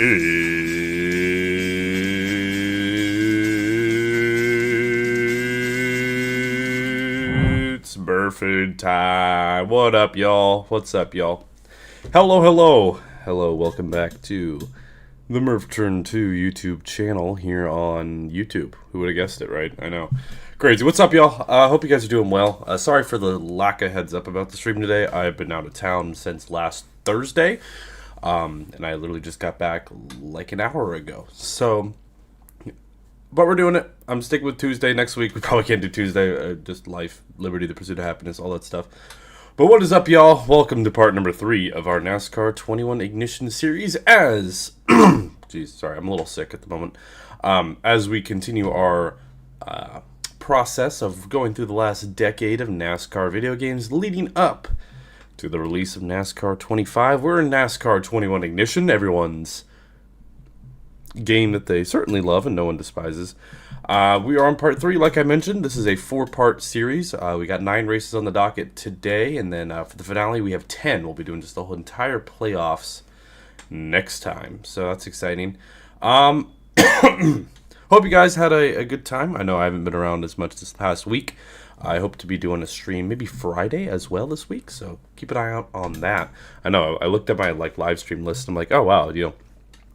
It's Burfood time. What up, y'all? What's up, y'all? Hello. Welcome back to the Murph Turn 2 YouTube channel here on YouTube. Who would have guessed it, right? I know. Crazy. What's up, y'all? Hope you guys are doing well. Sorry for the lack of heads up about the stream today. I've been out of town since last Thursday. And I literally just got back like an hour ago. So, but we're doing it. I'm sticking with Tuesday next week. We probably can't do Tuesday. Just life, liberty, the pursuit of happiness, all that stuff. But what is up, y'all? Welcome to part number 3 of our NASCAR 21 Ignition series as... Jeez, sorry, I'm a little sick at the moment. As we continue our process of going through the last decade of NASCAR video games leading up to the release of NASCAR 25. We're in NASCAR 21 Ignition, everyone's game that they certainly love and no one despises. We are on part 3, like I mentioned. This is a 4-part series. We got 9 races on the docket today, and then for the finale we have 10. We'll be doing just the whole entire playoffs next time, so that's exciting. Hope you guys had a good time. I know I haven't been around as much this past week. I hope to be doing a stream maybe Friday as well this week, so keep an eye out on that. I know, I looked at my live stream list, and I'm like, oh wow, I've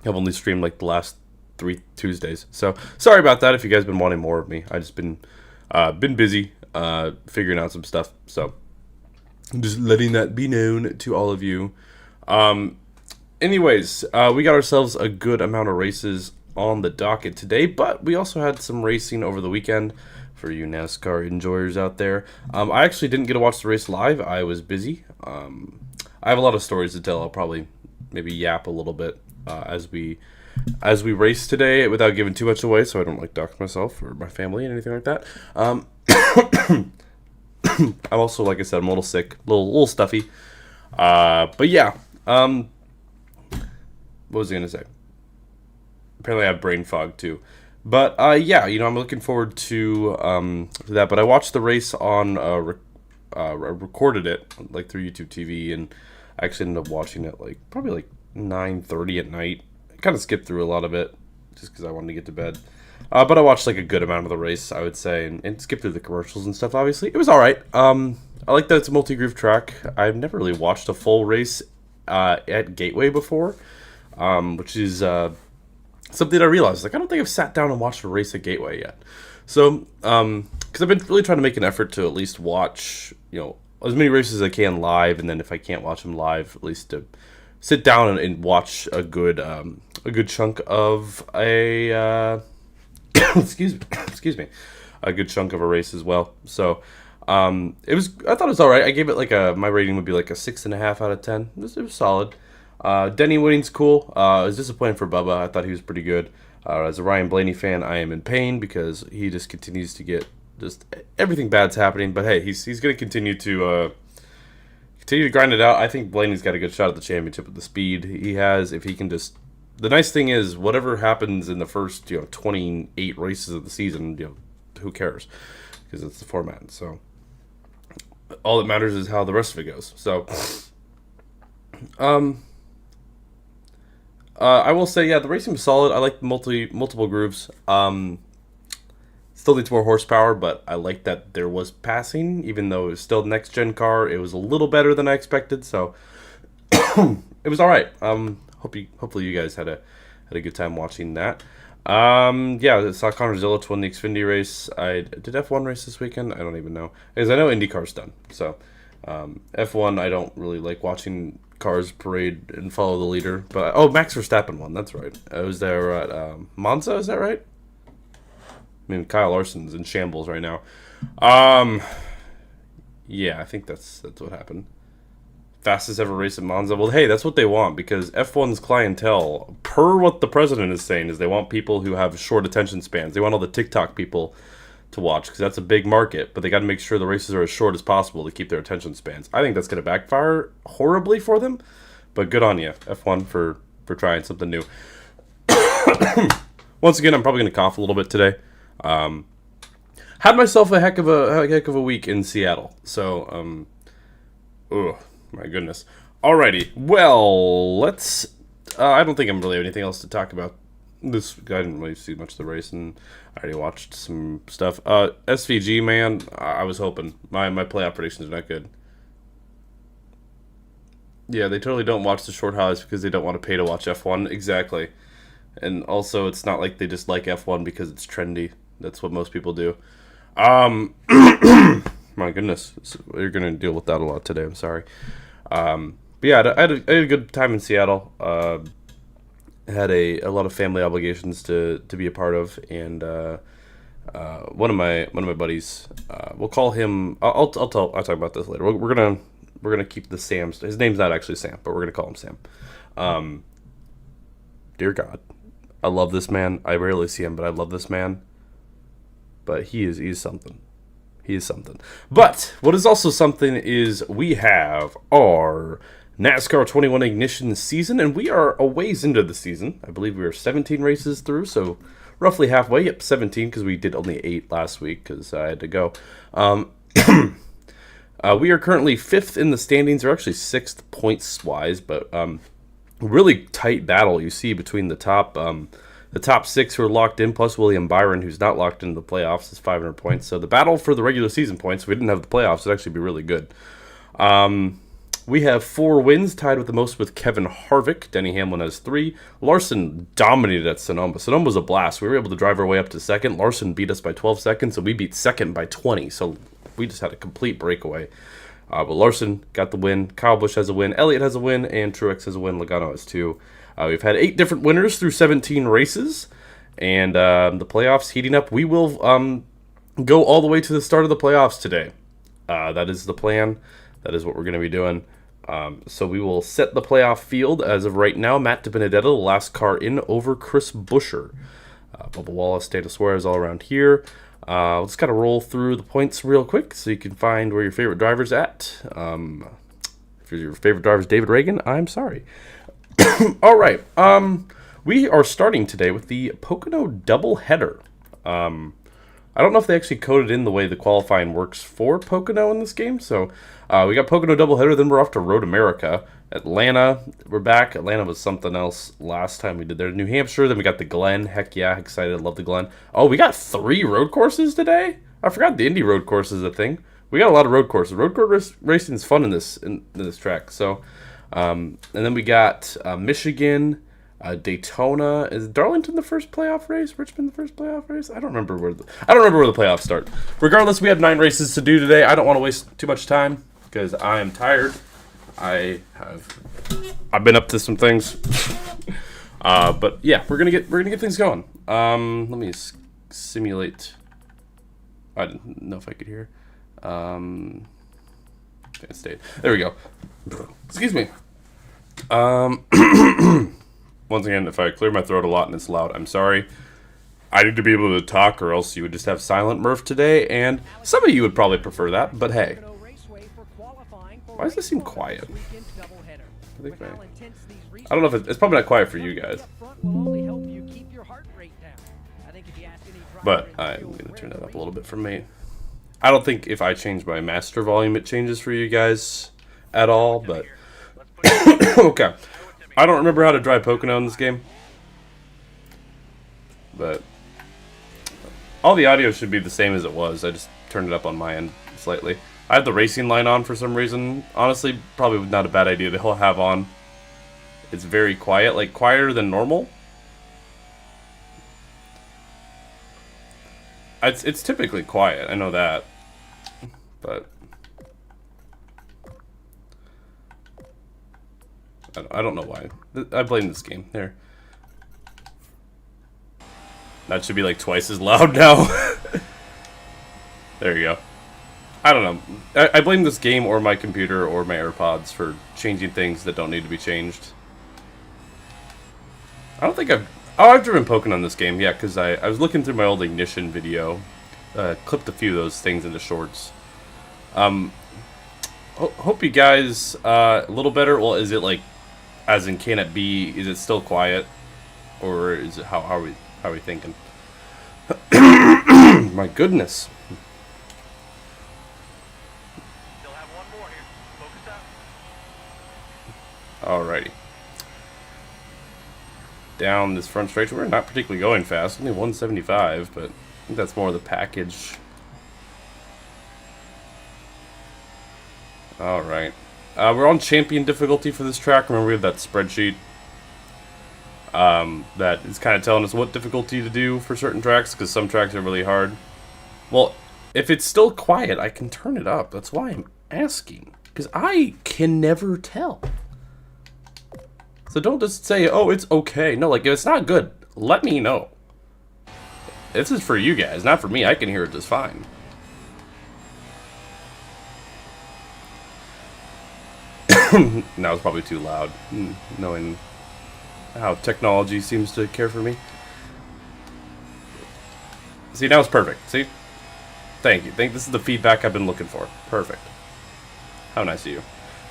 only streamed the last 3 Tuesdays. So sorry about that if you guys been wanting more of me. I just been busy figuring out some stuff, so I'm just letting that be known to all of you. Anyways, we got ourselves a good amount of races on the docket today, but we also had some racing over the weekend for you NASCAR enjoyers out there. I actually didn't get to watch the race live. I was busy. I have a lot of stories to tell. I'll probably maybe yap a little bit as we race today without giving too much away, so I don't dox myself or my family and anything like that. I'm also, like I said, I'm a little sick, a little stuffy. But yeah. What was I gonna say? Apparently I have brain fog too. But yeah, I'm looking forward to that. But I watched the race on recorded it through YouTube TV, and I actually ended up watching it probably 9:30 at night. I kind of skipped through a lot of it just because I wanted to get to bed. But I watched a good amount of the race, I would say, and skipped through the commercials and stuff. Obviously, it was all right. I like that it's a multi-groove track. I've never really watched a full race at Gateway before, which is something I realized. I don't think I've sat down and watched a race at Gateway yet. So, because I've been really trying to make an effort to at least watch, as many races as I can live, and then if I can't watch them live, at least to sit down and watch a good chunk of a excuse me, a good chunk of a race as well. So, I thought it was all right. I gave it my rating would be a 6.5 out of 10. It was solid. Denny winning's cool. I was disappointed for Bubba. I thought he was pretty good. As a Ryan Blaney fan, I am in pain because he just continues to get everything bad's happening. But hey, he's going to continue to grind it out. I think Blaney's got a good shot at the championship with the speed he has. If he can just, the nice thing is whatever happens in the first 28 races of the season, who cares? Because it's the format. So all that matters is how the rest of it goes. So I will say, yeah, the racing was solid. I like multiple grooves. Still needs more horsepower, but I like that there was passing, even though it was still the next gen car. It was a little better than I expected, so it was all right. Hopefully you guys had a good time watching that. Yeah, I saw Connor Zilic win the Xfinity race. I did F1 race this weekend. I don't even know, because I know IndyCar's done. So F1, I don't really like watching cars parade and follow the leader. But Max Verstappen won. That's right. I was there at Monza. Is that right? I mean, Kyle Larson's in shambles right now. Yeah, I think that's what happened. Fastest ever race at Monza. Well, hey, that's what they want, because F1's clientele, per what the president is saying, is they want people who have short attention spans. They want all the TikTok people to watch, because that's a big market, but they got to make sure the races are as short as possible to keep their attention spans. I think that's going to backfire horribly for them, but good on you, F1, for trying something new. Once again, I'm probably going to cough a little bit today. Had myself a heck of a week in Seattle. So, oh my goodness. Alrighty, well, let's I don't think I'm really have anything else to talk about. This I didn't really see much of the race, and I already watched some stuff. SVG, man, I was hoping. My playoff predictions are not good. Yeah, they totally don't watch the short highlights because they don't want to pay to watch F1. Exactly. And also, it's not like they just like F1 because it's trendy. That's what most people do. My goodness. You're going to deal with that a lot today. I'm sorry. But yeah, I had a good time in Seattle. Had a lot of family obligations to be a part of, and one of my buddies, we'll call him. I'll talk about this later. We're gonna keep the Sam. His name's not actually Sam, but we're gonna call him Sam. Dear God, I love this man. I rarely see him, but I love this man. But he's something. He is something. But what is also something is we have our NASCAR 21 Ignition season, and we are a ways into the season. I believe we are 17 races through, so roughly halfway. Yep, 17, because we did only 8 last week because I had to go. We are currently 5th in the standings, or actually 6th points-wise, but really tight battle you see between the top 6 who are locked in, plus William Byron, who's not locked into the playoffs, is 500 points. So the battle for the regular season points, if we didn't have the playoffs, would actually be really good. We have 4 wins, tied with the most with Kevin Harvick. Denny Hamlin has 3. Larson dominated at Sonoma. Sonoma was a blast. We were able to drive our way up to 2nd. Larson beat us by 12 seconds, and we beat 2nd by 20. So we just had a complete breakaway. But Larson got the win. Kyle Busch has a win. Elliott has a win. And Truex has a win. Logano has 2. We've had 8 different winners through 17 races. And the playoffs heating up. We will go all the way to the start of the playoffs today. That is the plan. That is what we're going to be doing. So we will set the playoff field as of right now. Matt DiBenedetto, the last car in over Chris Buescher. Bubba Wallace, Data Suarez all around here. Let's kind of roll through the points real quick so you can find where your favorite driver's at. If your favorite driver is David Reagan, I'm sorry. All right. We are starting today with the Pocono doubleheader. I don't know if they actually coded in the way the qualifying works for Pocono in this game. So we got Pocono doubleheader, then we're off to Road America. Atlanta, we're back. Atlanta was something else last time we did there. New Hampshire, then we got the Glen. Heck yeah, excited. Love the Glen. Oh, we got 3 road courses today? I forgot the Indy road course is a thing. We got a lot of road courses. Road course racing is fun in this track. So, and then we got Michigan, Daytona. Is Darlington the first playoff race? Richmond the first playoff race? I don't remember where the playoffs start. Regardless, we have 9 races to do today. I don't want to waste too much time because I am tired. I've been up to some things. But yeah, we're gonna get things going. Let me simulate. I didn't know if I could hear. Stayed. There we go. Excuse me. Once again, if I clear my throat a lot and it's loud, I'm sorry. I need to be able to talk, or else you would just have silent Murph today, and some of you would probably prefer that, but hey. Why does this seem quiet? I don't know if it's probably not quiet for you guys. But I'm going to turn that up a little bit for me. I don't think if I change my master volume it changes for you guys at all, but okay. I don't remember how to drive Pocono in this game, but all the audio should be the same as it was. I just turned it up on my end slightly. I have the racing line on for some reason. Honestly, probably not a bad idea to have on. It's very quiet, like quieter than normal. It's typically quiet, I know that, but I don't know why. I blame this game. There. That should be like twice as loud now. There you go. I don't know. I blame this game or my computer or my AirPods for changing things that don't need to be changed. I don't think I've driven Pocono on this game, yeah, because I was looking through my old Ignition video. Clipped a few of those things into shorts. Hope you guys a little better. Well, is it like, as in, can it be? Is it still quiet, or is it how are we thinking? My goodness. Still have one more here. Focus up. Alrighty. down this front stretch. We're not particularly going fast, only 175, but I think that's more of the package. Alright. We're on champion difficulty for this track. Remember, we have that spreadsheet that is kind of telling us what difficulty to do for certain tracks, because some tracks are really hard. Well, if it's still quiet, I can turn it up. That's why I'm asking, because I can never tell. So don't just say, oh, it's okay. No, like, if it's not good, let me know. This is for you guys, not for me. I can hear it just fine. Now it's probably too loud, knowing how technology seems to care for me. See, now it's perfect. See? Thank you. This is the feedback I've been looking for. Perfect. How nice of you.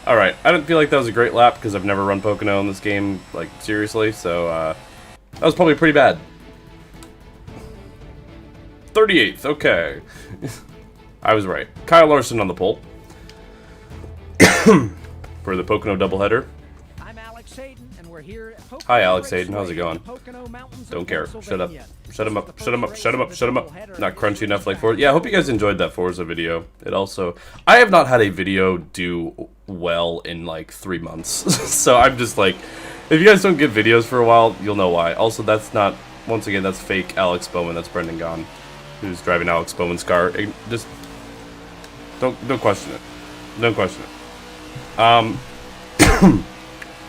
Alright, I didn't feel like that was a great lap because I've never run Pocono in this game, like, seriously, so, that was probably pretty bad. 38th, okay. I was right. Kyle Larson on the pole. For the Pocono doubleheader. I'm Alex Hayden, and we're here at Pocono. Hi, Alex Hayden. How's it going? Mountains Don't care. Shut up. Pennsylvania. Shut him up. Shut him up. Shut him up. Shut him up. Not crunchy enough like Forza. Yeah, I hope you guys enjoyed that Forza video. It also... I have not had a video do well in like 3 months. So I'm just like... If you guys don't get videos for a while, you'll know why. Also, that's not... Once again, that's fake Alex Bowman. That's Brendan Gaughan, who's driving Alex Bowman's car. Just... Don't question it. Don't question it.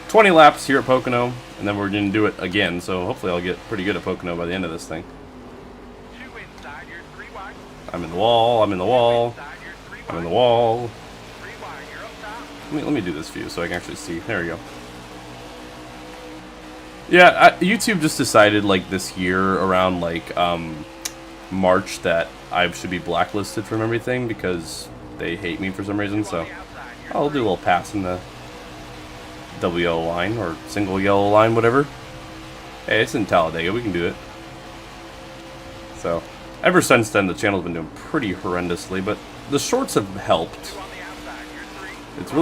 20 laps here at Pocono, and then we're going to do it again, so hopefully I'll get pretty good at Pocono by the end of this thing. I'm in the wall, I'm in the wall, I'm in the wall. Let me do this view so I can actually see. There we go. Yeah, YouTube just decided, like, this year, around, like, March, that I should be blacklisted from everything because they hate me for some reason, so... I'll do a little pass in the double yellow line, or single yellow line, whatever. Hey, it's in Talladega, we can do it. So, ever since then, the channel's been doing pretty horrendously, but the shorts have helped. It's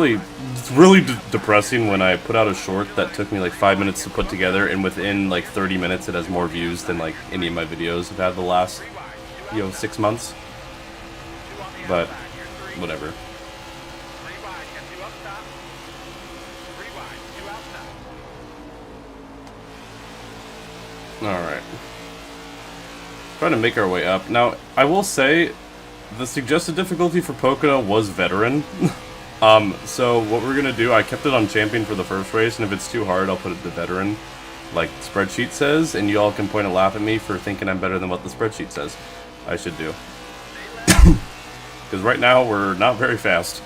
really depressing when I put out a short that took me like 5 minutes to put together, and within like 30 minutes it has more views than like any of my videos have had the last, 6 months. But, whatever. Alright. Trying to make our way up. Now, I will say, the suggested difficulty for Pocono was veteran. So what we're gonna do, I kept it on champion for the first race, and if it's too hard, I'll put it to veteran, like the spreadsheet says, and you all can point and laugh at me for thinking I'm better than what the spreadsheet says I should do. Because right now, we're not very fast.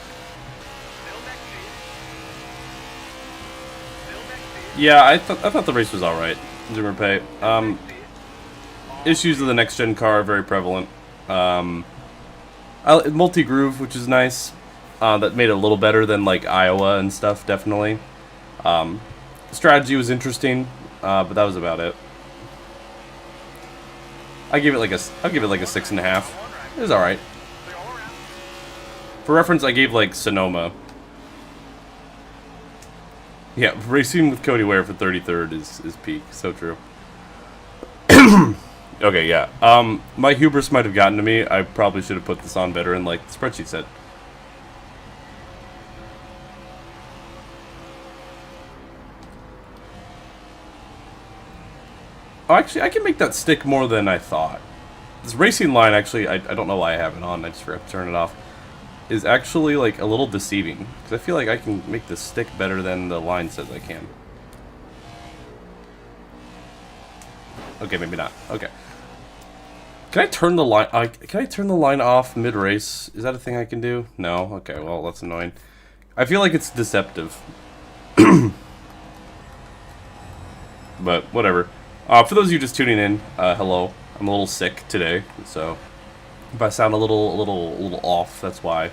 Yeah, I thought the race was alright. Zoomer Pay. Issues of the next-gen car are very prevalent. Multi-groove, which is nice. That made it a little better than, like, Iowa and stuff, definitely. Strategy was interesting, but that was about it. I'll give it like a 6.5. It was alright. For reference, I gave, like, Sonoma. Yeah, racing with Cody Ware for 33rd is peak. So true. Okay, yeah. My hubris might have gotten to me. I probably should have put this on better, and like the spreadsheet said. Oh, actually, I can make that stick more than I thought. This racing line, actually, I don't know why I have it on. I just forgot to turn it off. Is actually like a little deceiving, because I feel like I can make this stick better than the line says I can. Okay, maybe not. Okay. Can I turn the line? Can I turn the line off mid-race? Is that a thing I can do? No. Okay. Well, that's annoying. I feel like it's deceptive. But whatever. For those of you just tuning in, hello. I'm a little sick today, so. If I sound a little off, that's why.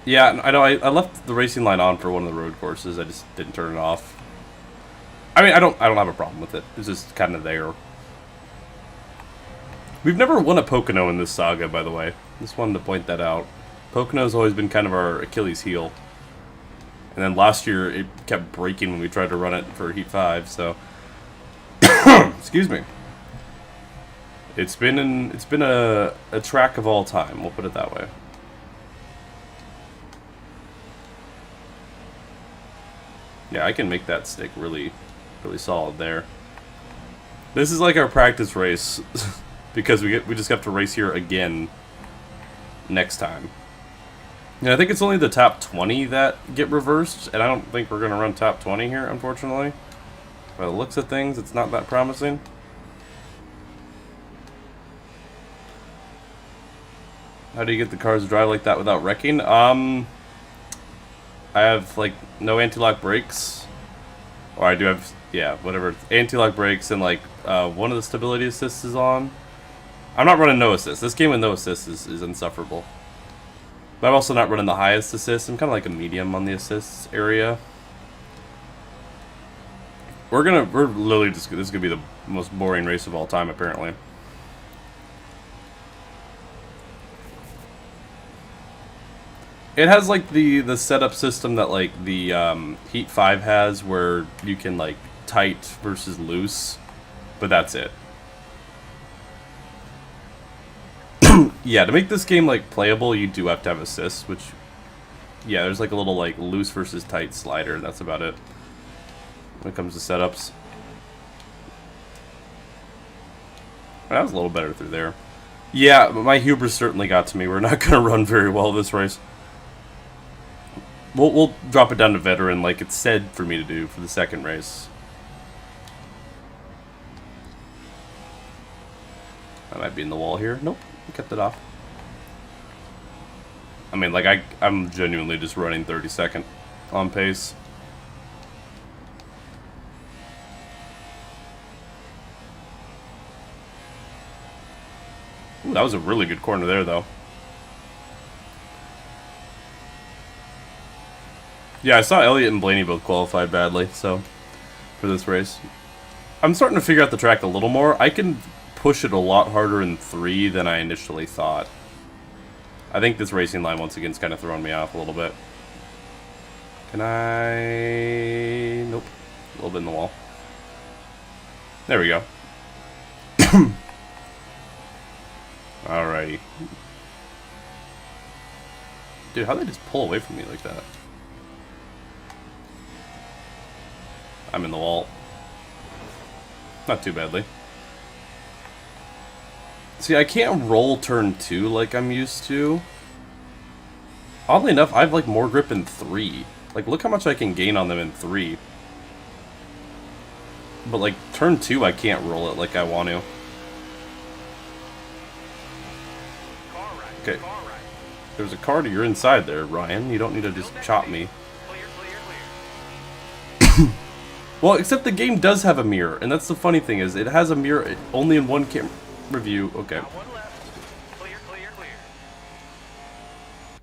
Yeah, I know. I left the racing line on for one of the road courses. I just didn't turn it off. I mean, I don't have a problem with it. It's just kind of there. We've never won a Pocono in this saga, by the way. Just wanted to point that out. Pocono's always been kind of our Achilles heel. And then last year, it kept breaking when we tried to run it for Heat 5, so... Excuse me. It's been a track of all time, we'll put it that way. Yeah, I can make that stick really solid there. This is like our practice race because we just have to race here again next time. And I think it's only the top 20 that get reversed, and I don't think we're gonna run top 20 here, unfortunately. By the looks of things, it's not that promising. How do you get the cars to drive like that without wrecking? I have like no anti-lock brakes, or I do have, yeah, whatever, anti-lock brakes, and like one of the stability assists is on. I'm not running no assist. This game with no assist is insufferable. But I'm also not running the highest assist. I'm kind of like a medium on the assists area. We're literally just, this is gonna be the most boring race of all time, apparently. It has like the setup system that like the Heat 5 has, where you can like tight versus loose, but that's it. Yeah, to make this game like playable, you do have to have assists, which, yeah, there's like a little like loose versus tight slider. That's about it when it comes to setups. That was a little better through there. Yeah, but my hubris certainly got to me. We're not gonna run very well this race. We'll drop it down to veteran like it's said for me to do for the second race. I might be in the wall here. Nope, I kept it off. I mean, like, I'm genuinely just running 32nd on pace. Ooh, that was a really good corner there, though. Yeah, I saw Elliott and Blaney both qualified badly, so, for this race. I'm starting to figure out the track a little more. I can push it a lot harder in 3 than I initially thought. I think this racing line, once again, is kind of throwing me off a little bit. Can I... Nope. A little bit in the wall. There we go. Alrighty. Dude, how'd they just pull away from me like that? I'm in the wall. Not too badly. See, I can't roll turn 2 like I'm used to. Oddly enough, I have like more grip in 3. Like, look how much I can gain on them in 3. But like, turn 2 I can't roll it like I want to. Okay. There's a car to your inside there, Ryan. You don't need to just chop me. Well, except the game does have a mirror, and that's the funny thing is it has a mirror only in one camera view. Okay. One left. Clear, clear, clear.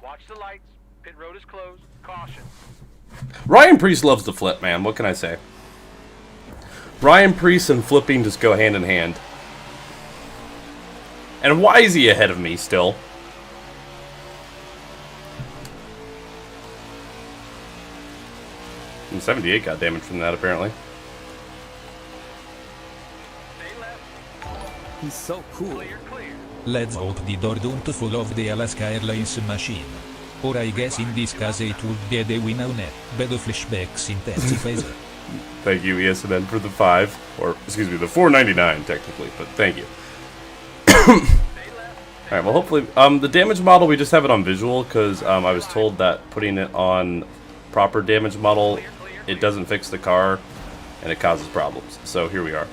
Watch the lights. Pit road is closed. Caution. Ryan Preece loves to flip, man. What can I say? Ryan Preece and flipping just go hand in hand. And why is he ahead of me still? And 78 got damage from that, apparently. Stay left. He's so cool. Clear, clear. Let's hope the door don't fall off the Alaska Airlines machine. Or I guess in this case it would be the winner, but the flashbacks intensifies. Thank you, ESNN, for the 5. Or, excuse me, the $4.99, technically, but thank you. Alright, well, hopefully... the damage model, we just have it on visual, because I was told that putting it on proper damage model, it doesn't fix the car, and it causes problems. So, here we are.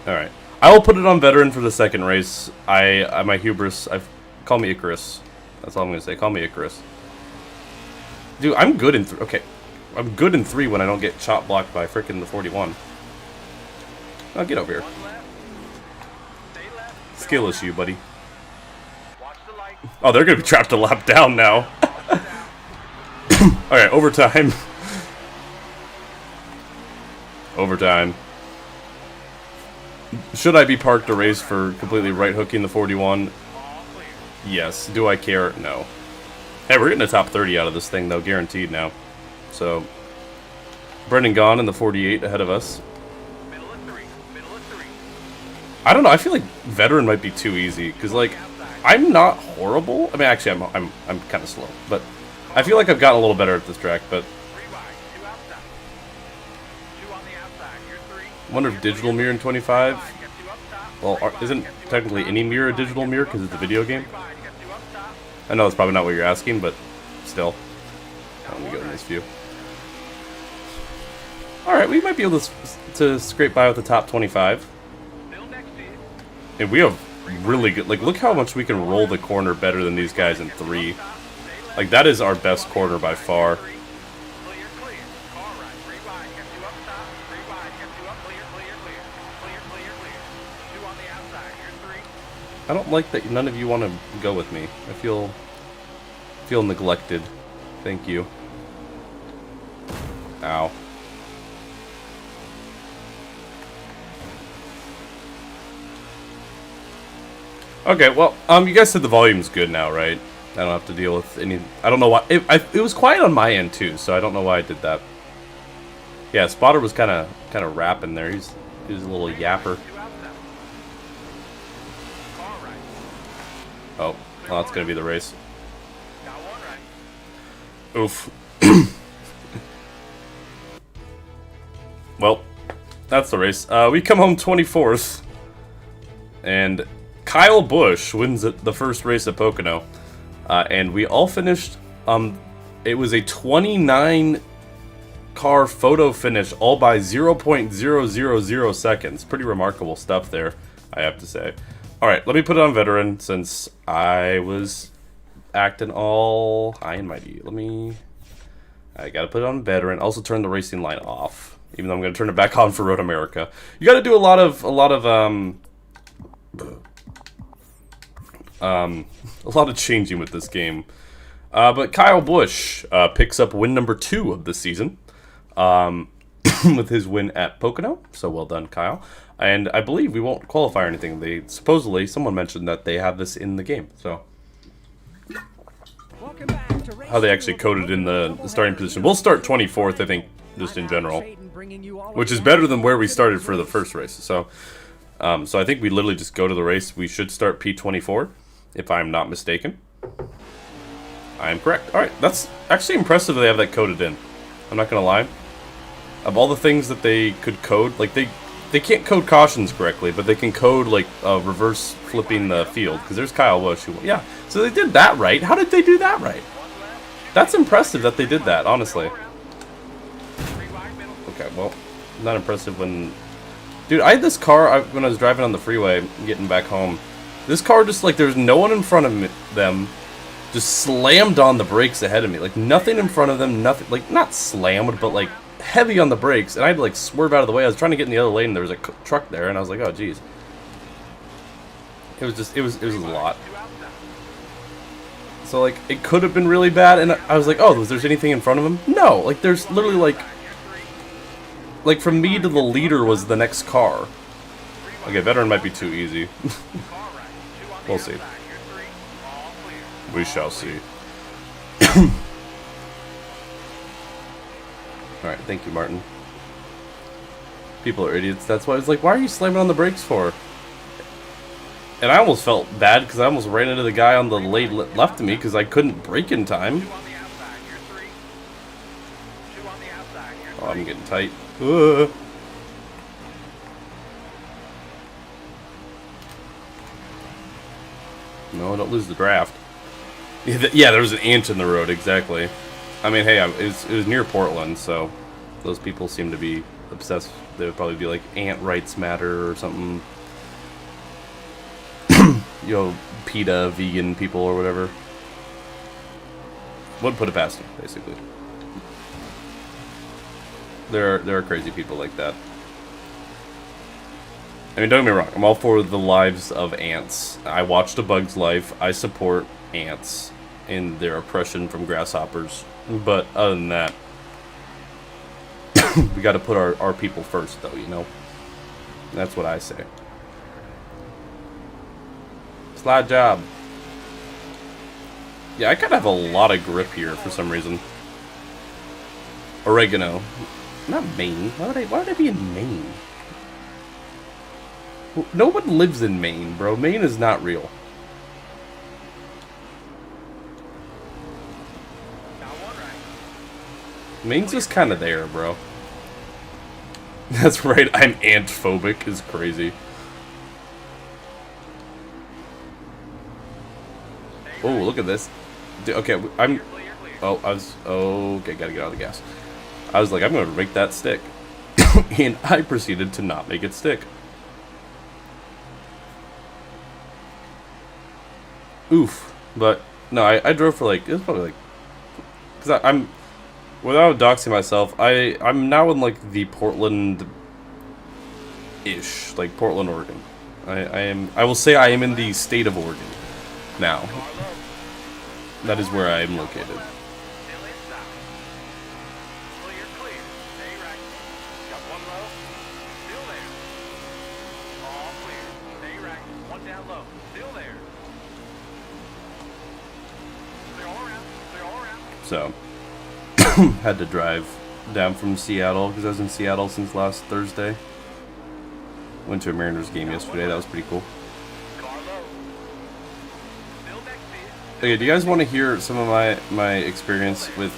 Alright. I will put it on veteran for the second race. My hubris, call me Icarus. That's all I'm going to say. Call me Icarus. Dude, I'm good in 3. Okay. I'm good in 3 when I don't get chop blocked by frickin' the 41. Oh, get over here. Skill issue, buddy. Watch the lights. Oh, they're going to be trapped a lap down now. Alright, overtime. Overtime. Should I be parked to race for completely right hooking the 41? All clear. Yes. Do I care? No. Hey, we're getting a top 30 out of this thing, though, guaranteed now. So, Brendan Gaughan in the 48 ahead of us. Middle of 3. Middle of 3. I don't know. I feel like veteran might be too easy because, like, I'm not horrible. I mean, actually, I'm kind of slow, but I feel like I've gotten a little better at this track. But 3 wide. 2 outside. 2 on the outside. You're 3. I wonder if digital mirror in 25. Get 2 up top. Well, isn't technically any mirror a digital mirror because it's a video game? 3 wide. You got 2 up top. I know that's probably not what you're asking, but still. Let me go in this view. All right, we might be able to scrape by with the top 25. Still next to you. And we have really good. Like, look how much we can roll the corner better than these guys in 3. Like, that is our best corner by far. Clear, clear. Car right. 3 wide. Get 2 up top. 3 wide. Get 2 up. Clear, clear, clear. Clear, clear, clear. 2 on the outside. You're 3. I don't like that none of you want to go with me. I feel neglected. Thank you. Ow. Okay, well, you guys said the volume's good now, right? I don't have to deal with any. I don't know why. It was quiet on my end too, so I don't know why I did that. Yeah, Spotter was kind of rapping there. He's a little yapper. 2 outside. Car right. Oh, well, that's gonna be the race. Got 1 right. Oof. Well, that's the race. We come home 24th, and Kyle Busch wins the first race at Pocono, and we all finished. It was a 29 car photo finish, all by 0.000 seconds. Pretty remarkable stuff there, I have to say. All right, let me put it on veteran since I was acting all high and mighty. I gotta put it on veteran. Also turn the racing line off, even though I'm gonna turn it back on for Road America. You gotta do a lot of changing with this game. But Kyle Busch picks up win number 2 of the season with his win at Pocono. So well done, Kyle. And I believe we won't qualify or anything. Someone mentioned that they have this in the game. So Welcome back to how they actually coded in the starting position. We'll start 24th, I think, just in general, which is better than where we started for the first race. So I think we literally just go to the race. We should start P24, if I'm not mistaken. I am correct. All right, that's actually impressive that they have that coded in. I'm not gonna lie. Of all the things that they could code, like they can't code cautions correctly, but they can code like reverse flipping the field. Because there's Kyle Busch. Yeah, so they did that right. How did they do that right? That's impressive that they did that, honestly. Okay, well, not impressive when... Dude, I had this car when I was driving on the freeway, getting back home. This car just, like, there's no one in front of them, just slammed on the brakes ahead of me. Like, nothing in front of them, nothing, like, not slammed, but, like, heavy on the brakes. And I had to, like, swerve out of the way. I was trying to get in the other lane, and there was a truck there, and I was like, oh, jeez. It was just, it was a lot. So, like, it could have been really bad, and I was like, oh, was there anything in front of him? No, like, there's literally, like, from me to the leader was the next car. Okay, veteran might be too easy. We'll see. We shall see. Alright, thank you, Martin. People are idiots. That's why I was like, why are you slamming on the brakes for? And I almost felt bad because I almost ran into the guy on the lane left of me because I couldn't brake in time. Oh, I'm getting tight. No, don't lose the draft. Yeah, there was an ant in the road, exactly. I mean, hey, it was near Portland, so those people seem to be obsessed. They would probably be like, ant rights matter or something. You know, PETA, vegan people or whatever. Wouldn't put it past them, basically. There are crazy people like that. I mean, don't get me wrong. I'm all for the lives of ants. I watched A Bug's Life. I support ants in their oppression from grasshoppers. But other than that, we got to put our people first, though, you know? That's what I say. Slide job. Yeah, I kind of have a lot of grip here for some reason. Oregano. Not Maine. Why would I be in Maine? No one lives in Maine, bro. Maine is not real. Maine's just kind of there, bro. That's right, I'm ant-phobic is crazy. Oh, look at this. Dude, okay, I'm... Oh, I was... Oh, okay, gotta get out of the gas. I was like, I'm gonna make that stick. And I proceeded to not make it stick. Oof. But, no, I drove for like... It was probably like... Because I'm... Without doxing myself, I'm now in like the Portland-ish, like Portland, Oregon. I will say I am in the state of Oregon now. That is where I am located. So, had to drive down from Seattle because I was in Seattle since last Thursday. Went to a Mariners game yesterday. That was pretty cool. Okay, do you guys want to hear some of my experience with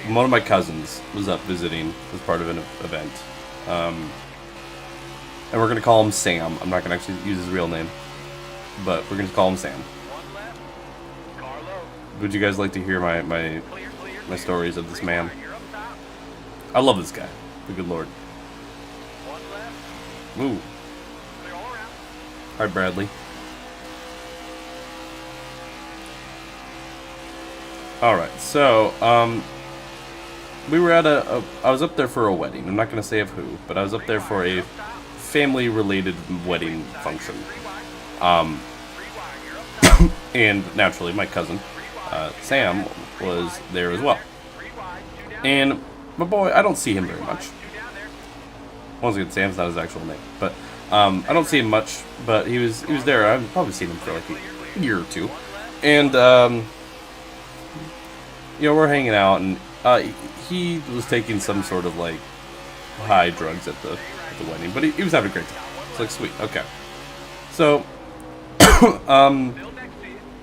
one of my cousins was up visiting as part of an event, and we're gonna call him Sam. I'm not gonna actually use his real name, but we're gonna call him Sam. Would you guys like to hear my stories of this man? I love this guy. The good Lord. Ooh. Hi, Bradley. Alright, so, we were at I was up there for a wedding. I'm not going to say of who, but I was up there for a family-related wedding function. And naturally, my cousin, Sam, was there as well. And my boy, I don't see him very much. Once again, Sam's not his actual name, but I don't see him much. But he was there. I've probably seen him for like a year or two, and you know, we're hanging out, and he was taking some sort of like high drugs at the wedding, but he was having a great time. It's like, sweet, okay. So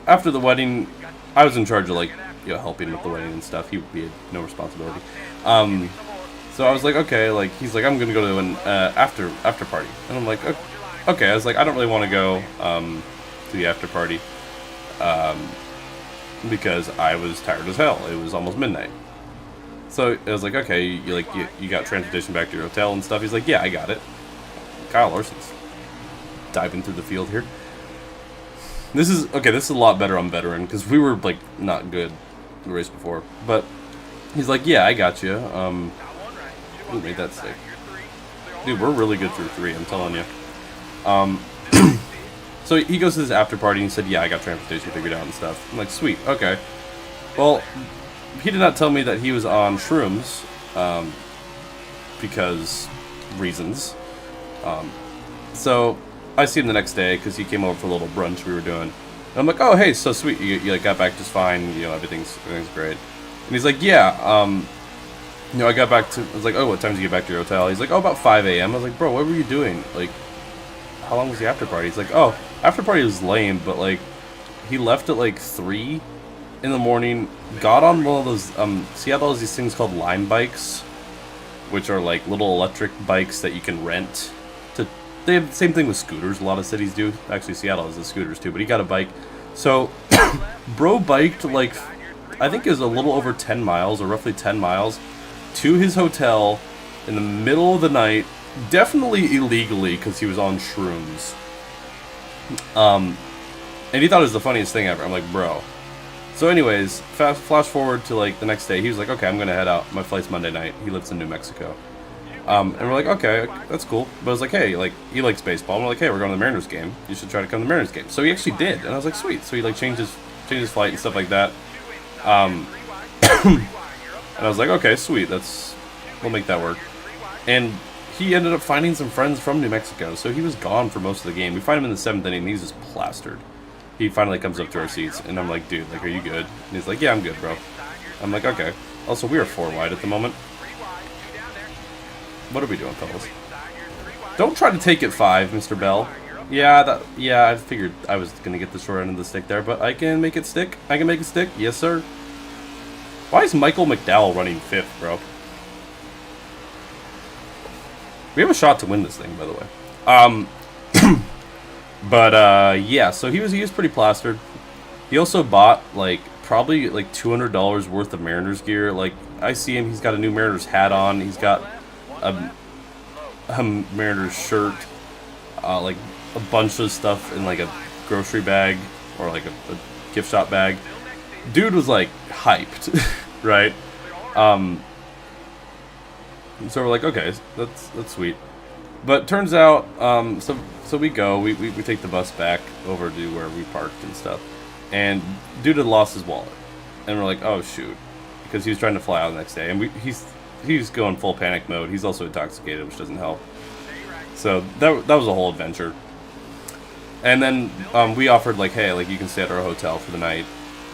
after the wedding, I was in charge of like, you know, helping with the wedding and stuff. He had no responsibility. So I was like, okay, like he's like, I'm gonna go to an after party, and I'm like, okay. I was like, I don't really want to go to the after party because I was tired as hell. It was almost midnight. So I was like, okay, you got transportation back to your hotel and stuff. He's like, yeah, I got it. Kyle Larson's diving through the field here. This is a lot better on veteran because we were like not good the race before. But he's like, yeah, I got you. Who made that sick? Dude, we're really good through 3, I'm telling you. So he goes to this after party and said, yeah, I got transportation figured out and stuff. I'm like, sweet, okay. Well, he did not tell me that he was on shrooms, because reasons. So I see him the next day because he came over for a little brunch we were doing. And I'm like, oh, hey, so sweet. You like got back just fine. You know, everything's great. And he's like, yeah. You know, I got back to. I was like, oh, what time did you get back to your hotel? He's like, oh, about 5 a.m. I was like, bro, what were you doing? Like, how long was the after party? He's like, oh, after party was lame, but like, he left at like 3 in the morning. Got on one of those. Seattle has these things called Lime bikes, which are like little electric bikes that you can rent. They have the same thing with scooters. A lot of cities do. Actually, Seattle has the scooters too. But he got a bike. So, bro biked like, I think it was a little over 10 miles, or roughly 10 miles, to his hotel in the middle of the night. Definitely illegally because he was on shrooms. And he thought it was the funniest thing ever. I'm like, bro. So, anyways, flash forward to like the next day. He was like, okay, I'm gonna head out. My flight's Monday night. He lives in New Mexico. And we're like, okay, that's cool. But I was like, hey, like, he likes baseball. And we're like, hey, we're going to the Mariners game. You should try to come to the Mariners game. So he actually did. And I was like, sweet. So he, like, changed his flight and stuff like that. And I was like, okay, sweet. We'll make that work. And he ended up finding some friends from New Mexico. So he was gone for most of the game. We find him in the 7th inning, and he's just plastered. He finally comes up to our seats. And I'm like, dude, like, are you good? And he's like, yeah, I'm good, bro. I'm like, okay. Also, we are 4 wide at the moment. 3 wide, 2 down there. What are we doing, fellas? Side, you're 3 wide. Don't try to take it 5, Mr. Bell. Yeah, I figured I was gonna get the short end of the stick there, but I can make it stick. I can make it stick. Yes, sir. Why is Michael McDowell running 5th, bro? We have a shot to win this thing, by the way. But yeah, so he was pretty plastered. He also bought like probably like $200 worth of Mariners gear. Like I see him, he's got a new Mariners hat on. He's got a Mariners shirt, like a bunch of stuff in like a grocery bag or like a gift shop bag. Dude was like hyped, right? So we're like, okay, that's sweet. But turns out, so we go, we take the bus back over to where we parked and stuff, and dude had lost his wallet, and we're like, oh shoot, because he was trying to fly out the next day, and he's going full panic mode. He's also intoxicated, which doesn't help. So that was a whole adventure. And then we offered like, hey, like you can stay at our hotel for the night.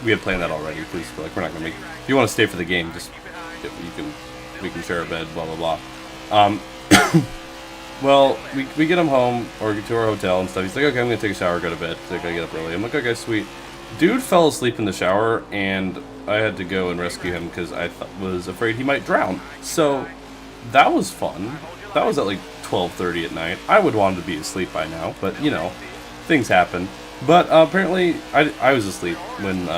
We had planned that already because we're not gonna make. If you want to stay for the game, just we can share a bed, blah blah blah. Well, we get him home or get to our hotel and stuff. He's like, okay, I'm gonna take a shower, go to bed. So I gotta get up early. I'm like, okay, sweet. Dude fell asleep in the shower, and I had to go and rescue him because I was afraid he might drown. So that was fun. That was at like 12:30 at night. I would want him to be asleep by now, but you know, things happen. But apparently, I was asleep when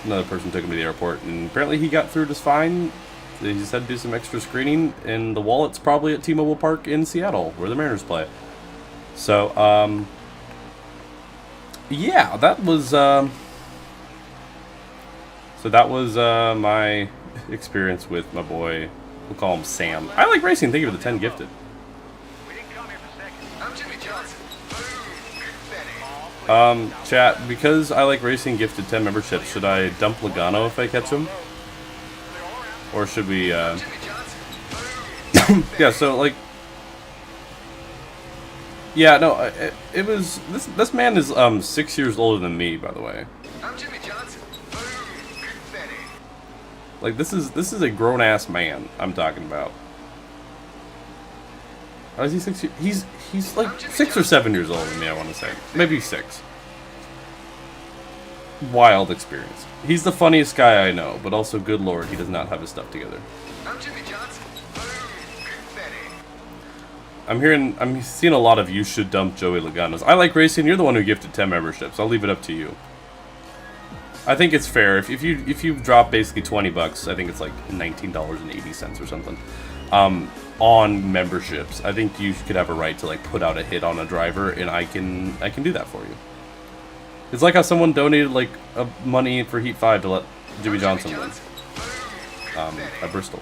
another person took him to the airport, and apparently he got through just fine. He just had to do some extra screening, and the wallet's probably at T-Mobile Park in Seattle, where the Mariners play. So, yeah, that was my experience with my boy. We'll call him Sam. I like racing. Thank you for the 10 gifted. We didn't come here for seconds. I'm Jimmy Johnson. Chat, because I like racing gifted 10 memberships, should I dump Logano if I catch him? Or should we, yeah, so, like, yeah, no, it was, this man is, 6 years older than me, by the way. I'm Jimmy Johnson. Like, this is a grown-ass man I'm talking about. Oh, is he 6 years? He's like 6 or 7 years older than me, I want to say. Maybe 6. Wild experience. He's the funniest guy I know, but also, good lord, he does not have his stuff together. I'm Jimmy Johnson. I'm seeing a lot of you should dump Joey Logano's. I like racing. You're the one who gifted 10 memberships. I'll leave it up to you. I think it's fair. If you drop basically $20, I think it's like $19.80 or something. On memberships, I think you could have a right to like put out a hit on a driver, and I can do that for you. It's like how someone donated like money for Heat 5 to let Jimmy Johnson win at Bristol.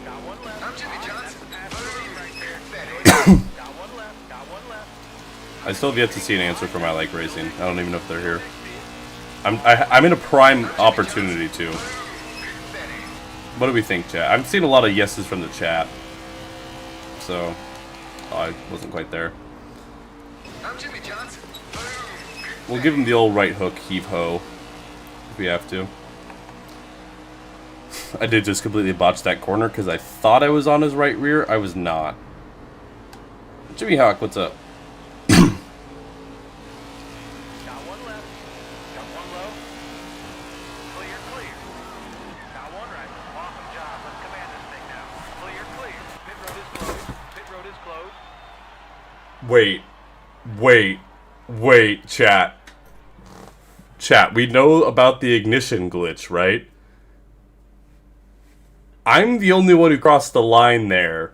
Got one left. I'm Jimmy Johnson. Right there. Got one left. Got one left. I still have yet to see an answer from I Like Racing. I don't even know if they're here. I'm in a prime opportunity too. What do we think, chat? I'm seeing a lot of yeses from the chat. So, I wasn't quite there. I'm Jimmy Johnson. We'll give him the old right hook heave ho if we have to. I did just completely botch that corner because I thought I was on his right rear. I was not. Jimmy Hawk, what's up? Got one left. Got one low. Clear, clear. Got one right. Awesome job. Let's command this thing now. Clear, clear. Pit road is closed. Pit road is closed. Wait, chat. Chat, we know about the ignition glitch, right? I'm the only one who crossed the line there.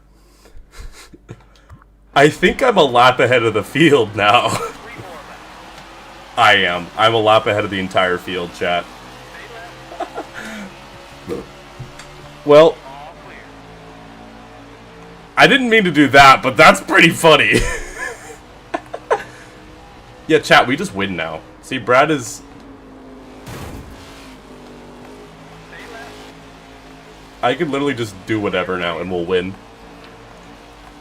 I think I'm a lap ahead of the field now. I am. I'm a lap ahead of the entire field, chat. Well, I didn't mean to do that, but that's pretty funny. Yeah, chat, we just win now. See, Brad is... I could literally just do whatever now and we'll win.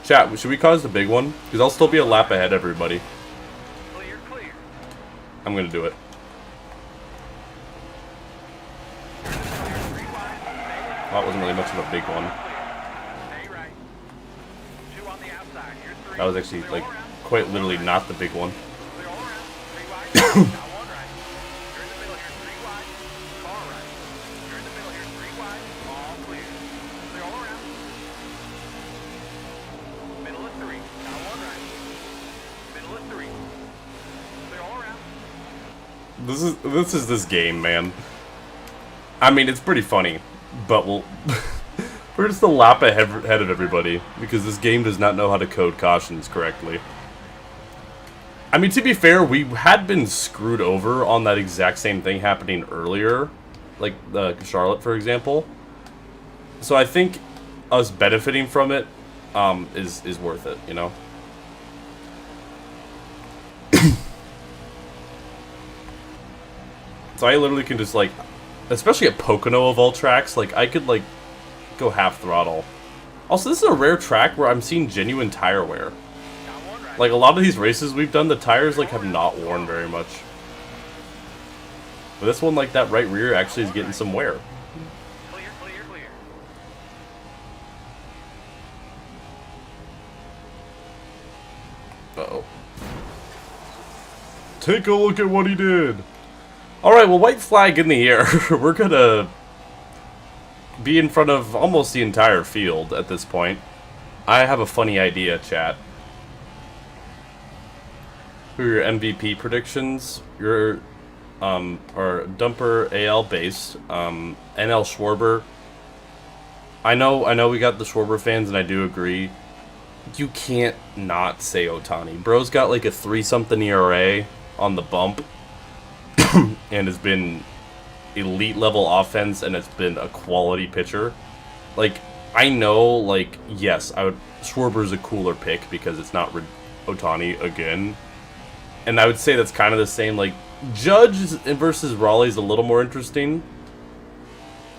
Chat, should we cause the big one? Because I'll still be a lap ahead, everybody. Clear, I'm gonna do it. That wasn't really much of a big one. Stay right. 2 on the outside. Here's 3. That was actually, like, quite literally not the big one. Clear all around. 3 wide. Now 1 right. You're in the middle here. 3 wide. Car right. You're in the middle here. 3 wide. All clear. Clear all around. Middle of 3. Now 1 right. Middle of 3. Clear all around. This is this game, man. I mean, it's pretty funny, but we're just a lap ahead of everybody because this game does not know how to code cautions correctly. I mean, to be fair, we had been screwed over on that exact same thing happening earlier, like Charlotte, for example. So I think us benefiting from it is worth it, you know. So I literally can just, like, especially at Pocono of all tracks, like, I could, like, go half throttle. Also, this is a rare track where I'm seeing genuine tire wear. Like, a lot of these races we've done, the tires, like, have not worn very much. But this one, like, that right rear actually is getting some wear. Clear, clear, clear. Uh-oh. Take a look at what he did! Alright, well, white flag in the air. We're gonna be in front of almost the entire field at this point. I have a funny idea, chat. For your MVP predictions, your are Dumper AL based. NL Schwarber. I know we got the Schwarber fans, and I do agree. You can't not say Ohtani. Bro's got like a 3-something ERA on the bump. And has been elite level offense, and it's been a quality pitcher. Like, I know, like, yes, Schwarber's a cooler pick because it's not Ohtani again. And I would say that's kind of the same, like, Judge versus Raleigh's a little more interesting.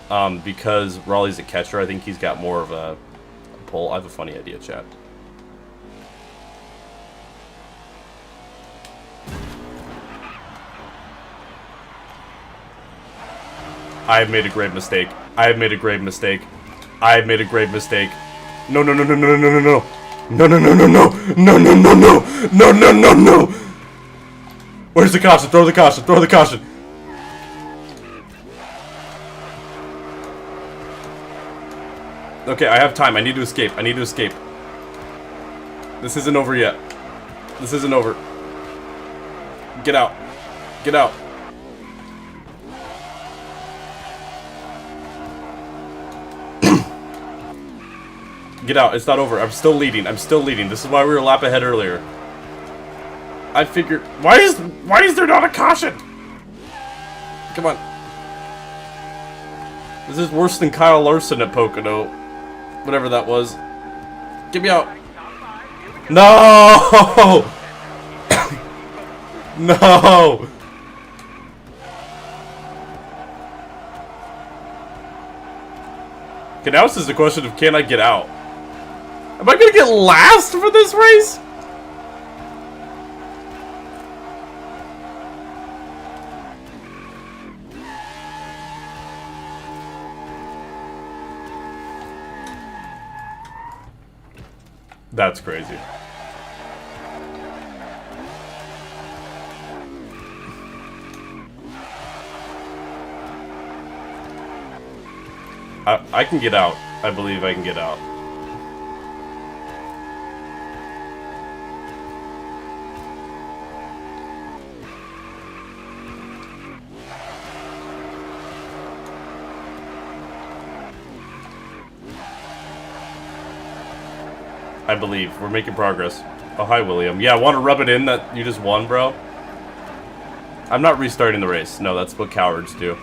Because Raleigh's a catcher, I think he's got more of a pull. I have a funny idea, chat. I have made a grave mistake. I have made a grave mistake. I have made a grave mistake. No, no, no, no, no, no, no, no. No, no, no, no, no. No, no, no, no. No, no, no, no. Where's the caution? Throw the caution. Throw the caution. Okay, I have time. I need to escape. I need to escape. This isn't over yet. This isn't over. Get out. Get out. Get out. It's not over. I'm still leading. I'm still leading. This is why we were a lap ahead earlier. I figured... Why is there not a caution? Come on. This is worse than Kyle Larson at Pocono. Whatever that was. Get me out. No! No! Okay, now this is the question of can I get out? Am I gonna get last for this race? That's crazy. I can get out. I believe I can get out. I believe. We're making progress. Oh, hi, William. Yeah, I want to rub it in that you just won, bro. I'm not restarting the race. No, that's what cowards do.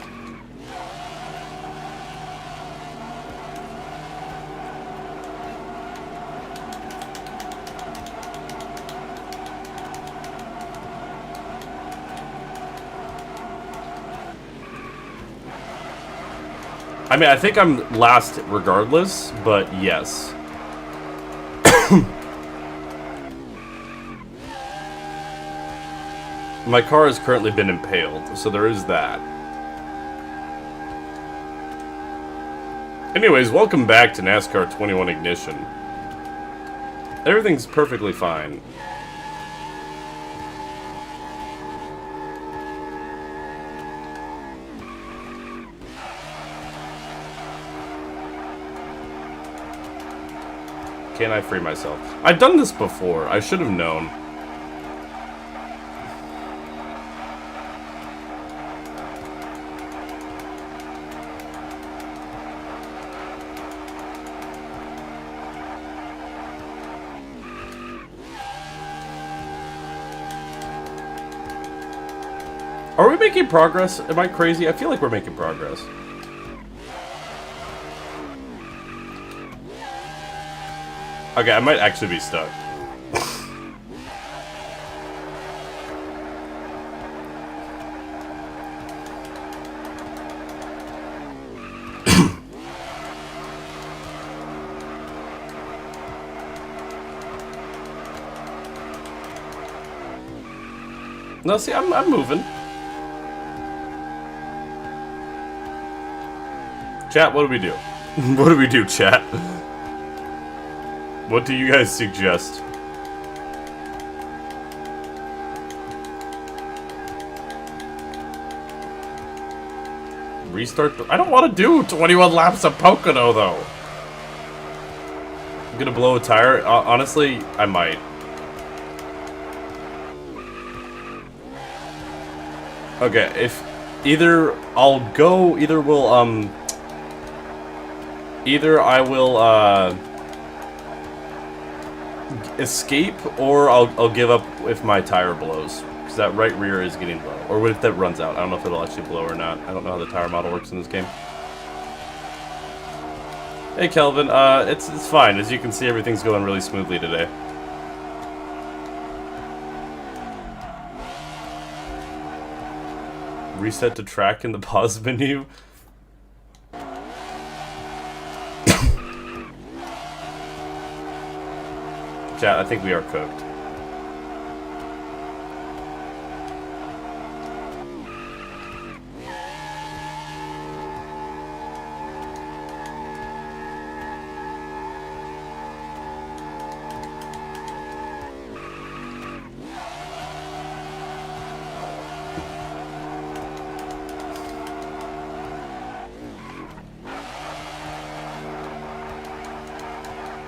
I mean, I think I'm last regardless, but yes. My car has currently been impaled, so there is that. Anyways, welcome back to NASCAR 21 Ignition. Everything's perfectly fine. Can I free myself? I've done this before. I should have known. Are we making progress? Am I crazy? I feel like we're making progress. Okay, I might actually be stuck. No, see, I'm moving. Chat, what do we do? What do we do, chat? What do you guys suggest? Restart the... I don't want to do 21 laps of Pocono, though. I'm gonna blow a tire? Honestly, I might. Okay, if... Either I'll go... Either we'll, Either I will, escape, or I'll give up if my tire blows. Because that right rear is getting low. Or what if that runs out? I don't know if it'll actually blow or not. I don't know how the tire model works in this game. Hey Kelvin, it's fine. As you can see, everything's going really smoothly today. Reset to track in the pause menu. Chat, I think we are cooked.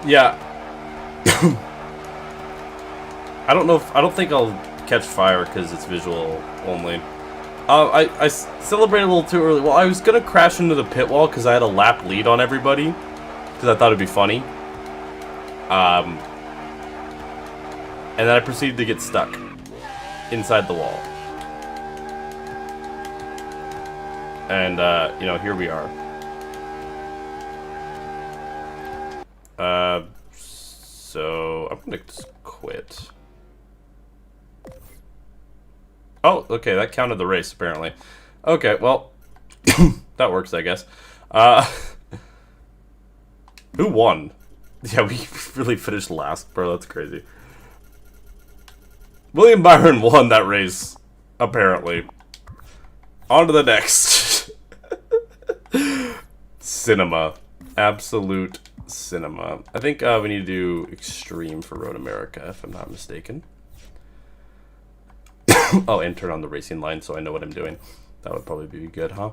Yeah. I don't know if... I don't think I'll catch fire because it's visual only. I celebrated a little too early. Well, I was going to crash into the pit wall because I had a lap lead on everybody. Because I thought it'd be funny. And then I proceeded to get stuck inside the wall. And, you know, here we are. So I'm going to just quit. Oh, okay, that counted the race, apparently. Okay, well, that works, I guess. Who won? Yeah, we really finished last, bro, that's crazy. William Byron won that race, apparently. On to the next. Cinema. Absolute cinema. I think we need to do Extreme for Road America, if I'm not mistaken. Oh, and turn on the racing line so I know what I'm doing. That would probably be good, huh?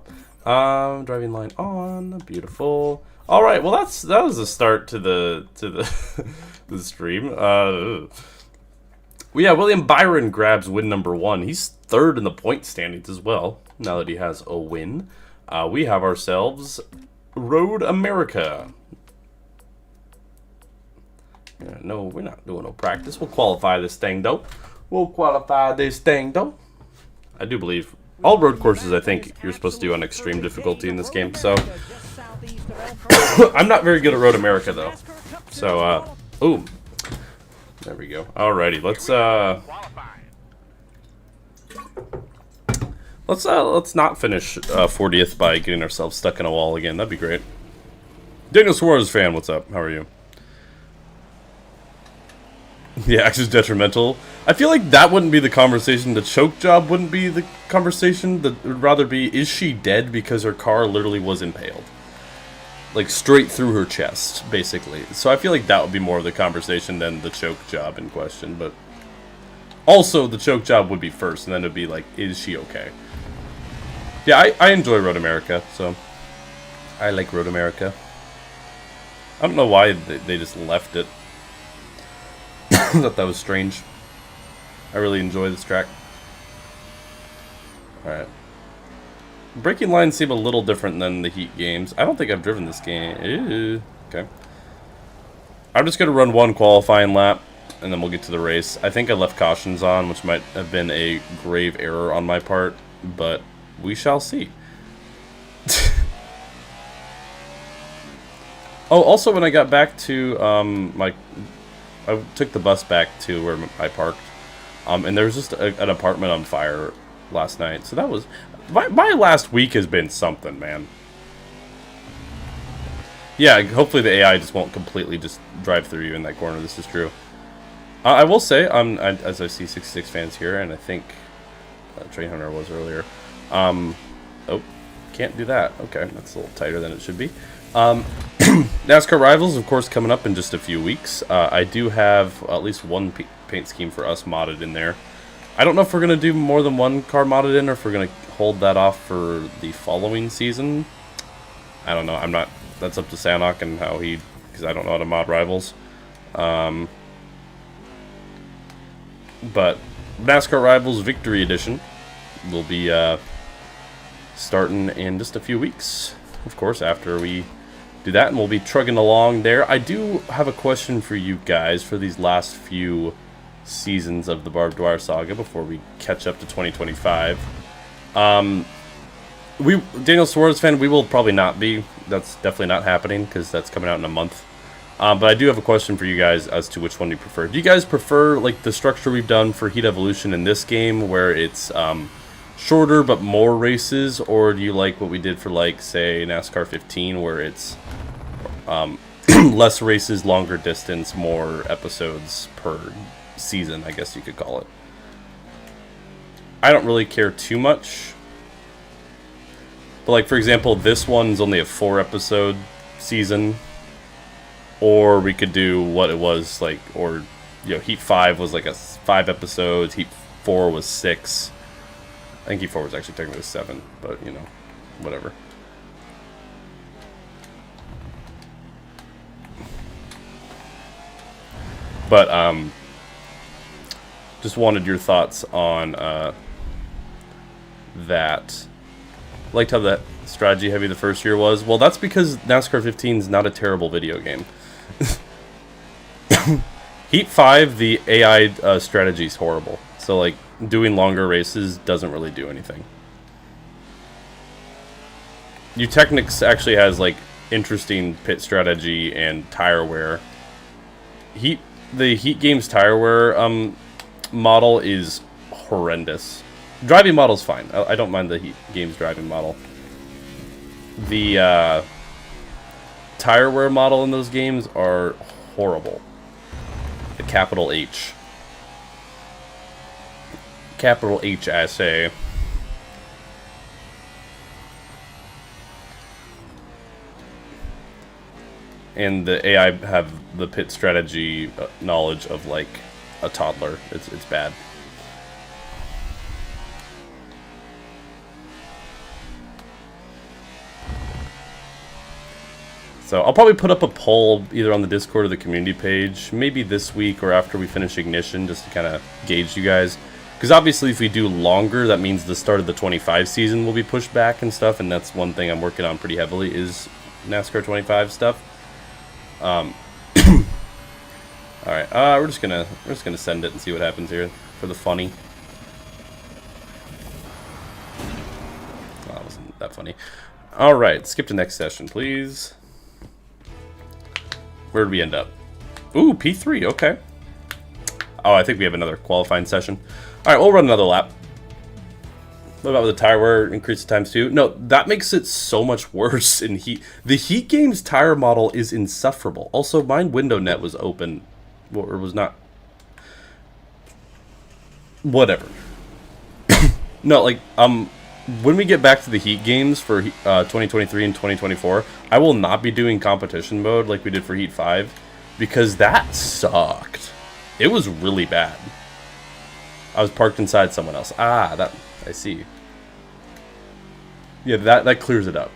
Driving line on. Beautiful. All right. Well, that was the start to the the stream. Well, yeah, William Byron grabs win number 1. He's third in the point standings as well. Now that he has a win, we have ourselves Road America. Yeah, no, we're not doing no practice. We'll qualify this thing, though. I do believe all road courses, I think, you're supposed to do on extreme difficulty in this game, so... I'm not very good at Road America, though. So, ooh. There we go. Alrighty, let's not finish 40th by getting ourselves stuck in a wall again. That'd be great. Daniel Suarez fan, what's up? How are you? Yeah, X is detrimental. I feel like that wouldn't be the conversation. The choke job wouldn't be the conversation. It would rather be, is she dead because her car literally was impaled? Like, straight through her chest, basically. So I feel like that would be more of the conversation than the choke job in question. But also, the choke job would be first, and then it would be like, is she okay? Yeah, I enjoy Road America, so I like Road America. I don't know why they just left it. I thought that was strange. I really enjoy this track. Alright. Braking lines seem a little different than the Heat games. I don't think I've driven this game. Ew. Okay. I'm just going to run one qualifying lap, and then we'll get to the race. I think I left cautions on, which might have been a grave error on my part, but we shall see. Oh, also when I got back to I took the bus back to where I parked, and there was just an apartment on fire last night. So that was my last week has been something, man. Yeah, hopefully the AI just won't completely just drive through you in that corner. This is true. I will say, as I see 66 fans here, and I think Train Hunter was earlier. Oh, can't do that. Okay, that's a little tighter than it should be. NASCAR Rivals, of course, coming up in just a few weeks. I do have at least one paint scheme for us modded in there. I don't know if we're going to do more than one car modded in, or if we're going to hold that off for the following season. I don't know. I'm not. That's up to Sanok and how he, because I don't know how to mod Rivals. But NASCAR Rivals Victory Edition will be starting in just a few weeks. Of course, after we do that, and we'll be trugging along there. I do have a question for you guys for these last few seasons of the Barb Dwyer saga before we catch up to 2025. Daniel Suarez fan, we will probably not be. That's definitely not happening because that's coming out in a month. But I do have a question for you guys as to which one you prefer. Do you guys prefer like the structure we've done for Heat Evolution in this game, where it's shorter but more races, or do you like what we did for, like, say, NASCAR 15, where it's less races, longer distance, more episodes per season, I guess you could call it? I don't really care too much. But, like, for example, this one's only a 4-episode season. Or we could do what it was, like, or, you know, Heat 5 was, like, 5 episodes, Heat 4 was 6. I think E4 was actually technically 7, but, you know, whatever. But, just wanted your thoughts on, that. Liked how that strategy heavy the first year was. Well, that's because NASCAR 15 is not a terrible video game. Heat 5, the AI strategy is horrible. So, like, doing longer races doesn't really do anything. Utechnics actually has, like, interesting pit strategy and tire wear. The Heat Games tire wear model is horrendous. Driving model's fine. I don't mind the Heat Games driving model. The tire wear model in those games are horrible. The capital H. Capital H, I say. And the AI have the pit strategy knowledge of, like, a toddler. It's bad. So I'll probably put up a poll either on the Discord or the community page, maybe this week or after we finish Ignition, just to kind of gauge you guys. Because obviously if we do longer, that means the start of the 25 season will be pushed back and stuff, and that's one thing I'm working on pretty heavily is NASCAR 25 stuff. Alright, we're just gonna send it and see what happens here for the funny. Oh, that wasn't that funny. Alright, skip to next session, please. Where did we end up? Ooh, P3, okay. Oh, I think we have another qualifying session. Alright, we'll run another lap. What about with the tire wear increase the times 2? No, that makes it so much worse in Heat. The Heat Games tire model is insufferable. Also, mine window net was open. Or was not. whatever. No, like, when we get back to the Heat games for 2023 and 2024, I will not be doing competition mode like we did for Heat 5, because that sucked. It was really bad. I was parked inside someone else. Ah, that, I see. Yeah, that clears it up.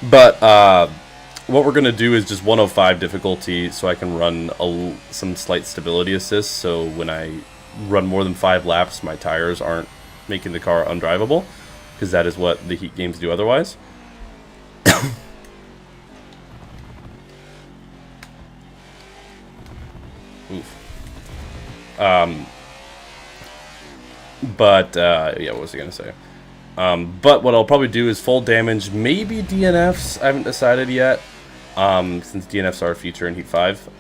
But what we're going to do is just 105 difficulty so I can run some slight stability assist, so when I run more than 5 laps, my tires aren't making the car undrivable, because that is what the Heat games do otherwise. Oof. Yeah, what was I gonna say? But what I'll probably do is full damage, maybe DNFs. I haven't decided yet, since DNFs are a feature in Heat 5.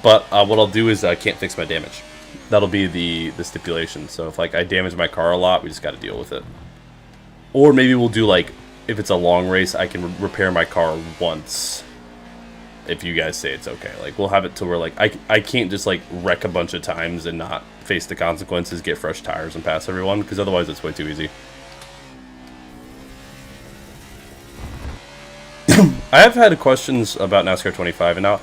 But what I'll do is I can't fix my damage. That'll be the stipulation. So if like I damage my car a lot, we just got to deal with it. Or maybe we'll do like, if it's a long race, I can repair my car once. If you guys say it's okay, like we'll have it to where like I can't just like wreck a bunch of times and not face the consequences, get fresh tires and pass everyone, because otherwise it's way too easy. I have had questions about NASCAR 25, and now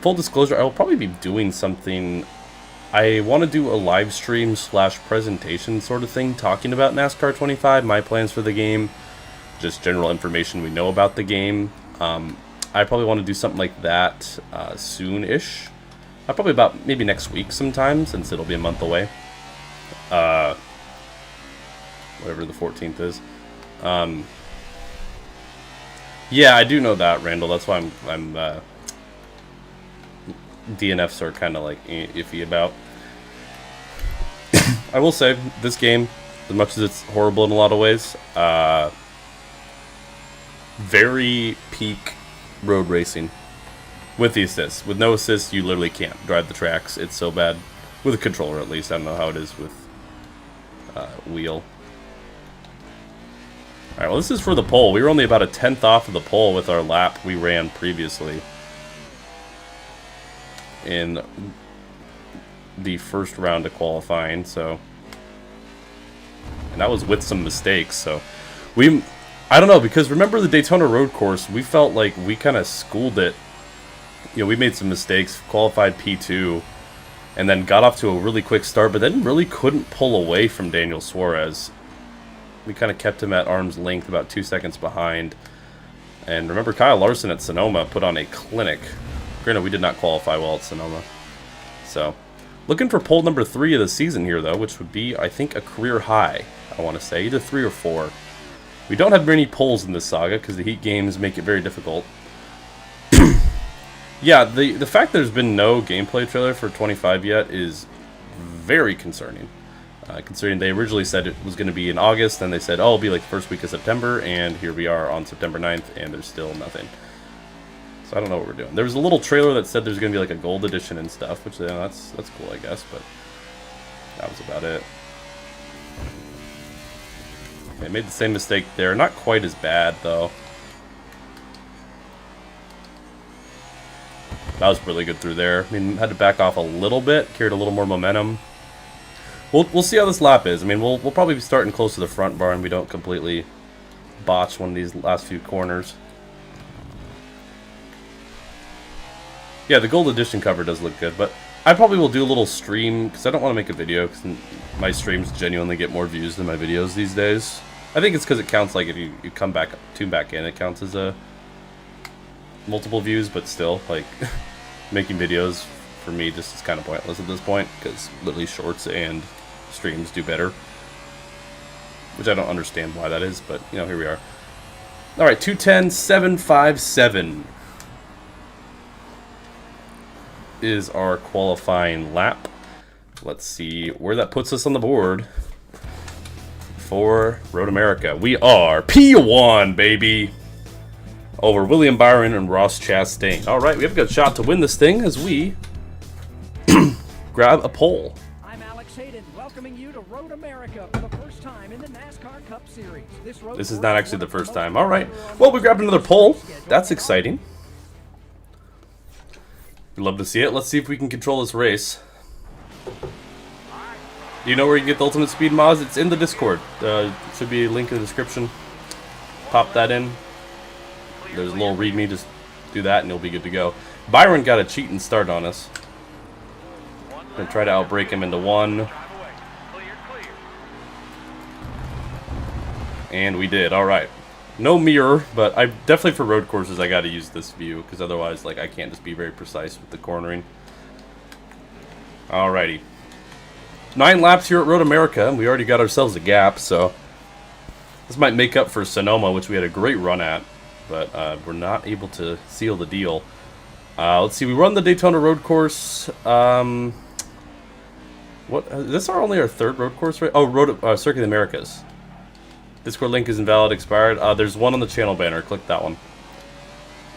full disclosure, I will probably be doing something. I want to do a live stream / presentation sort of thing talking about NASCAR 25, my plans for the game, just general information we know about the game. I probably want to do something like that soon-ish. Probably about maybe next week sometime, since it'll be a month away. Whatever the 14th is. Yeah, I do know that, Randall. That's why I'm DNFs are kind of like iffy about. I will say, this game, as much as it's horrible in a lot of ways, very peak road racing with the assists. With no assists, you literally can't drive the tracks. It's so bad. With a controller, at least. I don't know how it is with wheel. Alright, well, this is for the pole. We were only about a 10th off of the pole with our lap we ran previously in the first round of qualifying, so. And that was with some mistakes, so. I don't know, because remember the Daytona road course, we felt like we kind of schooled it. You know, we made some mistakes, qualified P2, and then got off to a really quick start, but then really couldn't pull away from Daniel Suarez. We kind of kept him at arm's length, about 2 seconds behind. And remember, Kyle Larson at Sonoma put on a clinic. Granted, we did not qualify well at Sonoma. So, looking for pole number 3 of the season here, though, which would be, I think, a career high, I want to say. Either 3 or 4. We don't have many poles in this saga, because the Heat games make it very difficult. Yeah, the fact there's been no gameplay trailer for 25 yet is very concerning. Considering they originally said it was going to be in August, then they said, oh, it'll be like the first week of September, and here we are on September 9th, and there's still nothing. So I don't know what we're doing. There was a little trailer that said there's going to be like a gold edition and stuff, which that's cool, I guess, but that was about it. Okay, made the same mistake there. Not quite as bad, though. That was really good through there. I mean, had to back off a little bit, carried a little more momentum. We'll see how this lap is. I mean, we'll probably be starting close to the front bar and we don't completely botch one of these last few corners. Yeah, the gold edition cover does look good, but I probably will do a little stream, because I don't want to make a video, because my streams genuinely get more views than my videos these days. I think it's because it counts like if you come back, tune back in, it counts as a multiple views, but still, like, making videos for me just is kind of pointless at this point, because literally shorts and streams do better. Which I don't understand why that is, but, you know, here we are. Alright, 2:10.757 is our qualifying lap. Let's see where that puts us on the board for Road America. We are P1, baby, over William Byron and Ross Chastain. Alright, we have a good shot to win this thing as we grab a pole. I'm Alex Hayden, welcoming you to Road America for the first time in the NASCAR Cup Series. This is not actually the first time. Alright, well, we grabbed another pole. That's exciting. We'd love to see it. Let's see if we can control this race. Do you know where you can get the Ultimate Speed mods? It's in the Discord. Should be a link in the description. Pop that in. There's a little readme. Just do that and you'll be good to go. Byron got a cheating start on us. Gonna try to outbrake him into one. And we did. Alright. No mirror, but I definitely for road courses I gotta use this view, because otherwise like I can't just be very precise with the cornering. Alrighty. 9 laps here at Road America, and we already got ourselves a gap, so this might make up for Sonoma, which we had a great run at, but we're not able to seal the deal. Let's see, we run the Daytona road course. What? Is this only our 3rd road course, right? Oh, Circuit of the Americas. Discord link is invalid, expired. There's one on the channel banner. Click that one.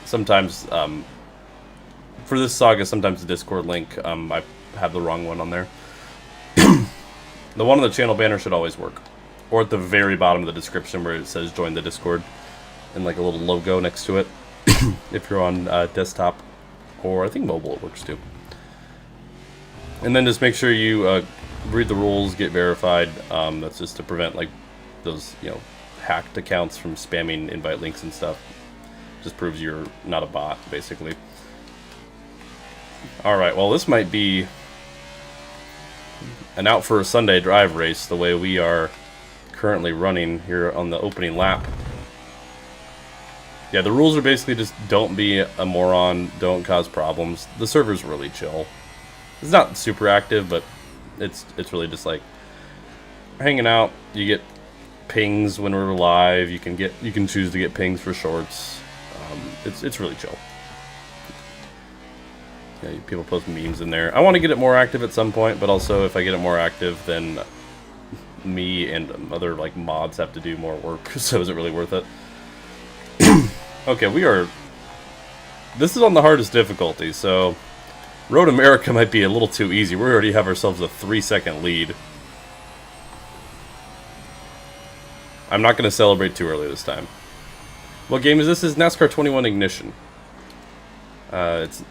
Sometimes, for this saga, sometimes the Discord link, I have the wrong one on there. The one on the channel banner should always work. Or at the very bottom of the description where it says join the Discord. And like a little logo next to it. If you're on desktop. Or I think mobile it works too. And then just make sure you read the rules, get verified. That's just to prevent like those, you know, hacked accounts from spamming invite links and stuff. Just proves you're not a bot, basically. Alright, well this might be an out for a Sunday drive race, the way we are currently running here on the opening lap. Yeah, the rules are basically just don't be a moron, don't cause problems. The server's really chill. It's not super active, but it's really just like hanging out. You get pings when we're live. You can choose to get pings for shorts. It's really chill. Yeah, people post memes in there. I want to get it more active at some point, but also if I get it more active, then me and other like mods have to do more work. So is it really worth it? Okay, this is on the hardest difficulty, so Road America might be a little too easy. We already have ourselves a 3-second lead. I'm not going to celebrate too early this time. What game is this? This is NASCAR 21 Ignition. It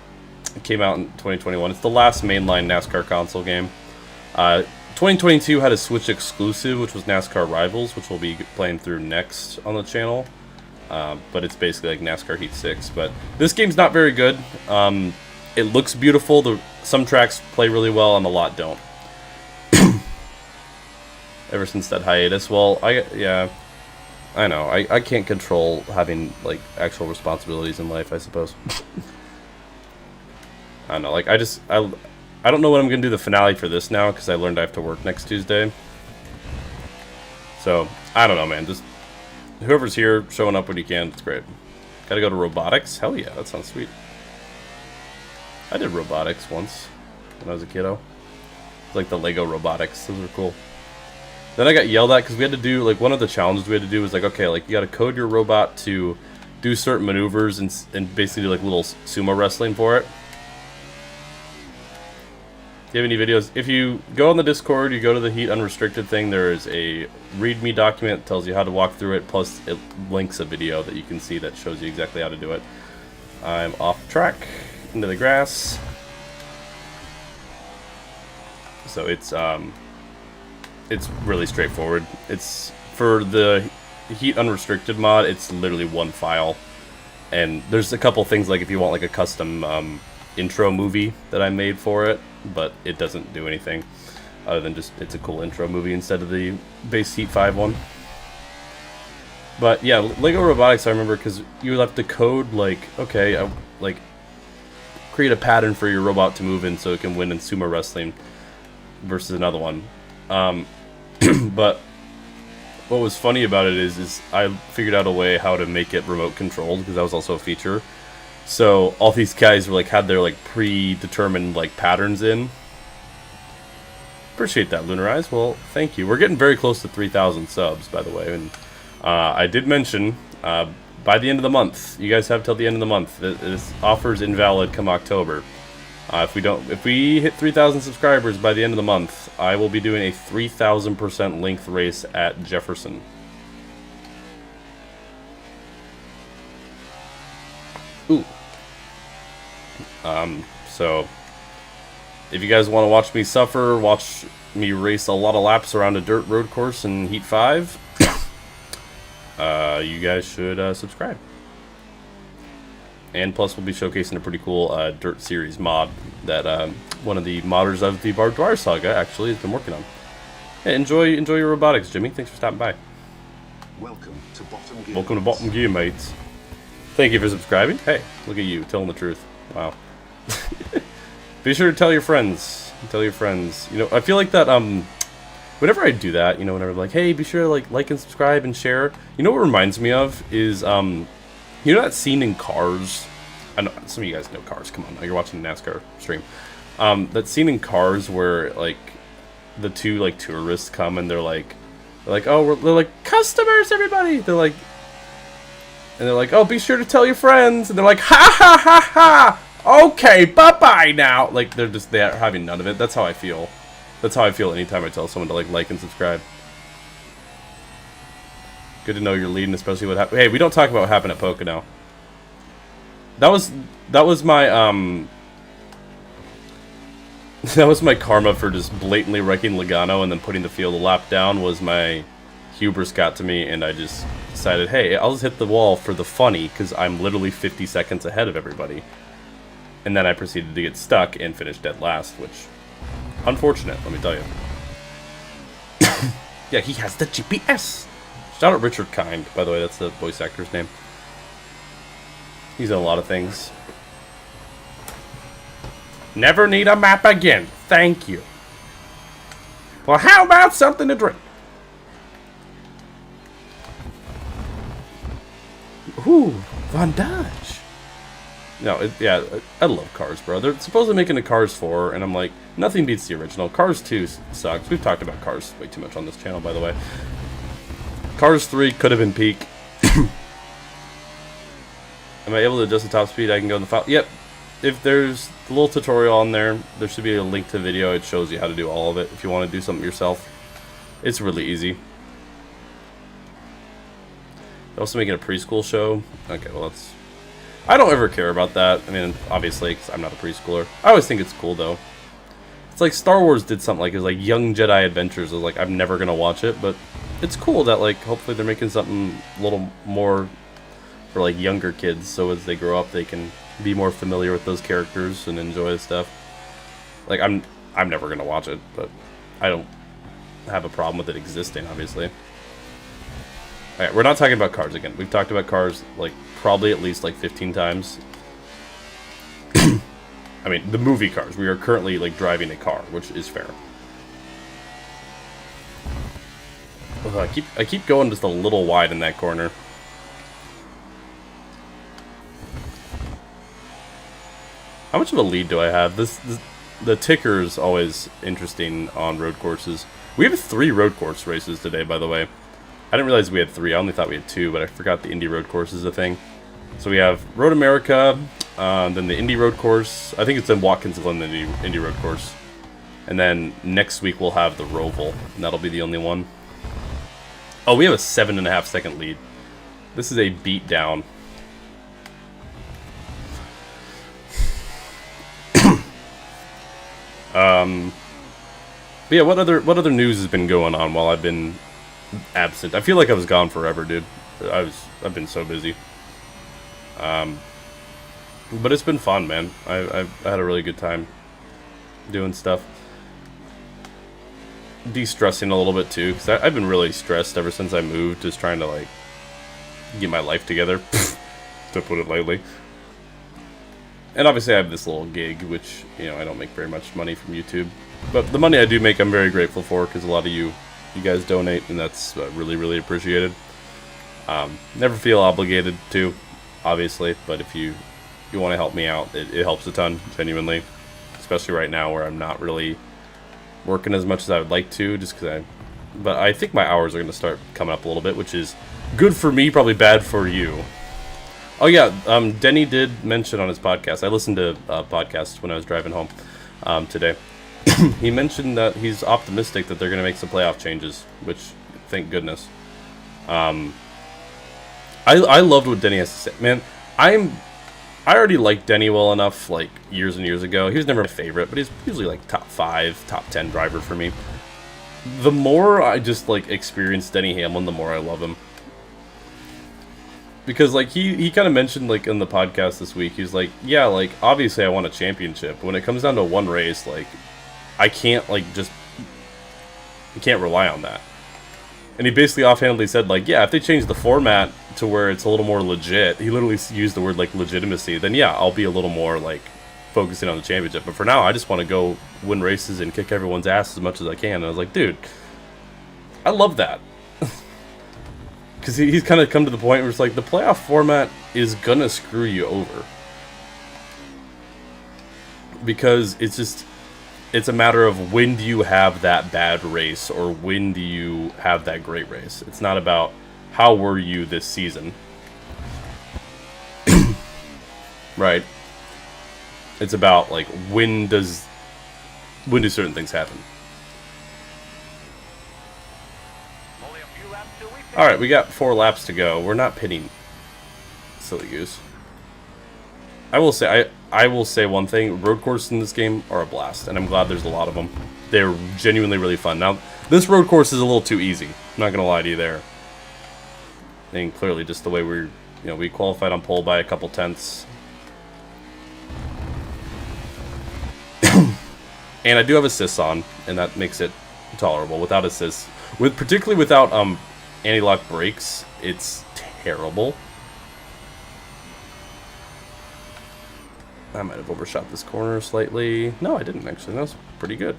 came out in 2021. It's the last mainline NASCAR console game. 2022 had a Switch exclusive, which was NASCAR Rivals, which we'll be playing through next on the channel. But it's basically like NASCAR Heat 6. But this game's not very good. It looks beautiful. Some tracks play really well, and a lot don't. Ever since that hiatus, well, I know. I can't control having like actual responsibilities in life, I suppose. I don't know. Like I don't know when I'm gonna do the finale for this now because I learned I have to work next Tuesday. So I don't know, man. Just whoever's here showing up when you can, it's great. Gotta go to robotics? Hell yeah, that sounds sweet. I did robotics once when I was a kiddo. It's like the Lego robotics. Those are cool. Then I got yelled at because we had to do, like, one of the challenges we had to do was like, okay, like, you gotta code your robot to do certain maneuvers and basically do, like, little sumo wrestling for it. Do you have any videos? If you go on the Discord, you go to the Heat Unrestricted thing, there is a README document that tells you how to walk through it, plus it links a video that you can see that shows you exactly how to do it. I'm off track, into the grass. So it's really straightforward. It's for the Heat Unrestricted mod, it's literally one file. And there's a couple things like if you want like a custom intro movie that I made for it, but it doesn't do anything other than just it's a cool intro movie instead of the base Heat 5 one. But yeah, Lego Robotics I remember because you have to code like, okay, like create a pattern for your robot to move in so it can win in sumo wrestling versus another one. But what was funny about it is I figured out a way how to make it remote controlled because that was also a feature. So all these guys were like had their like predetermined like patterns in. Appreciate that, Lunarize. Well, thank you. We're getting very close to 3,000 subs, by the way. And I did mention by the end of the month, you guys have till the end of the month. This offer's invalid come October. If we hit 3,000 subscribers by the end of the month, I will be doing a 3,000% length race at Jefferson. Ooh. So, if you guys want to watch me suffer, watch me race a lot of laps around a dirt road course in Heat 5, you guys should subscribe. And plus, we'll be showcasing a pretty cool Dirt Series mod that one of the modders of the Barb Dwyer saga actually has been working on. Hey, enjoy your robotics, Jimmy. Thanks for stopping by. Welcome to Bottom Gear. Welcome to Bottom Gear, mates. Thank you for subscribing. Hey, look at you, telling the truth. Wow. Be sure to tell your friends. Tell your friends. You know, I feel like that, whenever I do that, you know, whenever I'm like, hey, be sure to like and subscribe and share. You know what it reminds me of is, you know that scene in Cars? I know some of you guys know Cars. Come on, you're watching the NASCAR stream. That scene in Cars where like the two like tourists come and they're like, oh, they're like customers, everybody. They're like, oh, be sure to tell your friends. And they're like, ha ha ha ha. Okay, bye bye now. Like they're having none of it. That's how I feel. That's how I feel anytime I tell someone to like and subscribe. Good to know you're leading, especially what happened. Hey, we don't talk about what happened at Pocono. That was my that was my karma for just blatantly wrecking Logano and then putting the field a lap down. Was my hubris got to me, and I just decided, hey, I'll just hit the wall for the funny because I'm literally 50 seconds ahead of everybody. And then I proceeded to get stuck and finish dead last, which unfortunate, let me tell you. Yeah, he has the GPS. Shout out Richard Kind, by the way, that's the voice actor's name. He's in a lot of things. Never need a map again. Thank you. Well, how about something to drink? Ooh, Von Dodge. No, yeah, I love Cars, bro. They're supposedly making a Cars 4, and I'm like, nothing beats the original. Cars 2 sucks. We've talked about Cars way too much on this channel, by the way. Cars 3 could have been peak. Am I able to adjust the top speed? I can go in the file. Yep. If there's a little tutorial on there, there should be a link to the video. It shows you how to do all of it if you want to do something yourself. It's really easy. They're also making a preschool show. Okay, well that's... I don't ever care about that. I mean, obviously, because I'm not a preschooler. I always think it's cool, though. It's like Star Wars did something like, it was like Young Jedi Adventures. I was like, I'm never going to watch it, but it's cool that, like, hopefully they're making something a little more for, like, younger kids, so as they grow up, they can be more familiar with those characters and enjoy the stuff. Like, I'm never going to watch it, but I don't have a problem with it existing, obviously. Alright, we're not talking about Cars again. We've talked about Cars, like, probably at least, like, 15 times. I mean, the movie Cars. We are currently, like, driving a car, which is fair. Oh, I keep going just a little wide in that corner. How much of a lead do I have? The ticker is always interesting on road courses. We have 3 road course races today, by the way. I didn't realize we had 3. I only thought we had 2, but I forgot the Indy road course is a thing. So we have Road America, then the Indy road course. I think it's in Watkins, Glen, the Indy road course. And then next week we'll have the Roval, and that'll be the only one. Oh, we have a 7.5 second lead. This is a beatdown. But yeah, what other news has been going on while I've been absent? I feel like I was gone forever, dude. I've been so busy. But it's been fun, man. I've had a really good time doing stuff. De-stressing a little bit too, because I've been really stressed ever since I moved, just trying to like get my life together, to put it lightly. And obviously I have this little gig, which, you know, I don't make very much money from YouTube. But the money I do make, I'm very grateful for, because a lot of you guys donate, and that's really, really appreciated. Never feel obligated to, obviously, but if you want to help me out, it helps a ton, genuinely. Especially right now, where I'm not really working as much as I would like to, just because but I think my hours are going to start coming up a little bit, which is good for me, probably bad for you. Oh yeah, Denny did mention on his podcast, I listened to a podcast when I was driving home today. He mentioned that he's optimistic that they're going to make some playoff changes, which, thank goodness. I loved what Denny has to say. Man, I already liked Denny well enough, like, years and years ago. He was never my favorite, but he's usually, like, top 5, top 10 driver for me. The more I just, like, experience Denny Hamlin, the more I love him. Because, like, he kind of mentioned, like, in the podcast this week, he was like, yeah, like, obviously I want a championship. When it comes down to one race, like, I can't, like, just... I can't rely on that. And he basically offhandedly said, like, yeah, if they change the format to where it's a little more legit, he literally used the word, like, legitimacy, then yeah, I'll be a little more, like, focusing on the championship. But for now, I just want to go win races and kick everyone's ass as much as I can. And I was like, dude, I love that. Because he's kind of come to the point where it's like, the playoff format is going to screw you over. Because it's just... It's a matter of when do you have that bad race or when do you have that great race. It's not about how were you this season. Right. It's about like when do certain things happen. Only a few laps till we finish. Alright, we got 4 laps to go. We're not pitting. Silly goose. I will say one thing. Road courses in this game are a blast, and I'm glad there's a lot of them. They're genuinely really fun. Now, this road course is a little too easy. I'm not gonna lie to you there. I think clearly just the way we qualified on pole by a couple tenths. And I do have assists on, and that makes it tolerable. Without assists, particularly without anti-lock brakes, it's terrible. I might have overshot this corner slightly. No, I didn't actually. That was pretty good.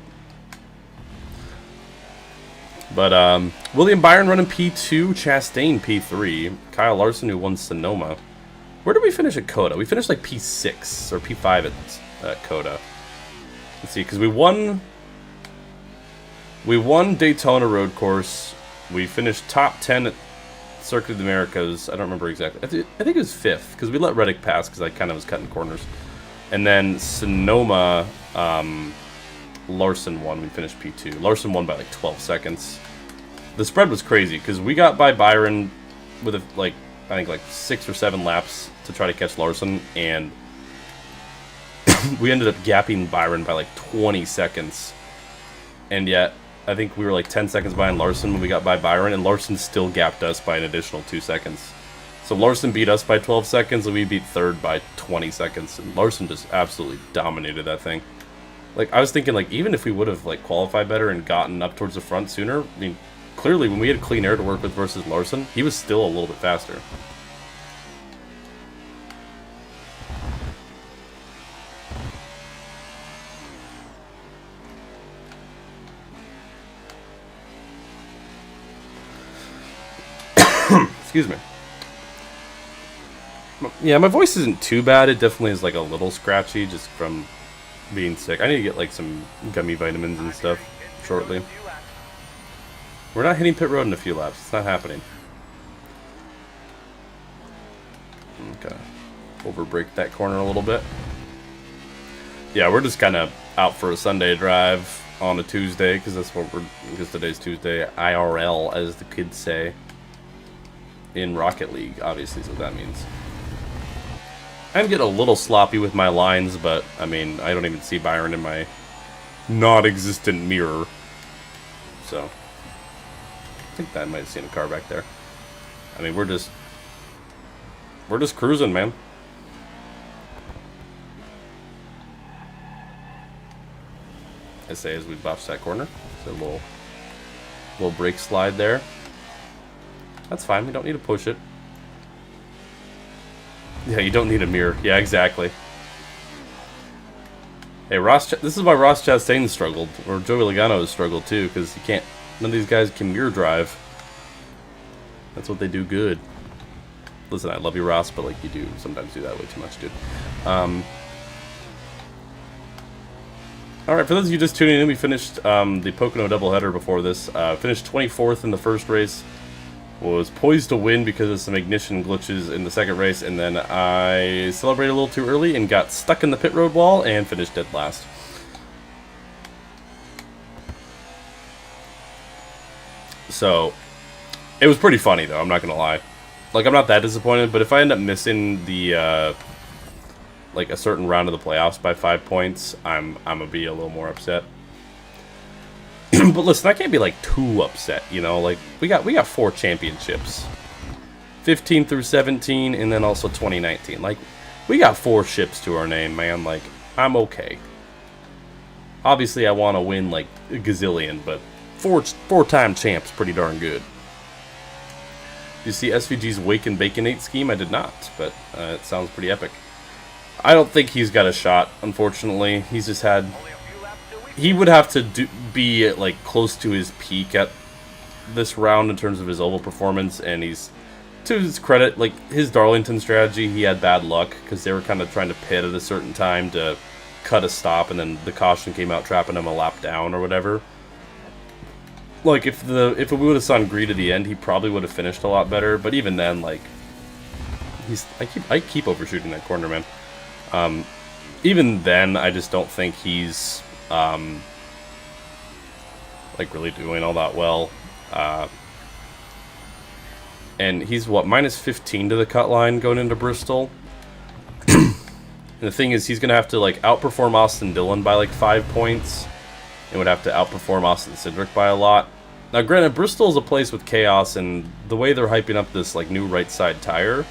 But William Byron running P2, Chastain P3, Kyle Larson who won Sonoma. Where did we finish at Coda? We finished like P6 or P5 at Coda. Let's see, because we won Daytona road course. We finished top 10 at Circuit of the Americas. I don't remember exactly. I think it was 5th because we let Reddick pass because I kind of was cutting corners. And then Sonoma, Larson won. We finished P2. Larson won by like 12 seconds. The spread was crazy because we got by Byron with I think 6 or 7 laps to try to catch Larson, and we ended up gapping Byron by like 20 seconds. And yet, I think we were like 10 seconds behind Larson when we got by Byron, and Larson still gapped us by an additional 2 seconds. So Larson beat us by 12 seconds, and we beat third by 20 seconds. And Larson just absolutely dominated that thing. Like, I was thinking, like, even if we would have, like, qualified better and gotten up towards the front sooner, I mean, clearly when we had clean air to work with versus Larson, he was still a little bit faster. Excuse me. Yeah, my voice isn't too bad. It definitely is like a little scratchy just from being sick. I need to get like some gummy vitamins and stuff shortly. We're not hitting pit road in a few laps. It's not happening. Okay. Overbrake that corner a little bit. Yeah, we're just kind of out for a Sunday drive on a Tuesday because today's Tuesday. IRL, as the kids say. In Rocket League, obviously, is what that means. I'm getting a little sloppy with my lines, but, I mean, I don't even see Byron in my non-existent mirror. So, I think I might have seen a car back there. I mean, we're just cruising, man. I say as we buffs that corner. So a little brake slide there. That's fine, we don't need to push it. Yeah, you don't need a mirror. Yeah, exactly. Hey, this is why Ross Chastain struggled, or Joey Logano has struggled too, because none of these guys can mirror drive. That's what they do good. Listen, I love you, Ross, but like you do sometimes do that way too much, dude. Alright, for those of you just tuning in, we finished the Pocono doubleheader before this. Finished 24th in the first race. Was poised to win because of some ignition glitches in the second race, and then I celebrated a little too early and got stuck in the pit road wall and finished dead last. So, it was pretty funny though, I'm not gonna lie. Like, I'm not that disappointed, but if I end up missing the like a certain round of the playoffs by 5 points, I'm gonna be a little more upset. But listen, I can't be like too upset, you know. Like we got 4 championships, 15 through 17, and then also 2019. Like we got 4 ships to our name, man. Like I'm okay. Obviously, I want to win like a gazillion, but four-time champ's pretty darn good. You see SVG's Wake and Baconate scheme? I did not, but it sounds pretty epic. I don't think he's got a shot, unfortunately. He's just had... He would have to be like close to his peak at this round in terms of his oval performance, and he's, to his credit, like his Darlington strategy, he had bad luck because they were kind of trying to pit at a certain time to cut a stop, and then the caution came out trapping him a lap down or whatever. Like if we would have signed Greed at the end, he probably would have finished a lot better. But even then, like I keep overshooting that corner, man. Even then, I just don't think he's like really doing all that well. And he's what, minus 15 to the cut line going into Bristol. And the thing is, he's gonna have to like outperform Austin Dillon by like 5 points, and would have to outperform Austin Cindric by a lot. Now, granted, Bristol's a place with chaos, and the way they're hyping up this like new right side tire,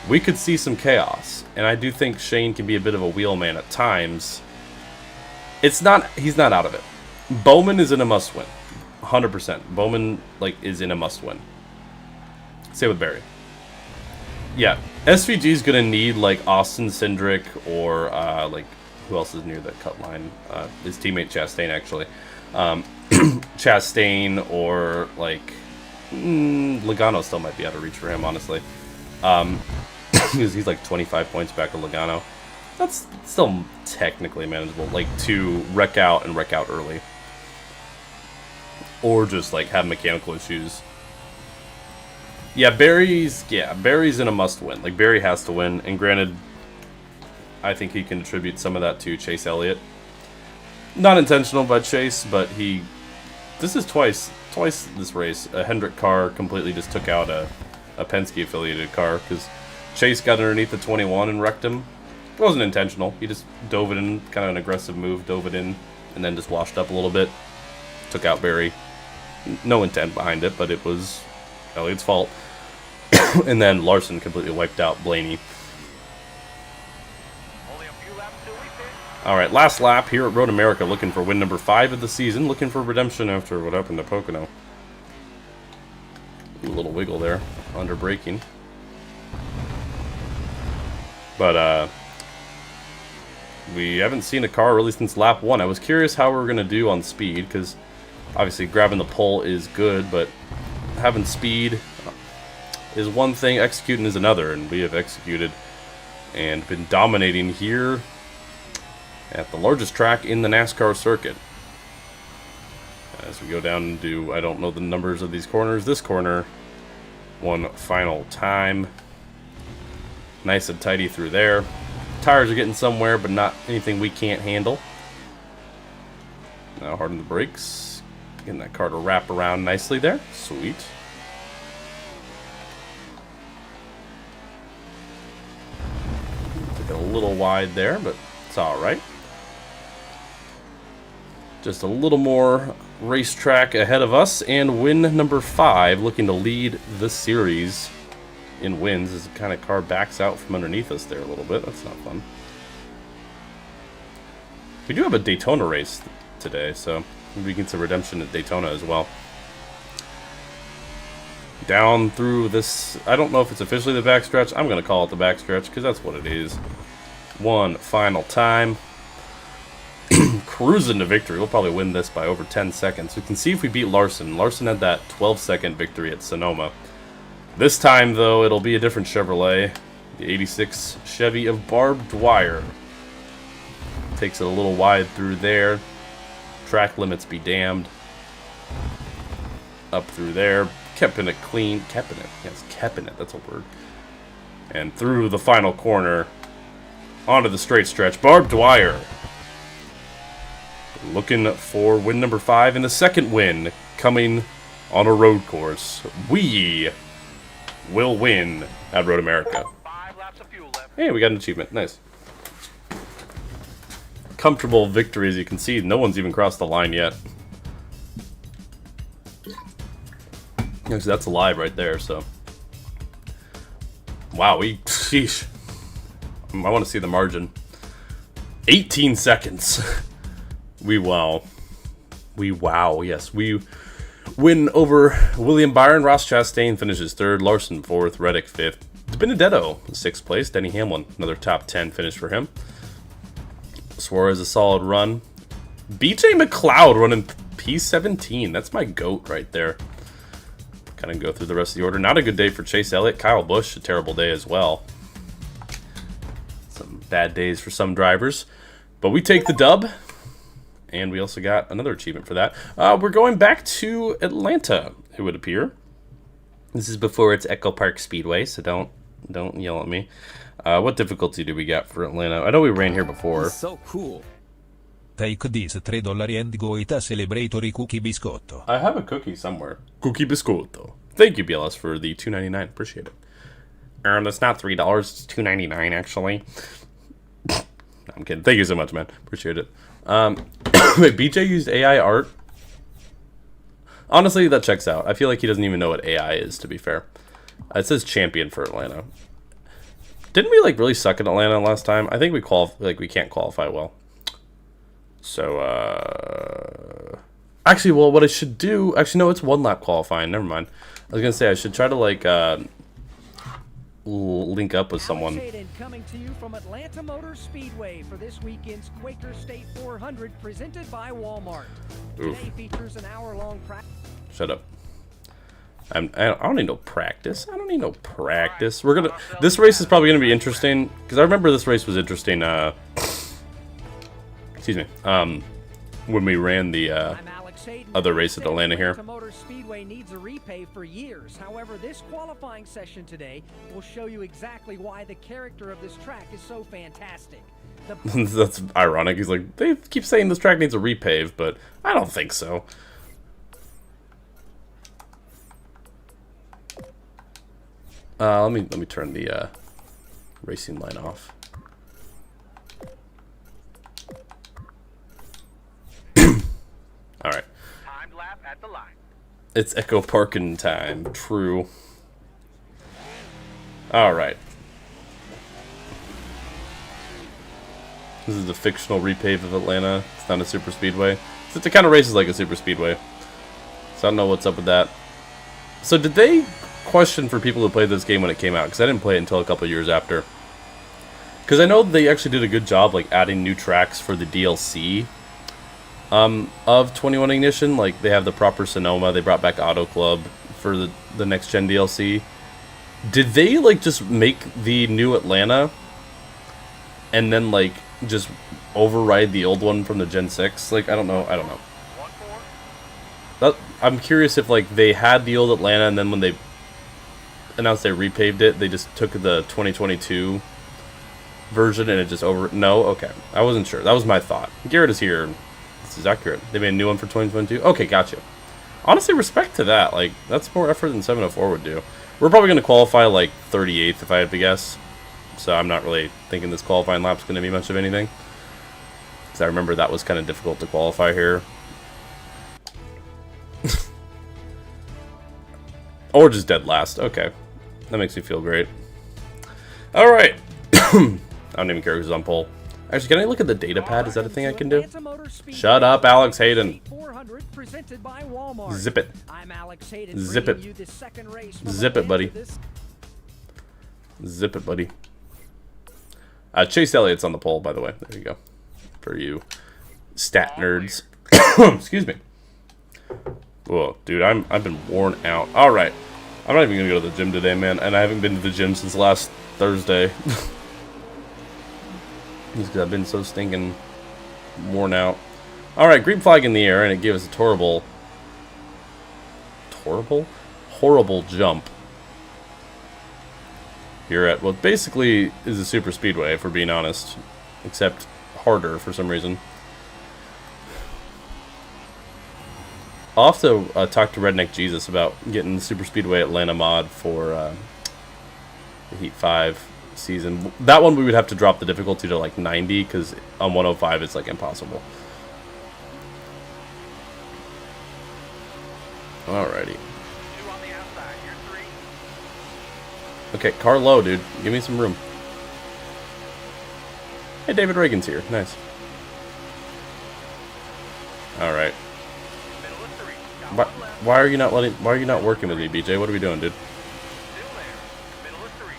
we could see some chaos. And I do think Shane can be a bit of a wheelman at times. He's not out of it. Bowman is in a must-win, 100%. Bowman like is in a must-win. Same with Barry. Yeah, SVG's gonna need like Austin Cindric or like who else is near the cut line? His teammate Chastain, actually. Chastain or like Logano still might be out of reach for him, honestly. Because he's like 25 points back of Logano. That's still technically manageable. Like to wreck out and wreck out early, or just like have mechanical issues. Yeah, Barry's in a must-win. Like, Barry has to win, and granted, I think he can attribute some of that to Chase Elliott. Not intentional by Chase, but this is twice this race. A Hendrick car completely just took out a Penske-affiliated car, because Chase got underneath the 21 and wrecked him. It wasn't intentional. He just dove it in, kind of an aggressive move, dove it in, and then just washed up a little bit. Took out Barry. No intent behind it, but it was Elliott's fault. And then Larson completely wiped out Blaney. Alright, last lap here at Road America, looking for win number 5 of the season, looking for redemption after what happened to Pocono. A little wiggle there, under braking. But, we haven't seen a car really since lap 1. I was curious how we were going to do on speed, because obviously grabbing the pole is good, but having speed is one thing, executing is another, and we have executed and been dominating here at the largest track in the NASCAR circuit. As we go down and do, I don't know the numbers of these corners, this corner, one final time. Nice and tidy through there. Tires are getting somewhere, but not anything we can't handle. Now harden the brakes. Getting that car to wrap around nicely there. Sweet. Took it a little wide there, but it's alright. Just a little more racetrack ahead of us, and win number 5, looking to lead the series in wins as the kind of car backs out from underneath us there a little bit. That's not fun. We do have a Daytona race today, so maybe we can get some redemption at Daytona as well. Down through this, I don't know if it's officially the backstretch. I'm going to call it the backstretch because that's what it is. One final time. Cruising to victory. We'll probably win this by over 10 seconds. We can see if we beat Larson. Larson had that 12-second victory at Sonoma. This time, though, it'll be a different Chevrolet. The 86 Chevy of Barb Dwyer. Takes it a little wide through there. Track limits be damned. Up through there. Keeping it clean. Keeping it. Yes, keeping it. That's a word. And through the final corner. Onto the straight stretch. Barb Dwyer. Looking for win number 5 and the second win coming on a road course. We will win at Road America. 5 laps of fuel left. Hey, we got an achievement. Nice. comfortable victory, as you can see. No one's even crossed the line yet. Actually, that's a live right there, so. Wow, sheesh. I want to see the margin. 18 seconds. Wow, yes. We win over William Byron. Ross Chastain finishes 3rd. Larson 4th. Reddick 5th. Benedetto 6th place. Denny Hamlin, another top 10 finish for him. Suarez a solid run. BJ McLeod running P17. That's my GOAT right there. Kind of go through the rest of the order. Not a good day for Chase Elliott. Kyle Busch, a terrible day as well. Some bad days for some drivers. But we take the dub. And we also got another achievement for that. We're going back to Atlanta, it would appear. This is before it's Echo Park Speedway, so don't yell at me. What difficulty do we got for Atlanta? I know we ran here before. So cool. Take this $3 and go eat a celebratory cookie biscotto. I have a cookie somewhere. Cookie biscotto. Thank you, BLS, for the $2.99. Appreciate it. That's not $3. It's $2.99 actually. I'm kidding. Thank you so much, man. Appreciate it. Wait, BJ used AI art? Honestly, that checks out. I feel like he doesn't even know what AI is, to be fair. It says champion for Atlanta. Didn't we like really suck at Atlanta last time? I think we we can't qualify well. So actually, well, what I should do, actually no, it's 1 lap qualifying. Never mind. I was gonna say I should try to like link up with someone. Alex Hayden coming to you from Atlanta Motor Speedway for this weekend's Quaker State 400 presented by Walmart. Oof. Today features an hour-long practice. Shut up. I don't need no practice. I don't need no practice. This race is probably gonna be interesting because I remember this race was interesting. Excuse me. When we ran the other race at Atlanta here. Motor Speedway needs a repay for years. However, this qualifying session today will show you exactly why the character of this track is so fantastic. That's ironic. He's like, they keep saying this track needs a repave, but I don't think so. Let me turn the racing line off. All right. Timed lap at the line. It's Echo Parkin time. True. All right. This is the fictional repave of Atlanta. It's not a super speedway. It kind of races like a super speedway. So I don't know what's up with that. So did they question for people who played this game when it came out? Because I didn't play it until a couple years after. Because I know they actually did a good job like adding new tracks for the DLC of 21 Ignition. Like they have the proper Sonoma. They brought back Auto Club for the next gen DLC. Did they like just make the new Atlanta and then like just override the old one from the Gen 6? Like I don't know. 1-4. I'm curious if like they had the old Atlanta and then when they announced they repaved it, they just took the 2022 version and it just No, okay. I wasn't sure. That was my thought. Garrett is here. This is accurate. They made a new one for 2022. Okay, gotcha. Honestly, respect to that. Like that's more effort than 704 would do. We're probably going to qualify like 38th if I had to guess. So I'm not really thinking this qualifying lap's going to be much of anything. Because I remember that was kind of difficult to qualify here. Or just dead last. Okay. That makes me feel great. Alright. I don't even care who's on pole. Actually, can I look at the data pad? Is that a thing I can do? Shut up, Alex Hayden. Zip it. Zip it. Zip it, buddy. Zip it, buddy. Chase Elliott's on the pole, by the way. There you go. For you stat nerds. Excuse me. Whoa, dude, I've been worn out. All right, I'm not even gonna go to the gym today, man, and I haven't been to the gym since last Thursday. Just 'cause I've been so stinking worn out. All right, green flag in the air, and it gave us a horrible jump here at what basically is a super speedway, if we're being honest, except harder for some reason. I'll have to talk to Redneck Jesus about getting the Super Speedway Atlanta mod for the Heat 5 season. That one we would have to drop the difficulty to like 90 because on 105 it's like impossible. Alrighty. 2 on the outside. You're 3. Okay, car low, dude. Give me some room. Hey, David Reagan's here. Nice. All right. Middle of 3. Got Why, 1 left. why are you not letting? Why are you not working with me, BJ? What are we doing, dude? Still there. Middle of 3.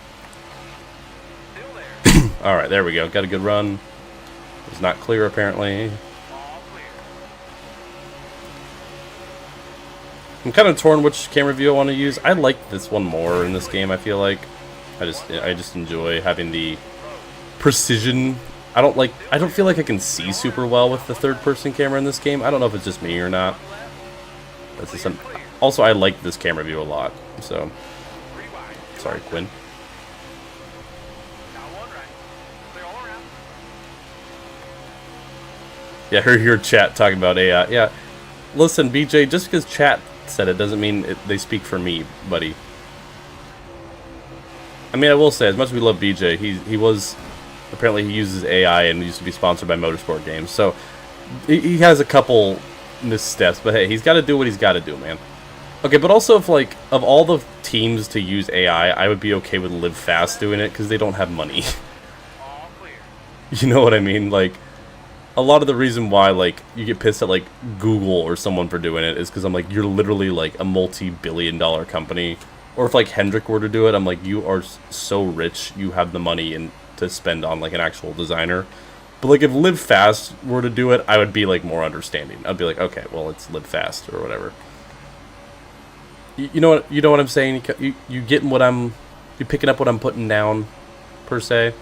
Still there. All right, there we go. Got a good run. It's not clear apparently. All clear. I'm kind of torn which camera view I want to use. I like this one more in this game. I feel like I just enjoy having the precision. I don't feel like I can see super well with the third-person camera in this game. I don't know if it's just me or not. That's just also, I like this camera view a lot. So, 3 wide. sorry, Quinn. Got 1 right. Clear all around. Yeah, heard your chat talking about AI. Yeah, listen, BJ. Just because chat said it doesn't mean they speak for me, buddy. I mean, I will say, as much as we love BJ, he was apparently he uses AI and used to be sponsored by motorsport games, so he has a couple missteps. But hey, he's got to do what he's got to do, man. Okay, but also if like of all the teams to use AI, I would be okay with Live Fast doing it because they don't have money. All clear. You know what I mean? Like, a lot of the reason why like you get pissed at like Google or someone for doing it is because I'm like, you're literally like a multi-billion-dollar company. Or if like Hendrick were to do it, I'm like, you are so rich, you have the money and to spend on like an actual designer. But like if Live Fast were to do it, I would be like more understanding. I'd be like, okay, well, it's Live Fast or whatever. You know what I'm saying? You getting what you picking up what I'm putting down, per se.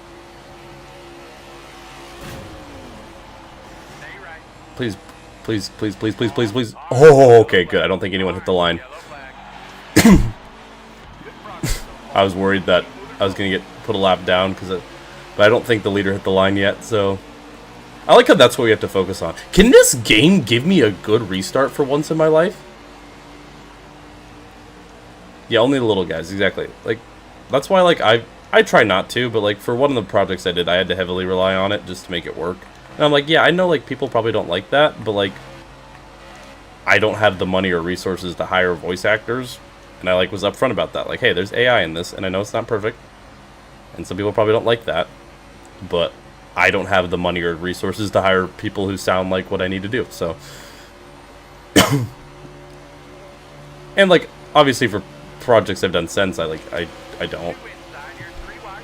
Stay right. Please, please, please, please, please, please, please. Oh, okay, good. I don't think anyone hit the line. Yellow flag. Good progress. I was worried that I was gonna get put a lap down but I don't think the leader hit the line yet. So I like how that's what we have to focus on. Can this game give me a good restart for once in my life? Yeah, only the little guys, exactly. Like that's why like I try not to, but like for one of the projects I did, I had to heavily rely on it just to make it work. And I'm like, yeah, I know like people probably don't like that, but like I don't have the money or resources to hire voice actors. And I like was upfront about that. Like, hey, there's AI in this, and I know it's not perfect. And some people probably don't like that. But I don't have the money or resources to hire people who sound like what I need to do. So and like obviously for projects I've done since, I don't. 2 inside. You're 3 wide.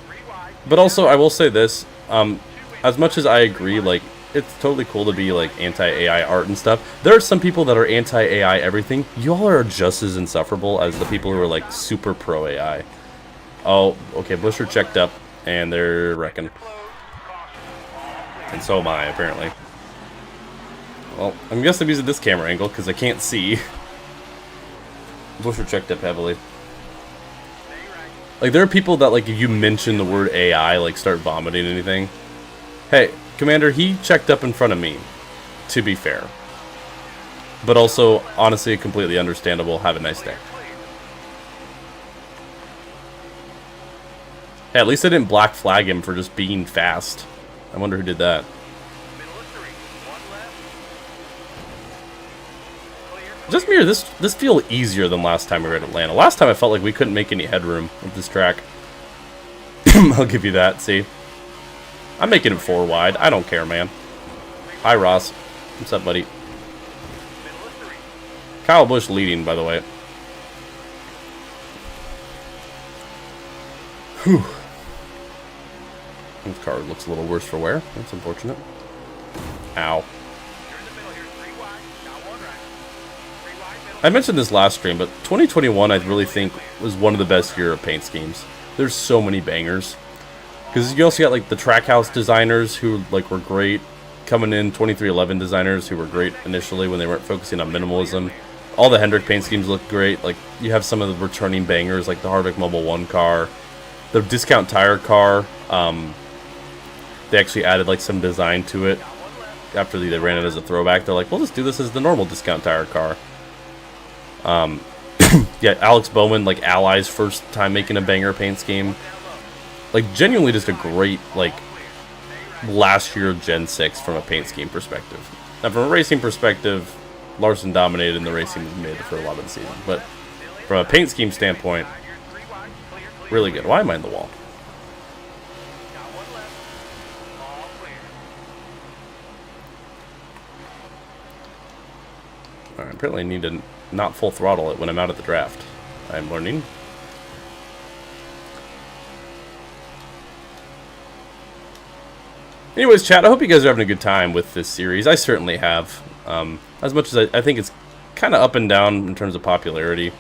3 wide. But also I will say this, as much as I agree, like it's totally cool to be like anti-AI art and stuff. There are some people that are anti-AI everything. Y'all are just as insufferable as the people who are like super pro AI. Oh, okay, Busher checked up and they're wrecking. Close. Caution. All clear. And so am I, apparently. Well, I'm guessing I'm using this camera angle because I can't see. Busher checked up heavily. Stay right. Like there are people that like if you mention the word AI like start vomiting anything. Hey, Commander, he checked up in front of me, to be fair. But also, honestly, completely understandable. Have a nice day. Hey, at least I didn't black flag him for just being fast. I wonder who did that. Middle of 3. 1 left. Clear. Just me or this feel easier than last time we were at Atlanta. Last time I felt like we couldn't make any headroom with this track. I'll give you that, see? I'm making it 4 wide. I don't care, man. Hi, Ross. What's up, buddy? Middle of 3. Kyle Busch leading, by the way. Whew. This car looks a little worse for wear. That's unfortunate. Ow. You're in the middle here. 3 wide. Got 1 right. 3 wide. Middle. I mentioned this last stream, but 2021 I really think was one of the best year of paint schemes. There's so many bangers. Because you also got like the Trackhouse designers who like were great coming in, 2311 designers who were great initially when they weren't focusing on minimalism. All the Hendrick paint schemes look great. Like you have some of the returning bangers like the Hardwick Mobile 1 car, the Discount Tire car. They actually added like some design to it after they ran it as a throwback. They're like, we'll just do this as the normal Discount Tire car. Yeah, Alex Bowman, like Ally's first time making a banger paint scheme. Like genuinely just a great, like, last year Gen 6 from a paint scheme perspective. Now from a racing perspective, Larson dominated and the racing was mid for a lot of the season. But from a paint scheme standpoint, really good. Why am I in the wall? Alright, apparently I need to not full throttle it when I'm out at the draft. I'm learning. Anyways, chat, I hope you guys are having a good time with this series. I certainly have. As much as I think it's kind of up and down in terms of popularity,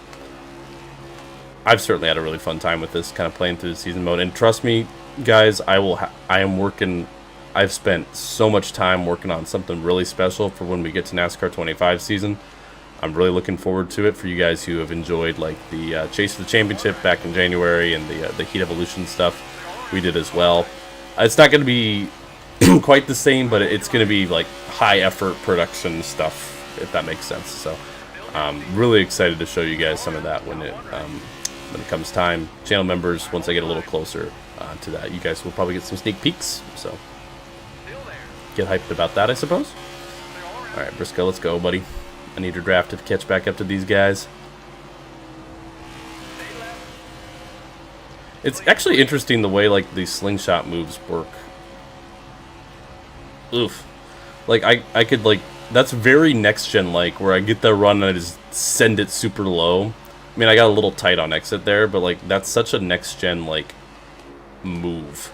I've certainly had a really fun time with this, kind of playing through the season mode. And trust me, guys, I've spent so much time working on something really special for when we get to NASCAR 25 season. I'm really looking forward to it for you guys who have enjoyed like the Chase of the Championship back in January and the Heat Evolution stuff we did as well. It's not going to be quite the same, but it's going to be like high effort production stuff, if that makes sense. So I'm really excited to show you guys some of that when it comes time. Channel members, once I get a little closer to that, you guys will probably get some sneak peeks. So get hyped about that, I suppose. All right, Briscoe, let's go, buddy. I need your draft to catch back up to these guys. It's actually interesting the way like these slingshot moves work. Oof. Like I could like, that's very next gen like, where I get the run and I just send it super low. I mean, I got a little tight on exit there, but like that's such a next gen like move.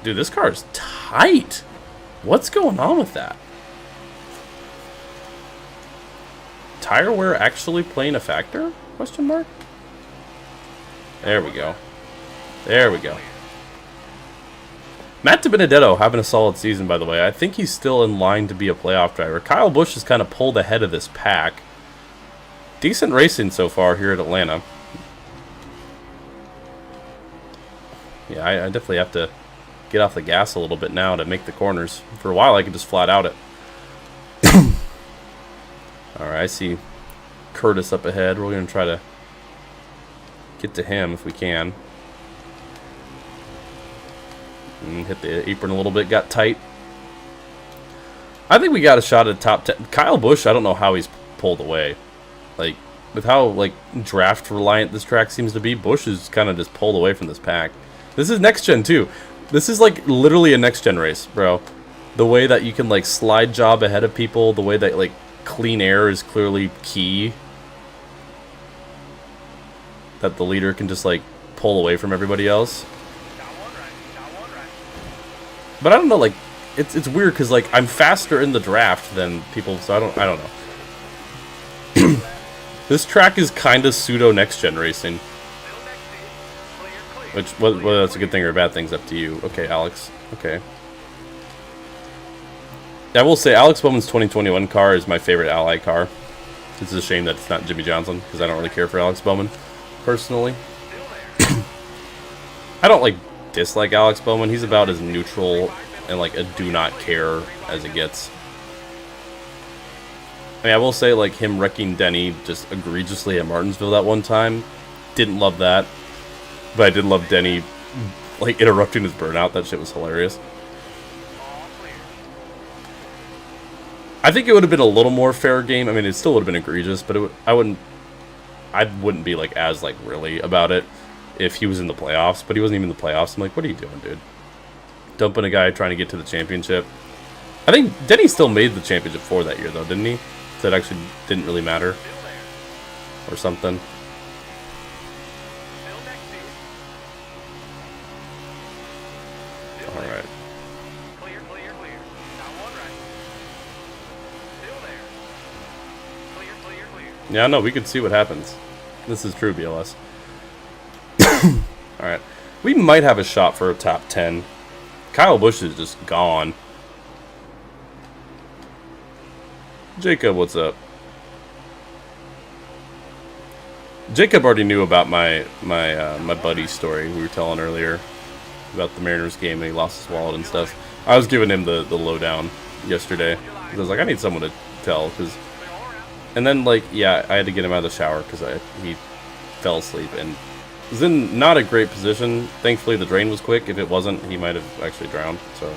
Dude, this car is tight. What's going on with that? Tire wear actually playing a factor? Question mark? There we go. There we go. Matt DiBenedetto having a solid season, by the way. I think he's still in line to be a playoff driver. Kyle Busch has kind of pulled ahead of this pack. Decent racing so far here at Atlanta. Yeah, I definitely have to get off the gas a little bit now to make the corners. For a while, I could just flat out it. Alright, I see Curtis up ahead. We're going to try to get to him if we can. And hit the apron a little bit, got tight. I think we got a shot at top 10. Kyle Busch, I don't know how he's pulled away. Like, with how, like, draft reliant this track seems to be, Busch is kind of just pulled away from this pack. This is next gen, too. This is, like, literally a next gen race, bro. The way that you can, like, slide job ahead of people, the way that, like, clean air is clearly key. That the leader can just, like, pull away from everybody else. But I don't know, like, it's weird because, like, I'm faster in the draft than people, so I don't know. This track is kind of pseudo next gen racing. Which, whether that's a good thing or a bad thing is up to you. Okay, Alex. Okay. I will say, Alex Bowman's 2021 car is my favorite Ally car. It's a shame that it's not Jimmy Johnson, because I don't really care for Alex Bowman, personally. I don't, like, dislike Alex Bowman. He's about as neutral and, like, a do not care as it gets. I mean, I will say, like, him wrecking Denny just egregiously at Martinsville that one time. Didn't love that. But I did love Denny, like, interrupting his burnout. That shit was hilarious. I think it would have been a little more fair game. I mean, it still would have been egregious, but I wouldn't be, like, as, like, really about it if he was in the playoffs. But he wasn't even in the playoffs. I'm like, what are you doing, dude? Dumping a guy trying to get to the championship. I think Denny still made the championship for that year, though, didn't he? So it actually didn't really matter. Or something. Alright. Clear, clear, clear. Now one right. Still there. Clear, clear, clear. Yeah, no, we can see what happens. This is true, BLS. Alright. We might have a shot for a top 10. Kyle Busch is just gone. Jacob, what's up? Jacob already knew about my buddy story we were telling earlier about the Mariners game and he lost his wallet and stuff. I was giving him the lowdown yesterday. I was like, I need someone to tell because And then, like, yeah, I had to get him out of the shower because he fell asleep and was in not a great position. Thankfully, the drain was quick. If it wasn't, he might have actually drowned. So,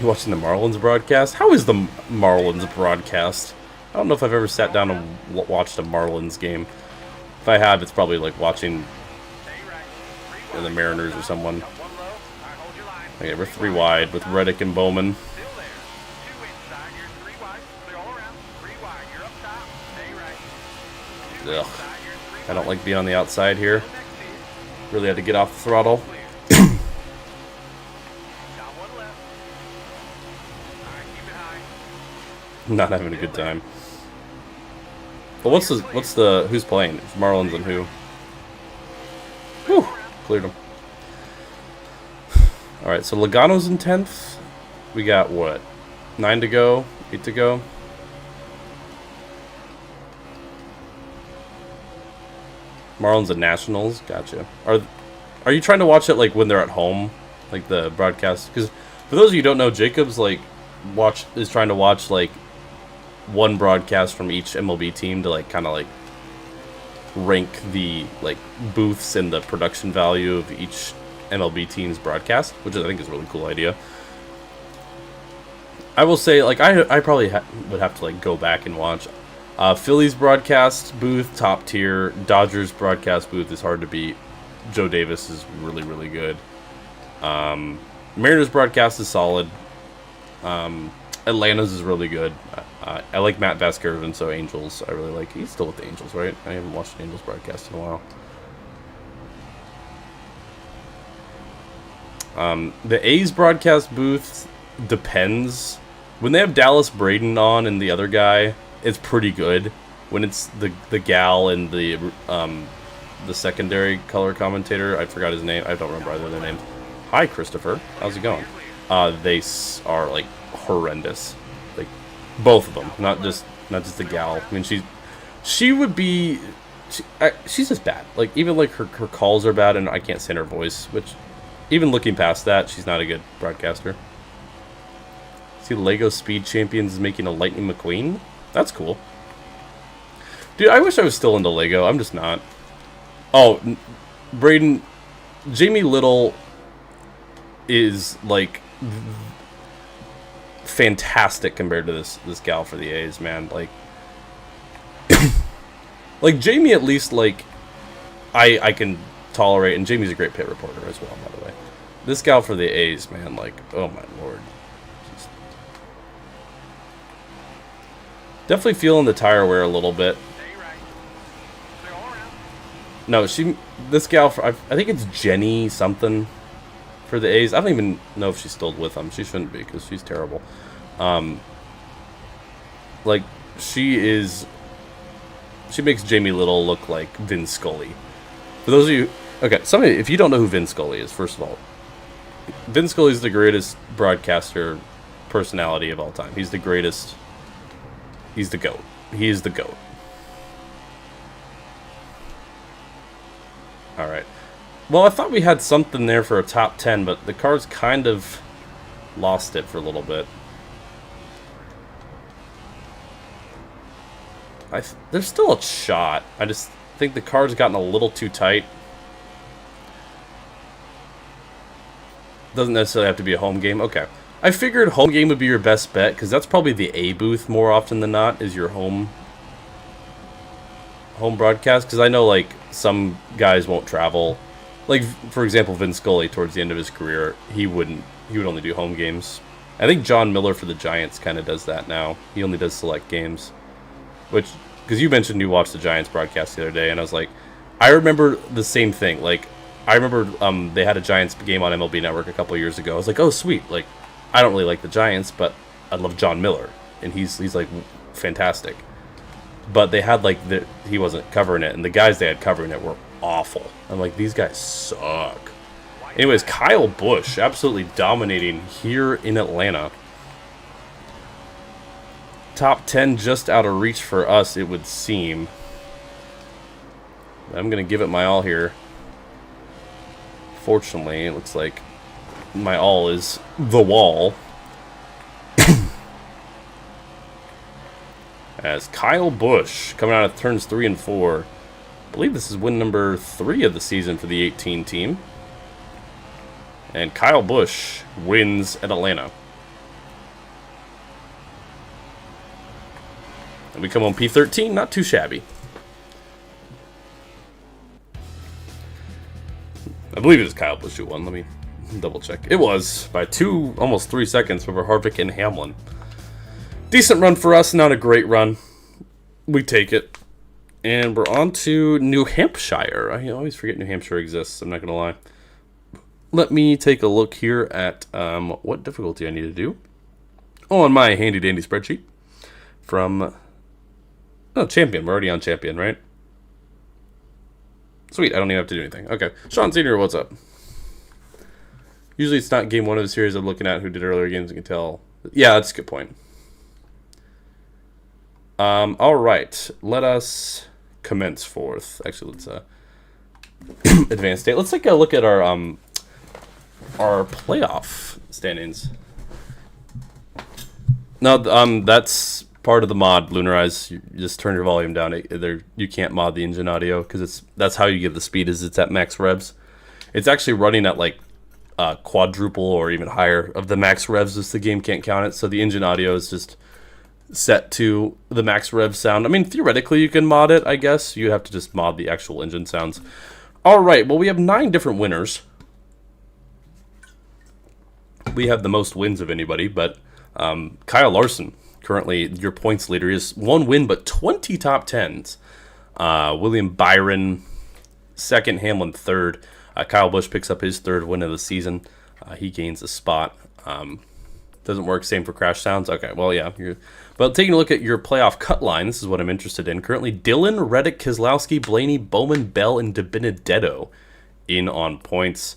you watching the Marlins broadcast? How is the Marlins broadcast? I don't know if I've ever sat down and watched a Marlins game. If I have, it's probably like watching the Mariners or someone. Okay, we're 3 wide with Reddick and Bowman. Ugh. I don't like being on the outside here. Really had to get off the throttle. Not having a good time. But what's the who's playing? It's Marlins and who? Whew, cleared them. All right, so Logano's in 10th. We got what? 9 to go, 8 to go. Marlins and Nationals, gotcha. Are you trying to watch it like when they're at home, like the broadcast? Because for those of you who don't know, Jacob's like is trying to watch like one broadcast from each MLB team to like kind of like rank the like booths and the production value of each MLB team's broadcast, which I think is a really cool idea. I will say, like, I probably would have to like go back and watch. Phillies broadcast booth, top tier. Dodgers broadcast booth is hard to beat. Joe Davis is really, really good. Mariners broadcast is solid. Atlanta's is really good. I like Matt Vasgersian, so Angels I really like. He's still with the Angels, right? I haven't watched the Angels broadcast in a while. The A's broadcast booth depends. When they have Dallas Braden on and the other guy, it's pretty good. When it's the gal and the secondary color commentator, I forgot his name. I don't remember either of their names. Hi, Christopher. How's it going? They are like horrendous. Like both of them, not just the gal. I mean, she would be. She's just bad. Like even like her calls are bad, and I can't stand her voice. Which, even looking past that, she's not a good broadcaster. See, Lego Speed Champions is making a Lightning McQueen. That's cool. Dude, I wish I was still into Lego. I'm just not. Oh, Braden, Jamie Little is like fantastic compared to this gal for the A's, man. Like, like Jamie at least like I can tolerate, and Jamie's a great pit reporter as well, by the way. This gal for the A's, man, like, oh my lord. Just definitely feeling the tire wear a little bit. No, this gal, I think it's Jenny something for the A's. I don't even know if she's still with them. She shouldn't be because she's terrible. Like, she makes Jamie Little look like Vin Scully. For those of you, okay, if you don't know who Vin Scully is, first of all, Vin Scully is the greatest broadcaster personality of all time. He's the greatest. He's the GOAT. He is the GOAT. All right. Well, I thought we had something there for a top 10, but the car's kind of lost it for a little bit. There's still a shot. I just think the car's gotten a little too tight. Doesn't necessarily have to be a home game. Okay. I figured home game would be your best bet, because that's probably the A booth more often than not, is your home broadcast, because I know, like, some guys won't travel. Like, for example, Vin Scully, towards the end of his career, he would only do home games. I think John Miller for the Giants kind of does that now. He only does select games. Which, because you mentioned you watched the Giants broadcast the other day, and I was like, I remember the same thing. Like, I remember they had a Giants game on MLB Network a couple of years ago. I was like, oh, sweet. Like, I don't really like the Giants, but I love John Miller, and he's like fantastic. But they had like he wasn't covering it, and the guys they had covering it were awful. I'm like, these guys suck. Anyways, Kyle Busch absolutely dominating here in Atlanta. Top 10 just out of reach for us, it would seem. I'm gonna give it my all here. Fortunately, it looks like my all is the wall. as Kyle Busch coming out of turns 3 and 4. I believe this is win number 3 of the season for the 18 team. And Kyle Busch wins at Atlanta. And we come on P13, not too shabby. I believe it was Kyle Busch who won. Let me double check. It was by almost 3 seconds over Harvick and Hamlin. Decent run for us, not a great run. We take it. And we're on to New Hampshire. I always forget New Hampshire exists, I'm not going to lie. Let me take a look here at what difficulty I need to do on my handy-dandy spreadsheet from... Oh, Champion. We're already on Champion, right? Sweet, I don't even have to do anything. Okay. Sean Senior, what's up? Usually it's not game 1 of the series I'm looking at who did earlier games. I can tell. Yeah, that's a good point. Alright. Let us commence forth. Actually, let's advance state. Let's take a look at our playoff standings. No, that's part of the mod, Lunar Eyes. You just turn your volume down. You can't mod the engine audio because that's how you get the speed. Is it's at max revs. It's actually running at like quadruple or even higher of the max revs. Just the game can't count it. So the engine audio is just set to the max rev sound. I mean, theoretically you can mod it. I guess you have to just mod the actual engine sounds. All right. Well, we have 9 different winners. We have the most wins of anybody, but Kyle Larson, currently your points leader, is 1 win but 20 top 10s. William Byron, 2nd, Hamlin 3rd. Kyle Busch picks up his 3rd win of the season. He gains a spot. Doesn't work. Same for Crash Sounds. Okay, well, yeah. But taking a look at your playoff cut line, this is what I'm interested in. Currently, Dillon, Reddick, Keselowski, Blaney, Bowman, Bell, and DiBenedetto in on points.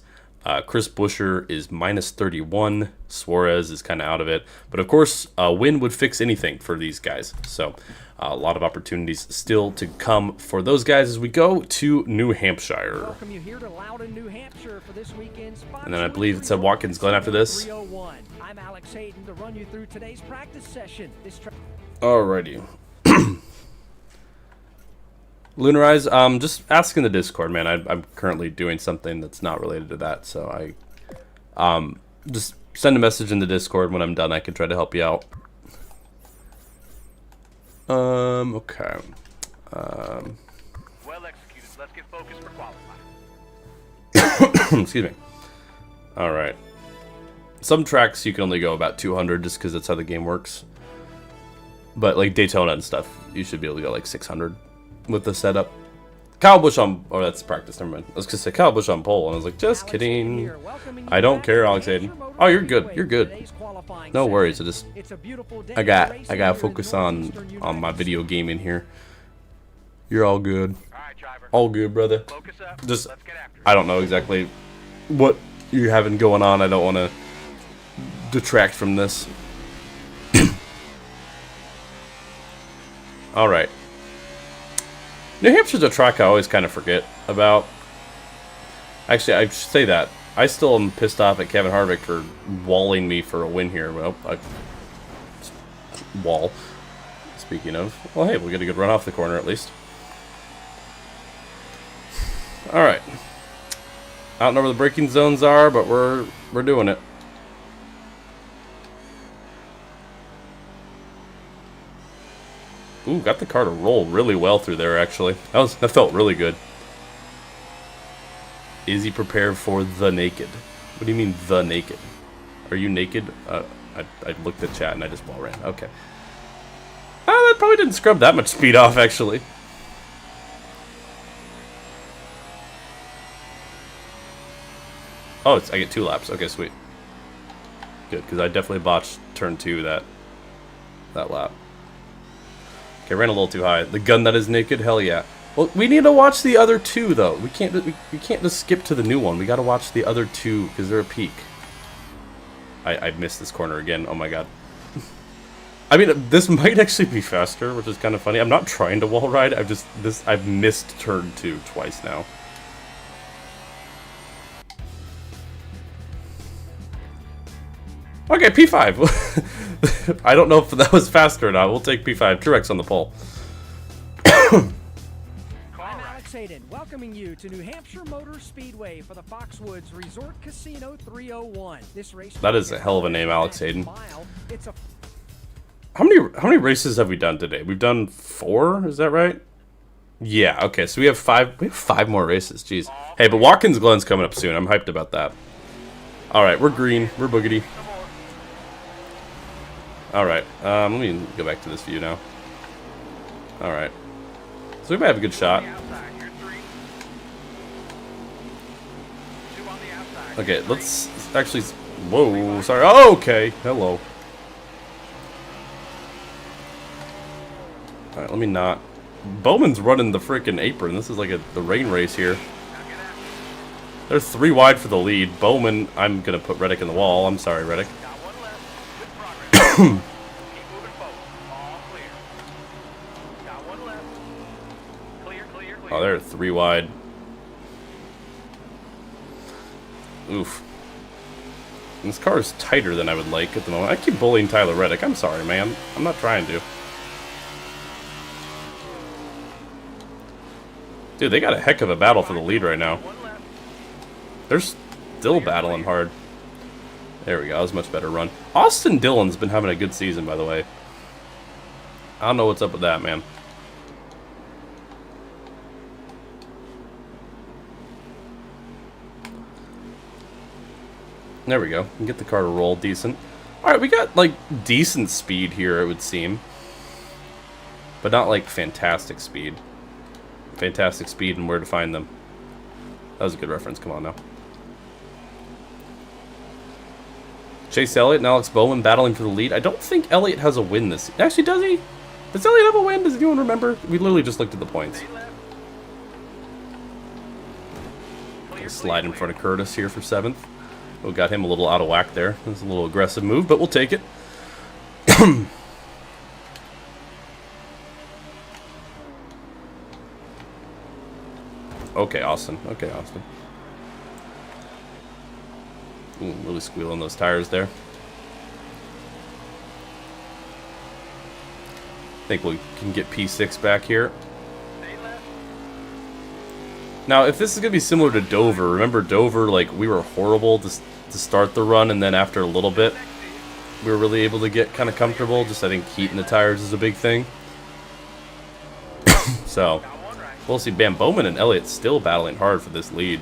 Chris Buescher is minus 31. Suarez is kind of out of it. But, of course, a win would fix anything for these guys. So, a lot of opportunities still to come for those guys as we go to New Hampshire. Welcome you here to Loudon, New Hampshire for this weekend's And then I believe it said Watkins Glen after this. 301. I'm Alex Hayden to run you through today's practice session. Alrighty. Lunar Eyes, just ask in the Discord, man. I'm currently doing something that's not related to that, so I just send a message in the Discord. When I'm done, I can try to help you out. Okay. Well executed. Let's get focused for qualifying. Excuse me. Alright. Some tracks you can only go about 200 just because that's how the game works. But like Daytona and stuff, you should be able to go like 600 with the setup. Kyle Busch on... Oh, that's practice. Never mind. I was going to say Kyle Busch on pole, and I was like, just kidding. I don't care, Alex Hayden. Oh, you're good. You're good. No worries. I got to focus on my video game in here. You're all good. All good, brother. Just, I don't know exactly what you're having going on. I don't want to detract from this. All right. New Hampshire's a track I always kind of forget about. Actually, I should say that. I still am pissed off at Kevin Harvick for walling me for a win here. Well, wall. Speaking of. Well, hey, we'll get a good run off the corner at least. Alright. I don't know where the braking zones are, but we're doing it. Ooh, got the car to roll really well through there, actually. That felt really good. Is he prepared for the naked? What do you mean, the naked? Are you naked? I looked at chat and I just ball ran. Okay. That probably didn't scrub that much speed off, actually. Oh, I get 2 laps. Okay, sweet. Good, because I definitely botched turn 2 that lap. Okay, ran a little too high. The gun that is naked? Hell yeah. Well, we need to watch the other 2, though. We can't just skip to the new one. We gotta watch the other 2, because they're a peak. I missed this corner again. Oh my god. I mean, this might actually be faster, which is kind of funny. I'm not trying to wall ride. I've missed turn 2 twice now. Okay, P5. I don't know if that was faster or not. We'll take P5. Truex on the pole. I'm Alex Hayden, welcoming you to New Hampshire Motor Speedway for the Foxwoods Resort Casino 301. This race That is a hell of a name, Alex Hayden. It's a How many races have we done today? We've done 4, is that right? Yeah, okay, so we have 5 more races, jeez. Hey, but Watkins Glen's coming up soon. I'm hyped about that. Alright, we're green. We're boogity. Alright, let me go back to this view now. Alright. So we might have a good shot. Okay, let's actually... Whoa, sorry. Oh, okay. Hello. Alright, let me not... Bowman's running the freaking apron. This is like the rain race here. They're 3 wide for the lead. Bowman, I'm going to put Reddick in the wall. I'm sorry, Reddick. Oh, they're 3 wide. Oof. This car is tighter than I would like at the moment. I keep bullying Tyler Reddick. I'm sorry, man. I'm not trying to. Dude, they got a heck of a battle for the lead right now. They're still battling hard. There we go. That was a much better run. Austin Dillon's been having a good season, by the way. I don't know what's up with that, man. There we go. We can get the car to roll decent. Alright, we got, like, decent speed here, it would seem. But not, like, fantastic speed. Fantastic speed and where to find them. That was a good reference. Come on now. Chase Elliott and Alex Bowman battling for the lead. I don't think Elliott has a win this season. Actually, does he? Does Elliott have a win? Does anyone remember? We literally just looked at the points. Slide in front of Curtis here for 7th. We got him a little out of whack there. That's a little aggressive move, but we'll take it. Okay, Austin. Okay, Austin. Ooh, really squealing those tires there. I think we can get P6 back here. Now, if this is going to be similar to Dover, remember Dover, like, we were horrible to start the run, and then after a little bit, we were really able to get kind of comfortable. Just, I think, heat in the tires is a big thing. So, we'll see. Bam, Bowman and Elliott still battling hard for this lead.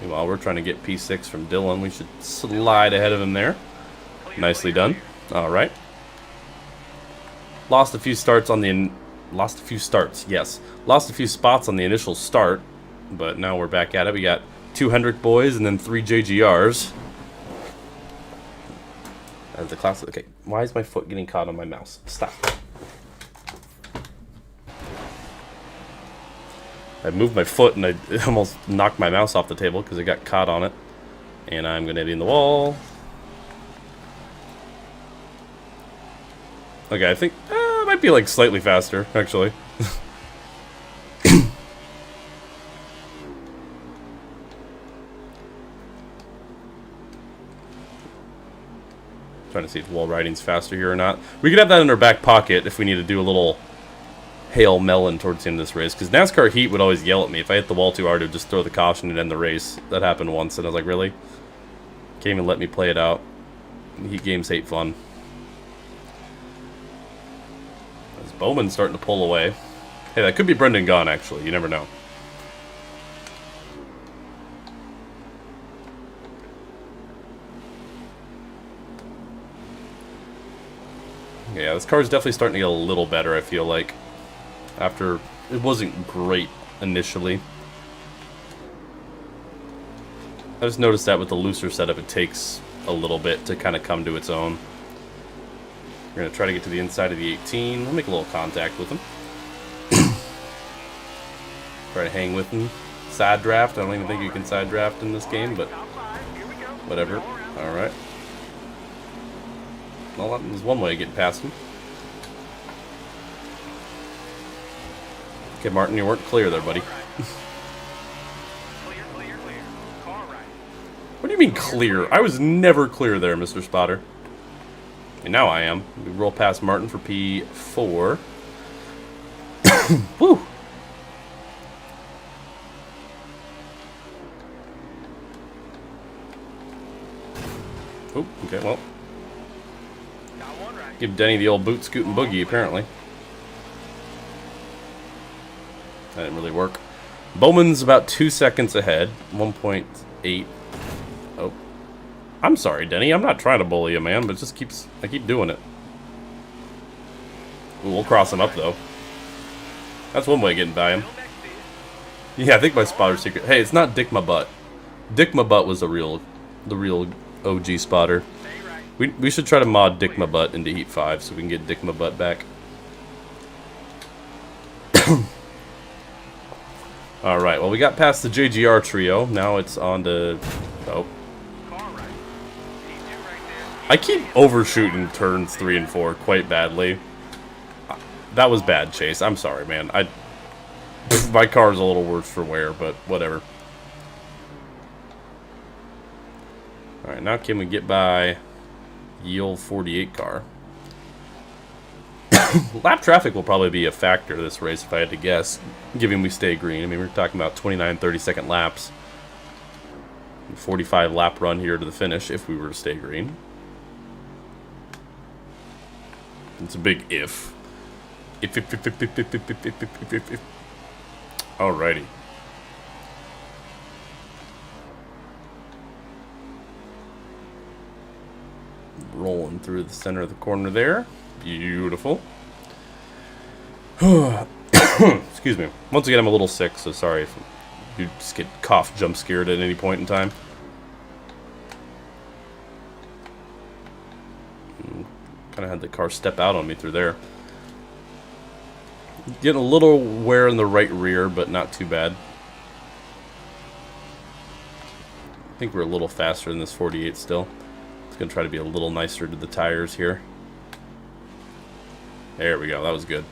Meanwhile, we're trying to get P6 from Dillon. We should slide ahead of him there. Nicely done. All right. Lost a few starts on the... Lost a few starts, yes. Lost a few spots on the initial start, but now we're back at it. We got 2 Hendrick boys and then 3 JGRs. That's the classic. Okay, why is my foot getting caught on my mouse? Stop. I moved my foot and I almost knocked my mouse off the table because it got caught on it. And I'm going to be in the wall. Okay, I think... it might be like slightly faster, actually. Trying to see if wall riding's faster here or not. We could have that in our back pocket if we need to do a little hail melon towards the end of this race. Because NASCAR Heat would always yell at me. If I hit the wall too hard, it would just throw the caution and end the race. That happened once, and I was like, really? Can't even let me play it out. Heat games hate fun. As Bowman's starting to pull away. Hey, that could be Brendan Gaughan, actually. You never know. Yeah, this car is definitely starting to get a little better, I feel like. After it wasn't great initially. I just noticed that with the looser setup, it takes a little bit to kind of come to its own. We're going to try to get to the inside of the 18. I'll make a little contact with him. Try to hang with him. Side draft. I don't even think you can side draft in this game, but whatever. Alright. Well, there's one way of getting past him. Okay, Martin, you weren't clear there, buddy. What do you mean clear? I was never clear there, Mr. Spotter. And now I am. We roll past Martin for P4. Woo! Oh, okay, well. Got one right. Give Denny the old boot scoot and boogie, apparently. That didn't really work. Bowman's about 2 seconds ahead. 1.8. Oh. I'm sorry, Denny. I'm not trying to bully you, man, but it just I keep doing it. Ooh, we'll cross him up, though. That's one way of getting by him. Still next to you. Yeah, I think my spotter's secret. Hey, it's not Dick My Butt. Dick My Butt was the real OG spotter. Stay right. We should try to mod Dick My Butt into Heat 5 so we can get Dick My Butt back. Alright, well we got past the JGR trio. Now it's on to... Oh. Car right. P2 right there. I keep overshooting turns 3 and 4 quite badly. That was bad, Chase. I'm sorry, man. My car's a little worse for wear, but whatever. Alright, now can we get by Yield 48 car? Lap traffic will probably be a factor this race if I had to guess, given we stay green. I mean, we're talking about 29, 30-second laps. 45 lap run here to the finish if we were to stay green. It's a big if. If. Alrighty. Rolling through the center of the corner there. Beautiful. Excuse me. Once again, I'm a little sick, so sorry if you just get cough jump scared at any point in time. Kind of had the car step out on me through there. Getting a little wear in the right rear, but not too bad. I think we're a little faster than this 48 still. It's going to try to be a little nicer to the tires here. There we go. That was good.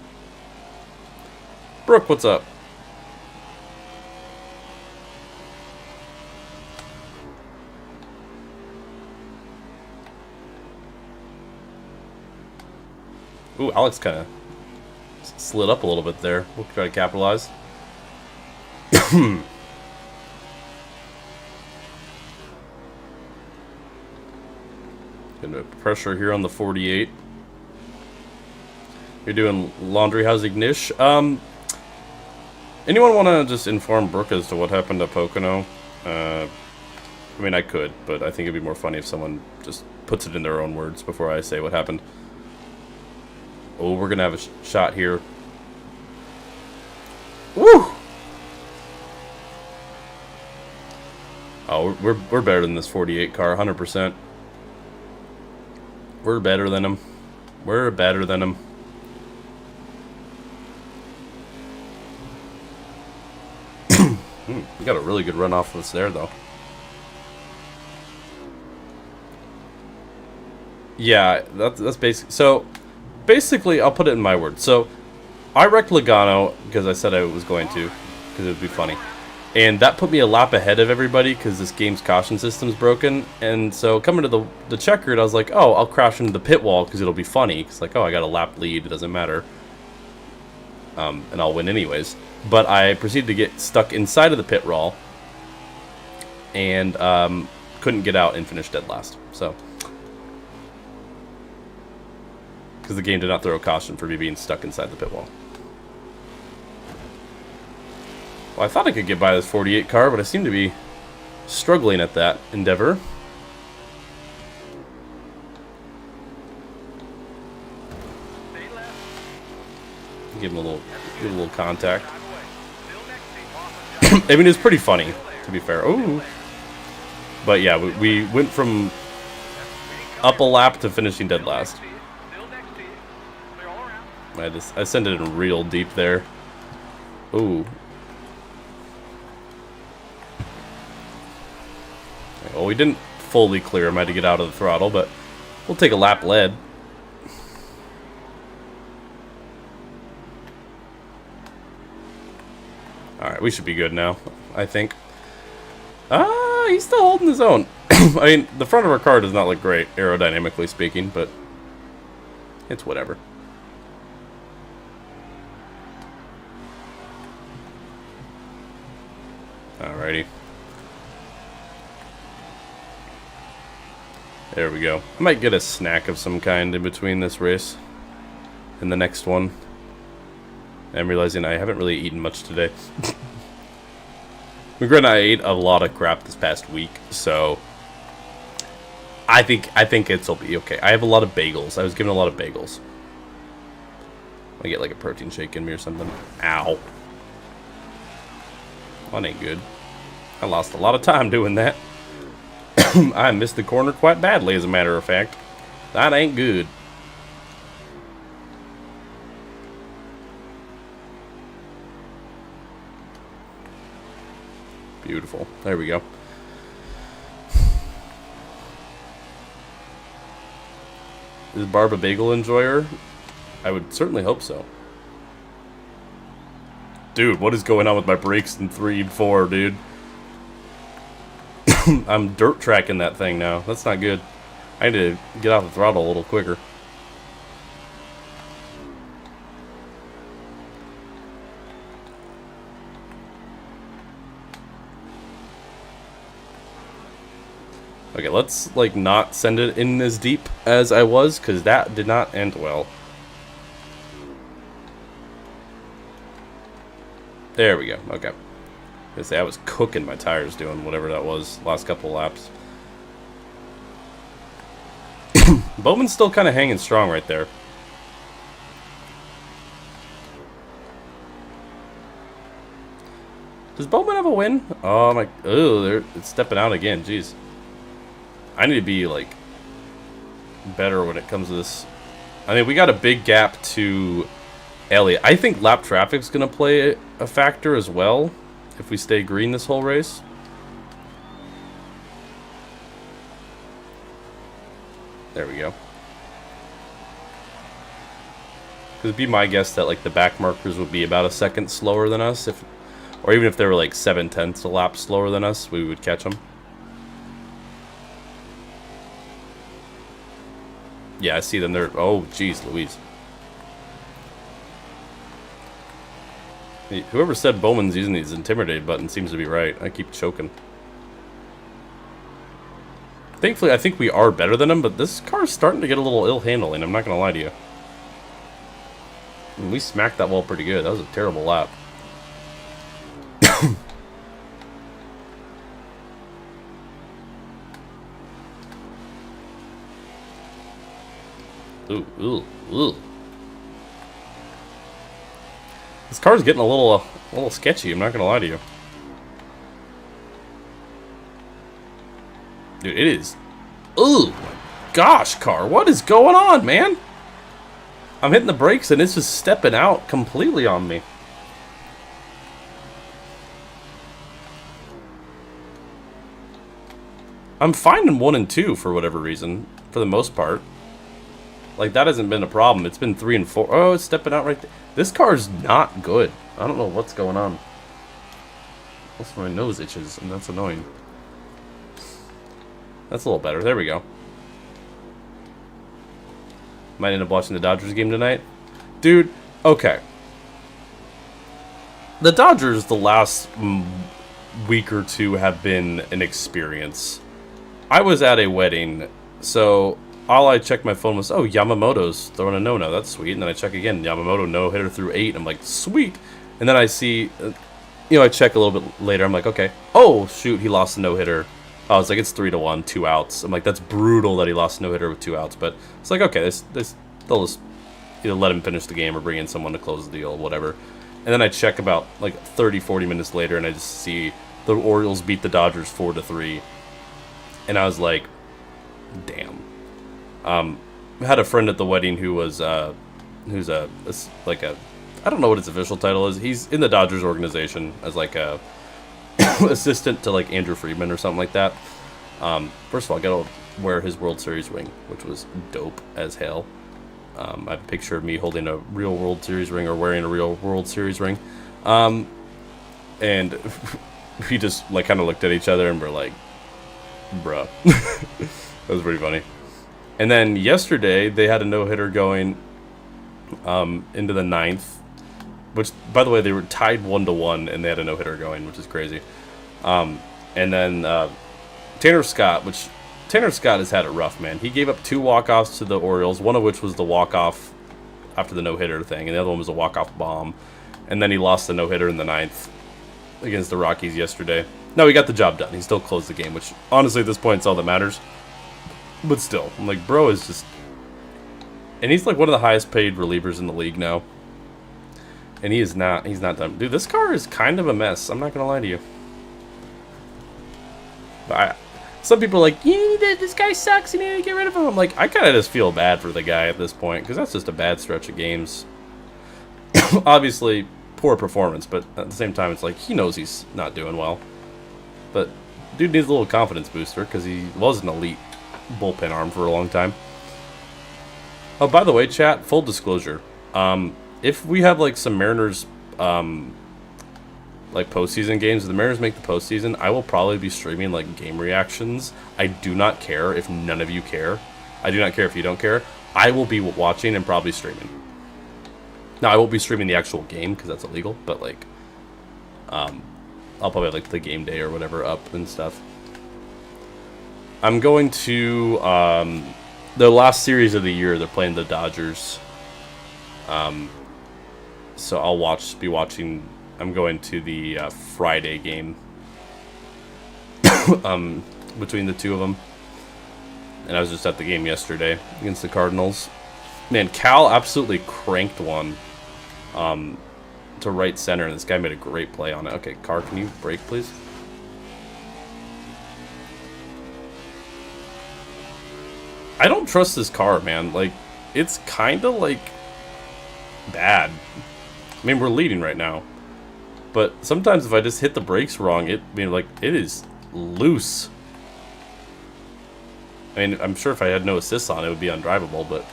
Brooke, what's up? Ooh, Alex kind of slid up a little bit there. We'll try to capitalize. Gonna pressure here on the 48. You're doing laundry. How's Ignish? Anyone want to just inform Brooke as to what happened at Pocono? I mean, I could, but I think it'd be more funny if someone just puts it in their own words before I say what happened. Oh, we're gonna have a shot here. Woo! Oh, we're better than this 48 car, 100%. We're better than him. We're better than him. We got a really good run off of us there, though. Yeah, that's basic. So, basically, I'll put it in my words. So, I wrecked Logano because I said I was going to, because it would be funny. And that put me a lap ahead of everybody because this game's caution system's broken. And so, coming to the checkered, I was like, oh, I'll crash into the pit wall because it'll be funny. It's like, oh, I got a lap lead. It doesn't matter. And I'll win anyways. But I proceeded to get stuck inside of the pit wall. And couldn't get out and finish dead last. So, because the game did not throw a caution for me being stuck inside the pit wall. Well, I thought I could get by this 48 car, but I seem to be struggling at that endeavor. Stay left. Give him a little contact. Drive away. Still next to you. Awesome job. I mean, it's pretty funny, to be fair. Ooh. But yeah, we went from up a lap to finishing dead last. Still next to you. Clear all around. I sent it in real deep there. Ooh. Well, we didn't fully clear him. I had to get out of the throttle, but we'll take a lap lead. Alright, we should be good now, I think. He's still holding his own. I mean, the front of our car does not look great, aerodynamically speaking, but It's whatever. Alrighty. There we go. I might get a snack of some kind in between this race and the next one. I'm realizing I haven't really eaten much today. Granted, I ate a lot of crap this past week, so I think it'll be okay. I have a lot of bagels. I was given a lot of bagels. I get like a protein shake in me or something. Ow. That ain't good. I lost a lot of time doing that. I missed the corner quite badly, as a matter of fact. That ain't good. Beautiful. There we go. Is Barb a bagel enjoyer? I would certainly hope so. Dude, what is going on with my brakes in 3 and 4, dude? I'm dirt tracking that thing now. That's not good. I need to get off the throttle a little quicker. Okay, let's like not send it in as deep as I was, because that did not end well. There we go. Okay. I was cooking my tires doing whatever that was last couple laps. Bowman's still kind of hanging strong right there. Does Bowman have a win? Oh my! Oh, it's stepping out again. Jeez. I need to be like better when it comes to this. I mean, we got a big gap to Elliott. I think lap traffic's gonna play a factor as well if we stay green this whole race. There we go. It'd be my guess that like the back markers would be about a second slower than us, or even if they were like 7/10 a lap slower than us, we would catch them. Yeah, I see them there. Oh, jeez, Louise. Whoever said Bowman's using these intimidate buttons seems to be right. I keep choking. Thankfully, I think we are better than him, but this car's starting to get a little ill handling. I'm not going to lie to you. We smacked that wall pretty good. That was a terrible lap. Ooh, ooh, ooh. This car's getting a little sketchy, I'm not gonna lie to you. Dude, it is. Ooh, gosh, car, what is going on, man? I'm hitting the brakes and it's just stepping out completely on me. I'm fine in 1 and 2 for whatever reason, for the most part. Like, that hasn't been a problem. It's been 3 and 4. Oh, it's stepping out right there. This car's not good. I don't know what's going on. Also, my nose itches, and that's annoying. That's a little better. There we go. Might end up watching the Dodgers game tonight. Dude, okay. The Dodgers, the last week or two, have been an experience. I was at a wedding, so all I checked my phone was, oh, Yamamoto's throwing a no-no. That's sweet. And then I check again. Yamamoto no-hitter through 8. I'm like, sweet. And then I see, I check a little bit later. I'm like, okay. Oh, shoot, he lost a no-hitter. I was like, it's 3-1, 2 outs. I'm like, that's brutal that he lost a no-hitter with 2 outs. But it's like, okay, they'll just either let him finish the game or bring in someone to close the deal, whatever. And then I check about like 30, 40 minutes later, and I just see the Orioles beat the Dodgers 4-3. And I was like, damn. I had a friend at the wedding who was, who's I don't know what his official title is. He's in the Dodgers organization as like a assistant to like Andrew Friedman or something like that. First of all, I got to wear his World Series ring, which was dope as hell. I have a picture of me holding a real World Series ring or wearing a real World Series ring. And we just like kind of looked at each other and we're like, bruh. That was pretty funny. And then yesterday they had a no-hitter going into the 9th, which, by the way, they were tied 1-1, and they had a no-hitter going, which is crazy. And then Tanner Scott has had it rough, man. He gave up 2 walk-offs to the Orioles, one of which was the walk-off after the no-hitter thing, and the other one was a walk-off bomb. And then he lost the no-hitter in the 9th against the Rockies yesterday. No, he got the job done. He still closed the game, which, honestly, at this point, is all that matters. But still, I'm like, bro is just... And he's like one of the highest paid relievers in the league now. And he's not done. Dude, this car is kind of a mess. I'm not going to lie to you. But some people are like, this guy sucks, you need to get rid of him. I'm like, I kind of just feel bad for the guy at this point, because that's just a bad stretch of games. Obviously, poor performance, but at the same time, it's like, he knows he's not doing well. But dude needs a little confidence booster, because he was an elite bullpen arm for a long time. Oh, by the way, chat, full disclosure. If we have, like, some Mariners, like, postseason games, if the Mariners make the postseason, I will probably be streaming, like, game reactions. I do not care if none of you care. I do not care if you don't care. I will be watching and probably streaming. Now, I won't be streaming the actual game, because that's illegal, but, like, I'll probably have, like, the game day or whatever up and stuff. I'm going to, the last series of the year, they're playing the Dodgers. So I'll be watching, I'm going to the Friday game between the two of them. And I was just at the game yesterday against the Cardinals. Man, Cal absolutely cranked one to right center, and this guy made a great play on it. Okay, car, can you brake, please? I don't trust this car, man. Like, it's kind of, like, bad. I mean, we're leading right now. But sometimes if I just hit the brakes wrong, it is loose. I mean, I'm sure if I had no assists on, it would be undrivable, but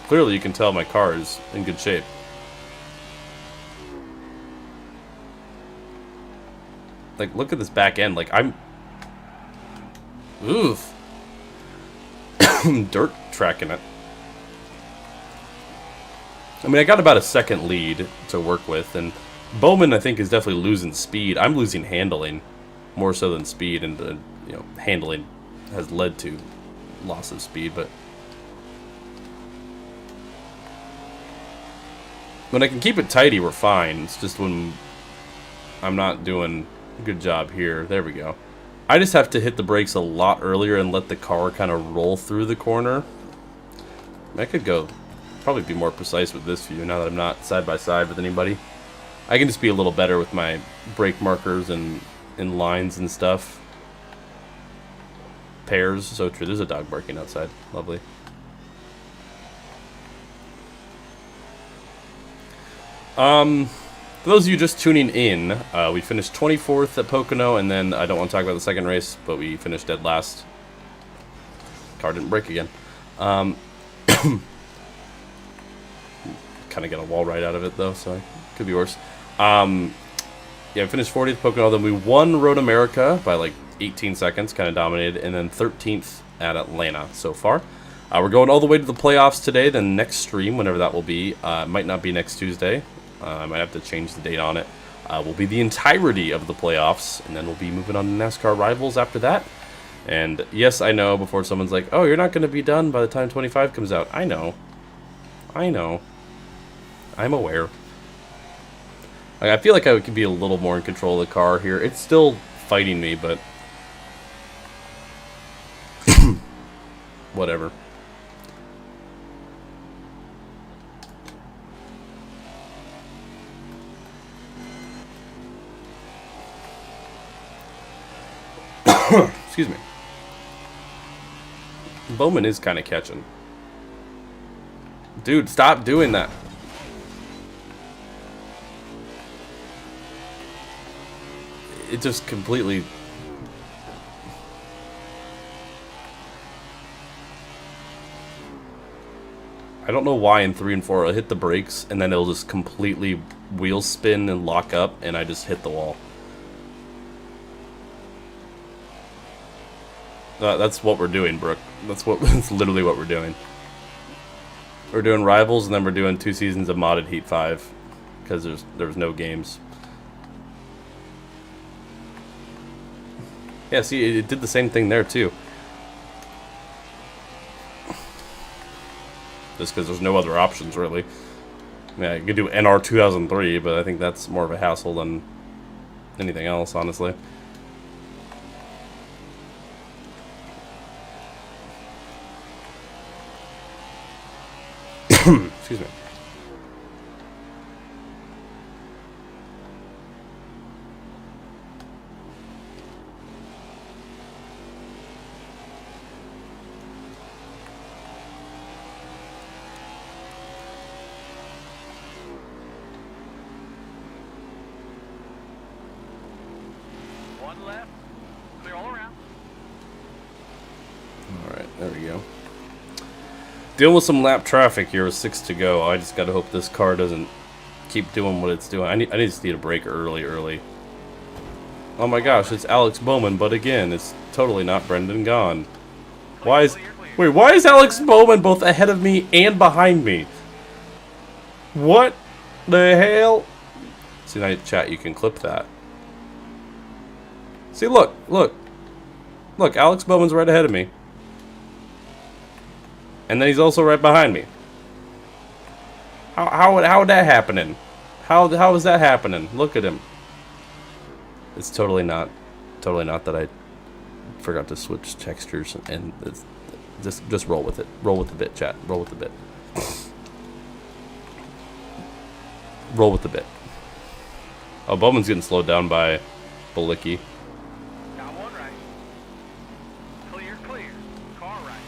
clearly you can tell my car is in good shape. Like, look at this back end. Like, I'm... Oof. Dirt tracking it. I mean, I got about a second lead to work with, and Bowman, I think, is definitely losing speed. I'm losing handling more so than speed, and you know, handling has led to loss of speed. But when I can keep it tidy, we're fine. It's just when I'm not doing a good job here. There we go. I just have to hit the brakes a lot earlier and let the car kind of roll through the corner. I could go, probably be more precise with this view now that I'm not side by side with anybody. I can just be a little better with my brake markers and lines and stuff. Pairs, so true. There's a dog barking outside. Lovely. For those of you just tuning in, we finished 24th at Pocono, and then I don't want to talk about the second race, but we finished dead last. Car didn't break again. Kind of got a wall ride out of it, though, so it could be worse. Yeah, we finished 40th Pocono, then we won Road America by like 18 seconds, kind of dominated, and then 13th at Atlanta so far. We're going all the way to the playoffs today, then next stream, whenever that will be, might not be next Tuesday. I might have to change the date on it. Will be the entirety of the playoffs, and then we'll be moving on to NASCAR Rivals after that. And yes, I know, before someone's like, oh, you're not going to be done by the time 25 comes out. I know. I'm aware. Like, I feel like I could be a little more in control of the car here. It's still fighting me, but whatever. Excuse me. Bowman is kind of catching. Dude, stop doing that. It just completely... I don't know why in 3 and 4 I'll hit the brakes and then it'll just completely wheel spin and lock up and I just hit the wall. That's what we're doing, Brooke. That's literally what we're doing. We're doing Rivals, and then we're doing 2 seasons of modded Heat 5 because there was no games. Yeah, see, it did the same thing there too. Just because there's no other options, really. Yeah, you could do NR 2003, but I think that's more of a hassle than anything else, honestly. Excuse me. One left. Clear all around. Alright, there we go. Dealing with some lap traffic here with 6 to go. I just gotta hope this car doesn't keep doing what it's doing. I just need a break early. Oh my gosh, it's Alex Bowman, but again, it's totally not Brendan Gaughan. Why is Alex Bowman both ahead of me and behind me? What the hell? See, now chat, you can clip that. See, look, Alex Bowman's right ahead of me. And then he's also right behind me. How would that happening? How is that happening? Look at him. It's totally not that I forgot to switch textures, and it's, just roll with it. Roll with the bit, chat. Roll with the bit. Roll with the bit. Oh, Bowman's getting slowed down by Balicki. Got one right. Clear, clear. Car right.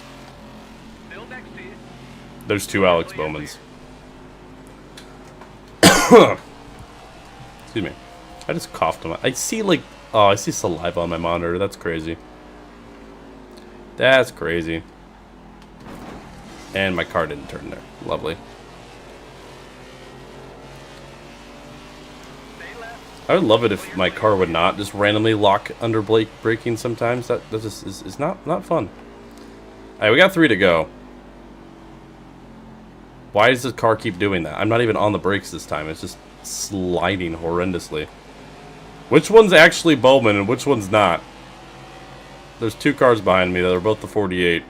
Still next to you. There's 2 Alex Bowmans. Excuse me. I just coughed on my... I see, like... Oh, I see saliva on my monitor. That's crazy. That's crazy. And my car didn't turn there. Lovely. Stay left. I would love it if my car would not just randomly lock under braking sometimes. That just is not fun. Alright, we got 3 to go. Why does this car keep doing that? I'm not even on the brakes this time. It's just sliding horrendously. Which one's actually Bowman and which one's not? There's 2 cars behind me that are both the 48.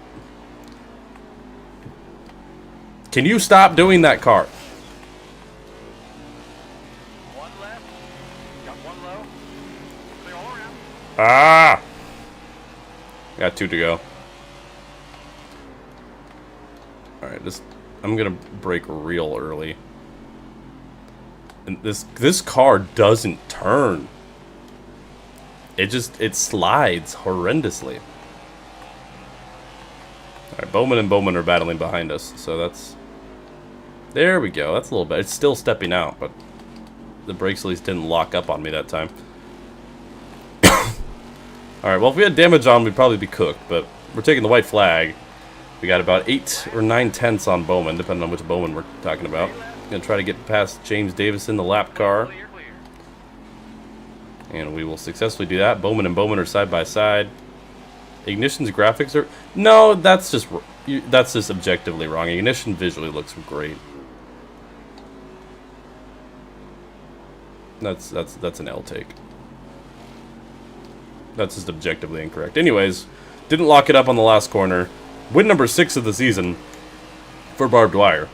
Can you stop doing that, car? One left. Got one low. Clear all around. Ah! Got 2 to go. Alright, I'm gonna brake real early. And this car doesn't turn. It slides horrendously. Alright, Bowman and Bowman are battling behind us, so that's... There we go, that's a little bit... It's still stepping out, but the brakes at least didn't lock up on me that time. Alright, well if we had damage on, we'd probably be cooked, but we're taking the white flag. We got about 8 or 9 tenths on Bowman, depending on which Bowman we're talking about. Gonna try to get past James Davison, the lap car. Clear, clear. And we will successfully do that. Bowman and Bowman are side by side. Ignition's graphics are... No, that's just objectively wrong. Ignition visually looks great. That's an L take. That's just objectively incorrect. Anyways, didn't lock it up on the last corner. Win number 6 of the season for Barb Dwyer.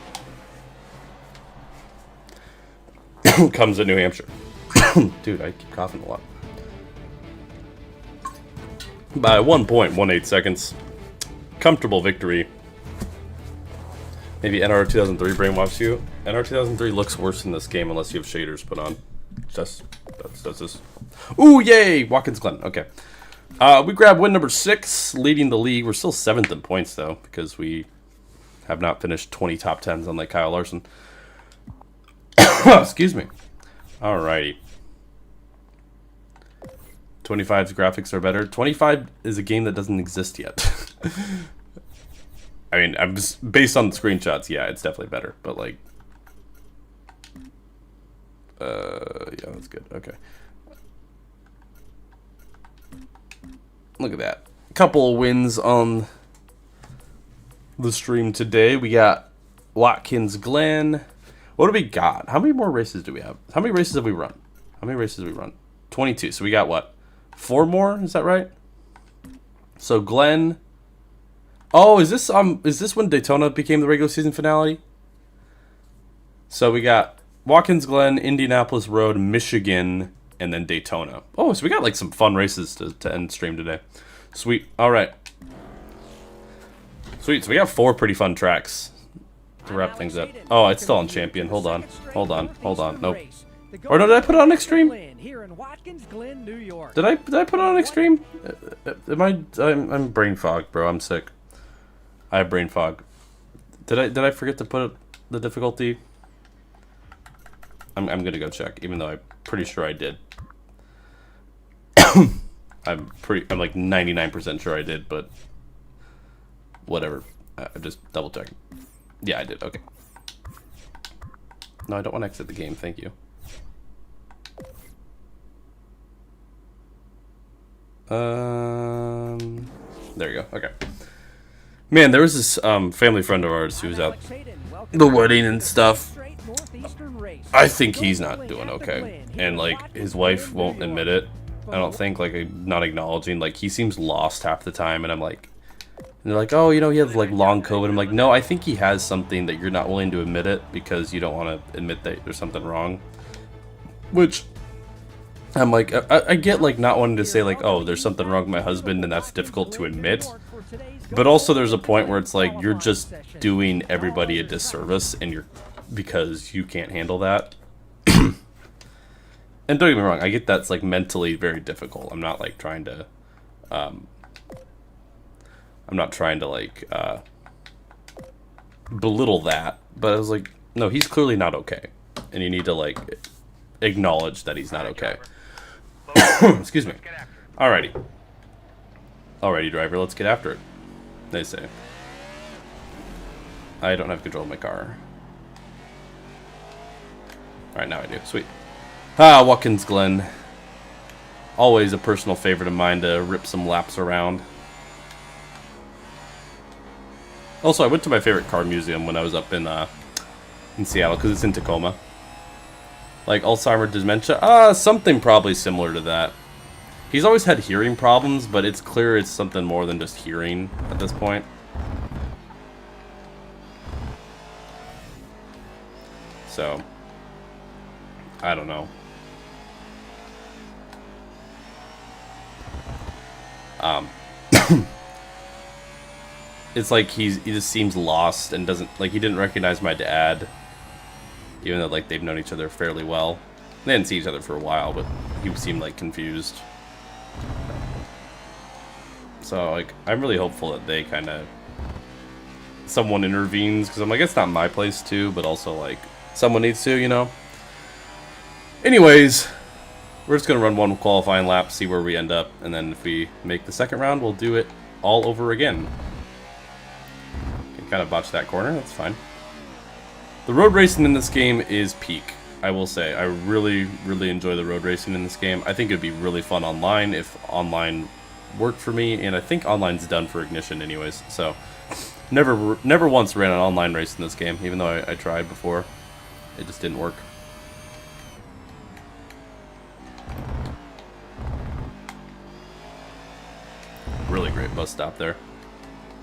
Comes at New Hampshire. Dude, I keep coughing a lot. By 1.18 seconds. Comfortable victory. Maybe NR 2003 brainwashed you. NR 2003 looks worse in this game unless you have shaders put on. That's this. Ooh, yay! Watkins Glen. Okay. We grab win number 6, leading the league. We're still 7th in points, though, because we have not finished 20 top 10s unlike Kyle Larson. Excuse me. Alrighty. 25's graphics are better. 25 is a game that doesn't exist yet. I mean, I'm just based on the screenshots. Yeah, it's definitely better. But like, yeah, that's good. Okay. Look at that. couple of wins on the stream today. We got Watkins, Glen. What do we got? How many more races do we have? How many races have we run? 22. So we got what? 4 more? Is that right? So Glen. Oh, is this when Daytona became the regular season finale? So we got Watkins, Glen, Indianapolis Road, Michigan, and then Daytona. Oh, so we got like some fun races to end stream today. Sweet. All right. Sweet. So we got 4 pretty fun tracks to wrap things up. Oh, it's still on Champion. Hold on. Nope. Or no, did I put it on Extreme? Did I put it on Extreme? I'm brain fog, bro. I'm sick. I have brain fog. Did I forget to put the difficulty? I'm gonna go check, even though I'm pretty sure I did. I'm like 99% sure I did, but whatever. I'm just double checking. Yeah, I did. Okay. No, I don't want to exit the game. Thank you. There you go. Okay. Man, there was this family friend of ours who was at the wedding and stuff. I think he's not doing okay, and like his wife won't admit it. I don't think, like, not acknowledging. Like, he seems lost half the time, and I'm like, and they're like, oh, you know, he has like long COVID. I'm like, no, I think he has something that you're not willing to admit it because you don't want to admit that there's something wrong. Which I'm like, I get like not wanting to say like, oh, there's something wrong with my husband, and that's difficult to admit. But also there's a point where it's like you're just doing everybody a disservice, and because you can't handle that. And don't get me wrong, I get that's like mentally very difficult. I'm not like trying to like belittle that, but I was like, no, he's clearly not okay, and you need to like acknowledge that he's not okay. Excuse me. Alrighty, driver, let's get after it. They say. I don't have control of my car. Alright, now I do. Sweet. Watkins, Glen. Always a personal favorite of mine to rip some laps around. Also, I went to my favorite car museum when I was up in Seattle, because it's in Tacoma. Like Alzheimer's, dementia? Something probably similar to that. He's always had hearing problems, but it's clear it's something more than just hearing at this point. So, I don't know. It's like he just seems lost and doesn't, like, he didn't recognize my dad, even though like they've known each other fairly well. They didn't see each other for a while, but he seemed like confused. So like I'm really hopeful that they kind of someone intervenes, because I'm like, it's not my place to, but also like someone needs to, you know. Anyways, we're just gonna run one qualifying lap, see where we end up, and then if we make the second round, we'll do it all over again. Can kind of botch that corner, that's fine. The road racing in this game is peak, I will say. I really, really enjoy the road racing in this game. I think it'd be really fun online if online worked for me, and I think online's done for Ignition anyways, so never once ran an online race in this game, even though I tried before. It just didn't work. Really great bus stop there.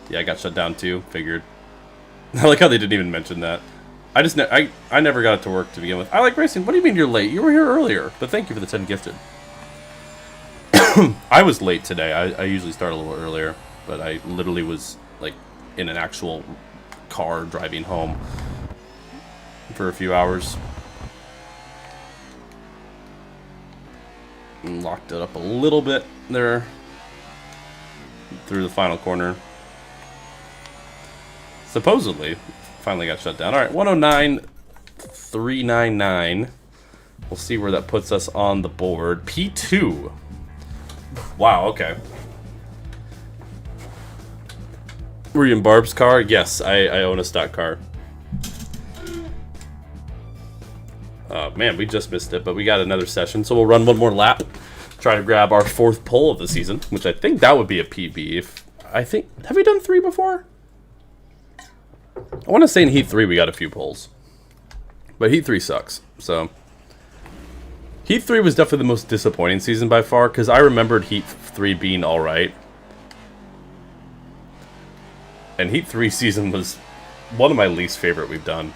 Yeah, I got shut down too, figured. I like how they didn't even mention that. I never got it to work to begin with. I like racing. What do you mean you're late? You were here earlier. But thank you for the 10 gifted. I was late today. I usually start a little earlier, but I literally was like in an actual car driving home for a few hours. And locked it up a little bit there through the final corner. Supposedly finally got shut down. Alright, 109.399. We'll see where that puts us on the board. P2. Wow, okay. Were you in Barb's car? Yes, I own a stock car. Man, we just missed it, but we got another session, so we'll run one more lap. try to grab our 4th pole of the season, which I think that would be a PB. Have we done 3 before? I want to say in Heat 3 we got a few poles. But Heat 3 sucks, so... Heat 3 was definitely the most disappointing season by far, because I remembered Heat 3 being alright. And Heat 3 season was one of my least favorite we've done.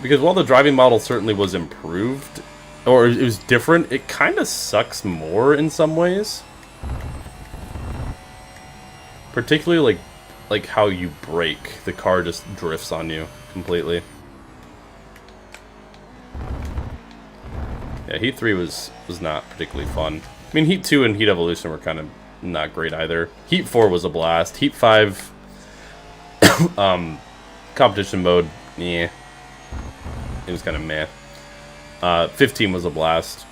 Because while the driving model certainly was improved, or it was different, it kind of sucks more in some ways. Particularly like how you brake. The car just drifts on you completely. Yeah, Heat 3 was not particularly fun. I mean, Heat 2 and Heat Evolution were kind of not great either. Heat 4 was a blast. Heat 5, competition mode, yeah. It was kind of meh. 15 was a blast.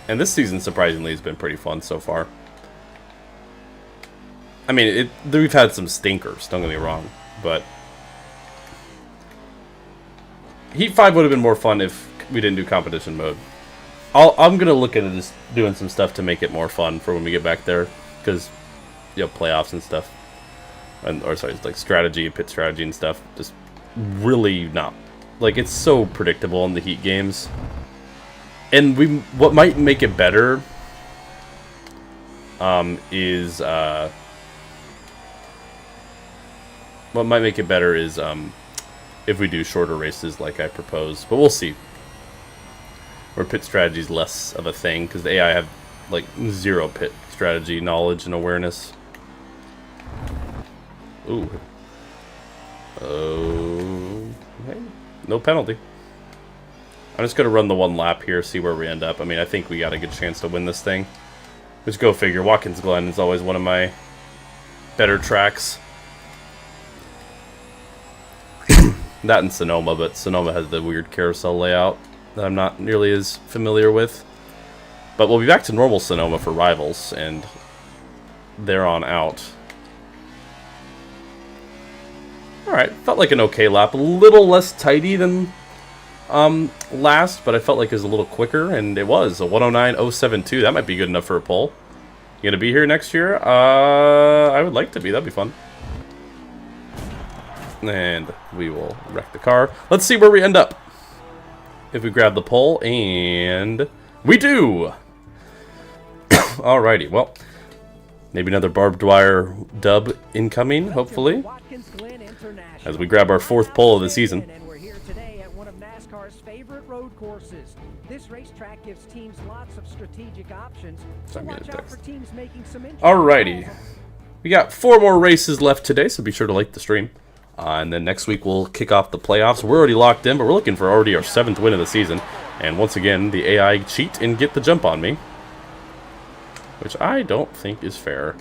And this season, surprisingly, has been pretty fun so far. I mean, we've had some stinkers, don't get me wrong, but... Heat 5 would have been more fun if we didn't do competition mode. I'm going to look into just doing some stuff to make it more fun for when we get back there, because, you know, playoffs and stuff. Or sorry, like strategy, pit strategy and stuff. Just really not... Like, it's so predictable in the Heat games. And what might make it better is... What might make it better is if we do shorter races like I proposed. But we'll see. Where pit strategy is less of a thing, because the AI have like 0 pit strategy knowledge and awareness. Ooh. Okay. No penalty. I'm just going to run the 1 lap here, see where we end up. I mean, I think we got a good chance to win this thing. Just go figure. Watkins Glen is always one of my better tracks. That and Sonoma, but Sonoma has the weird carousel layout that I'm not nearly as familiar with. But we'll be back to normal Sonoma for rivals, and they're on out. Alright, felt like an okay lap. A little less tidy than last, but I felt like it was a little quicker, and it was. A 109.072, that might be good enough for a pole. You gonna be here next year? I would like to be, that'd be fun. And we will wreck the car. Let's see where we end up. If we grab the pole, and we do! Alrighty, well, maybe another Barb Dwyer dub incoming, hopefully. As we grab our 4th pole of the season. And we're here today at one of NASCAR's favorite road courses. This racetrack gives teams lots of strategic options, so watch out for teams making some interesting Alrighty. We got 4 more races left today, so be sure to like the stream. And then next week we'll kick off the playoffs. We're already locked in, but we're looking for already our 7th win of the season. And once again, the AI cheat and get the jump on me. Which I don't think is fair.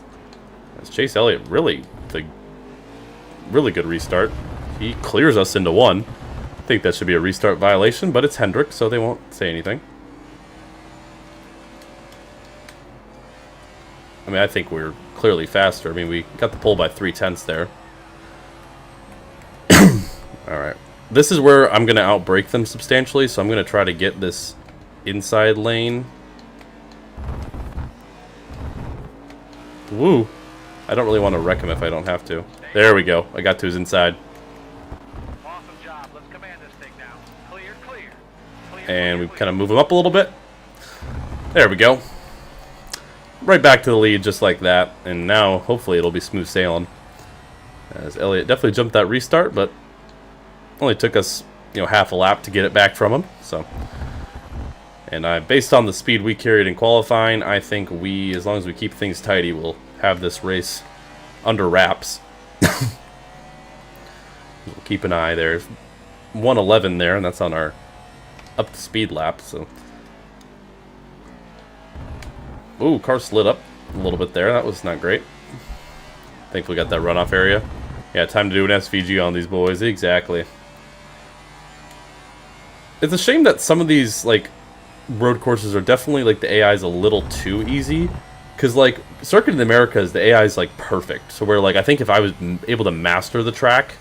As Chase Elliott, really good restart. He clears us into 1. I think that should be a restart violation, but it's Hendrick, so they won't say anything. I mean, I think we're clearly faster. I mean, we got the pole by 3/10 there. Alright. This is where I'm going to outbrake them substantially, so I'm going to try to get this inside lane. Woo! I don't really want to wreck him if I don't have to. There we go. I got to his inside. Awesome job. Let's command this thing now. Clear, clear. And we kind of move him up a little bit. There we go. Right back to the lead just like that. And now, hopefully, it'll be smooth sailing. As Elliott definitely jumped that restart, but only took us, you know, half a lap to get it back from him. So, and based on the speed we carried in qualifying, I think we, as long as we keep things tidy, we'll have this race under wraps. We'll keep an eye there. 1:11 there, and that's on our up to speed lap. So, ooh, car slid up a little bit there. That was not great. Thankfully, got that runoff area. Yeah, time to do an SVG on these boys. Exactly. It's a shame that some of these, like, road courses are definitely, like, the AI is a little too easy. Because, like, Circuit of the Americas, the AI is, like, perfect. So where, like, I think if I was able to master the track,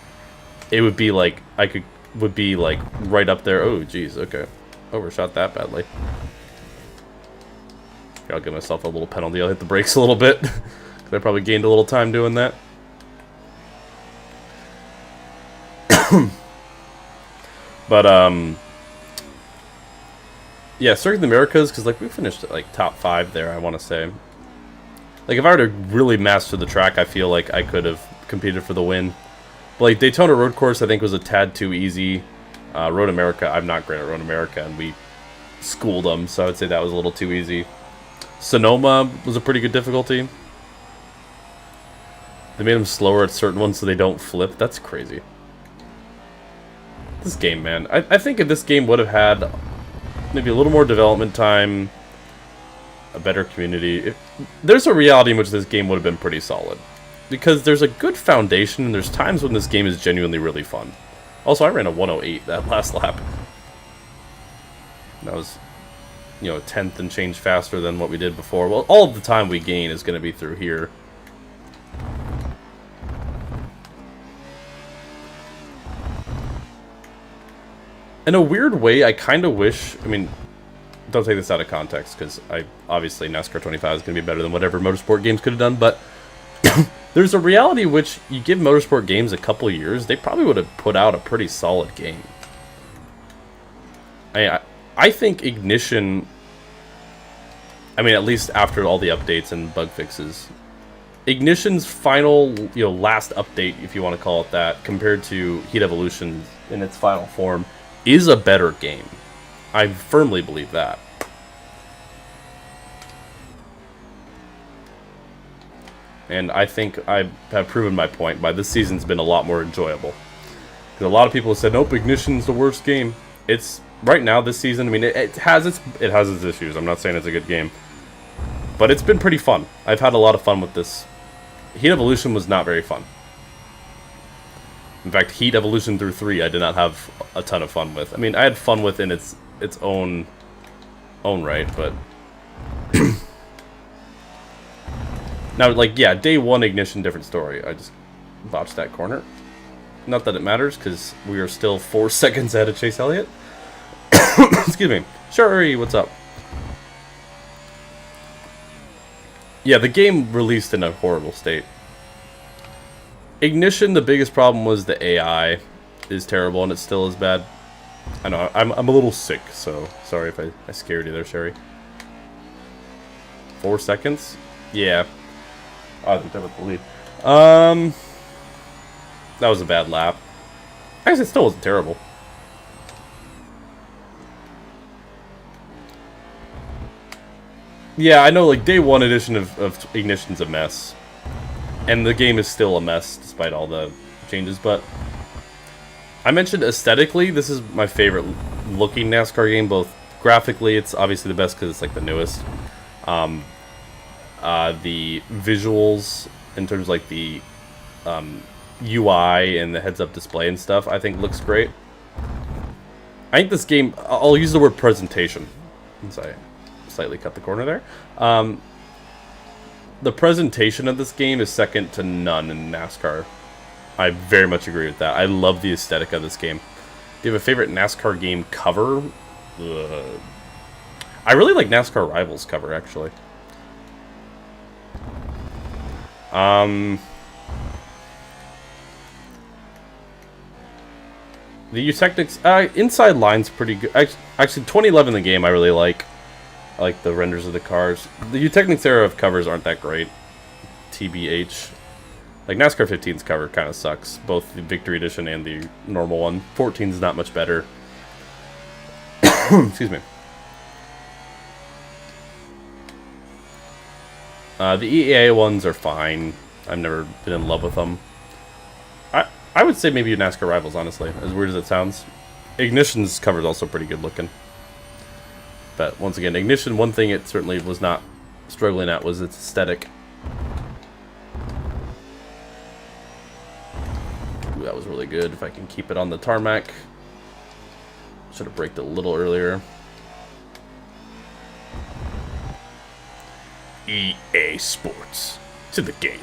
it would be, like, I could would be like right up there. Oh, geez, okay. Overshot that badly. Here, I'll give myself a little penalty. I'll hit the brakes a little bit. Because I probably gained a little time doing that. But, yeah, Circuit of the Americas, because, like, we finished at, like, top 5 there, I want to say. Like, if I were to really master the track, I feel like I could have competed for the win. But, like, Daytona Road Course, I think, was a tad too easy. Road America, I'm not great at Road America, and we schooled them, so I would say that was a little too easy. Sonoma was a pretty good difficulty. They made them slower at certain ones so they don't flip. That's crazy. This game, man. I think if this game would have had maybe a little more development time, a better community, there's a reality in which this game would have been pretty solid. Because there's a good foundation, and there's times when this game is genuinely really fun. Also, I ran a 108 that last lap. That was, you know, a tenth and change faster than what we did before. Well, all of the time we gain is going to be through here. In a weird way, I kind of wish, I mean, don't take this out of context, because obviously NASCAR 25 is going to be better than whatever motorsport games could have done, but there's a reality in which you give motorsport games a couple of years, they probably would have put out a pretty solid game. I think Ignition, I mean, at least after all the updates and bug fixes, Ignition's final, you know, last update, if you want to call it that, compared to Heat Evolution in its final form, is a better game. I firmly believe that. And I think I have proven my point by this season's been a lot more enjoyable. Because a lot of people have said, nope, Ignition's the worst game. It's, right now, this season, I mean, it has its issues. I'm not saying it's a good game. But it's been pretty fun. I've had a lot of fun with this. Heat Evolution was not very fun. In fact, Heat Evolution through 3, I did not have a ton of fun with. I mean, I had fun with in its own right, but now, like, yeah, day 1 Ignition, different story. I just botched that corner. Not that it matters, because we are still 4 seconds ahead of Chase Elliott. Excuse me. Shuri, what's up? Yeah, the game released in a horrible state. Ignition, the biggest problem was the AI is terrible, and it still is bad. I know, I'm a little sick, so sorry if I scared you there, Sherry. 4 seconds? Yeah. Oh, I think that was the lead. That was a bad lap. Actually, it still wasn't terrible. Yeah, I know, like, day 1 edition of Ignition's a mess. And the game is still a mess, despite all the changes, but I mentioned aesthetically, this is my favorite looking NASCAR game, both graphically, it's obviously the best because it's, like, the newest. The visuals, in terms of, like, the UI and the heads-up display and stuff, I think looks great. I think this game, I'll use the word presentation, since I slightly cut the corner there. The presentation of this game is second to none in NASCAR. I very much agree with that. I love the aesthetic of this game. Do you have a favorite NASCAR game cover? I really like NASCAR Rivals cover, actually. The Eutechnics, inside line's pretty good. Actually, 2011 the game I really like. I like the renders of the cars. The Eutechnics era of covers aren't that great. TBH. Like, NASCAR 15's cover kind of sucks. Both the Victory Edition and the normal one. 14's not much better. Excuse me. The EA ones are fine. I've never been in love with them. I would say maybe NASCAR Rivals, honestly. As weird as it sounds. Ignition's cover is also pretty good looking. But once again, Ignition, one thing it certainly was not struggling at was its aesthetic. Ooh, that was really good. If I can keep it on the tarmac. Should have braked a little earlier. EA Sports. To the game.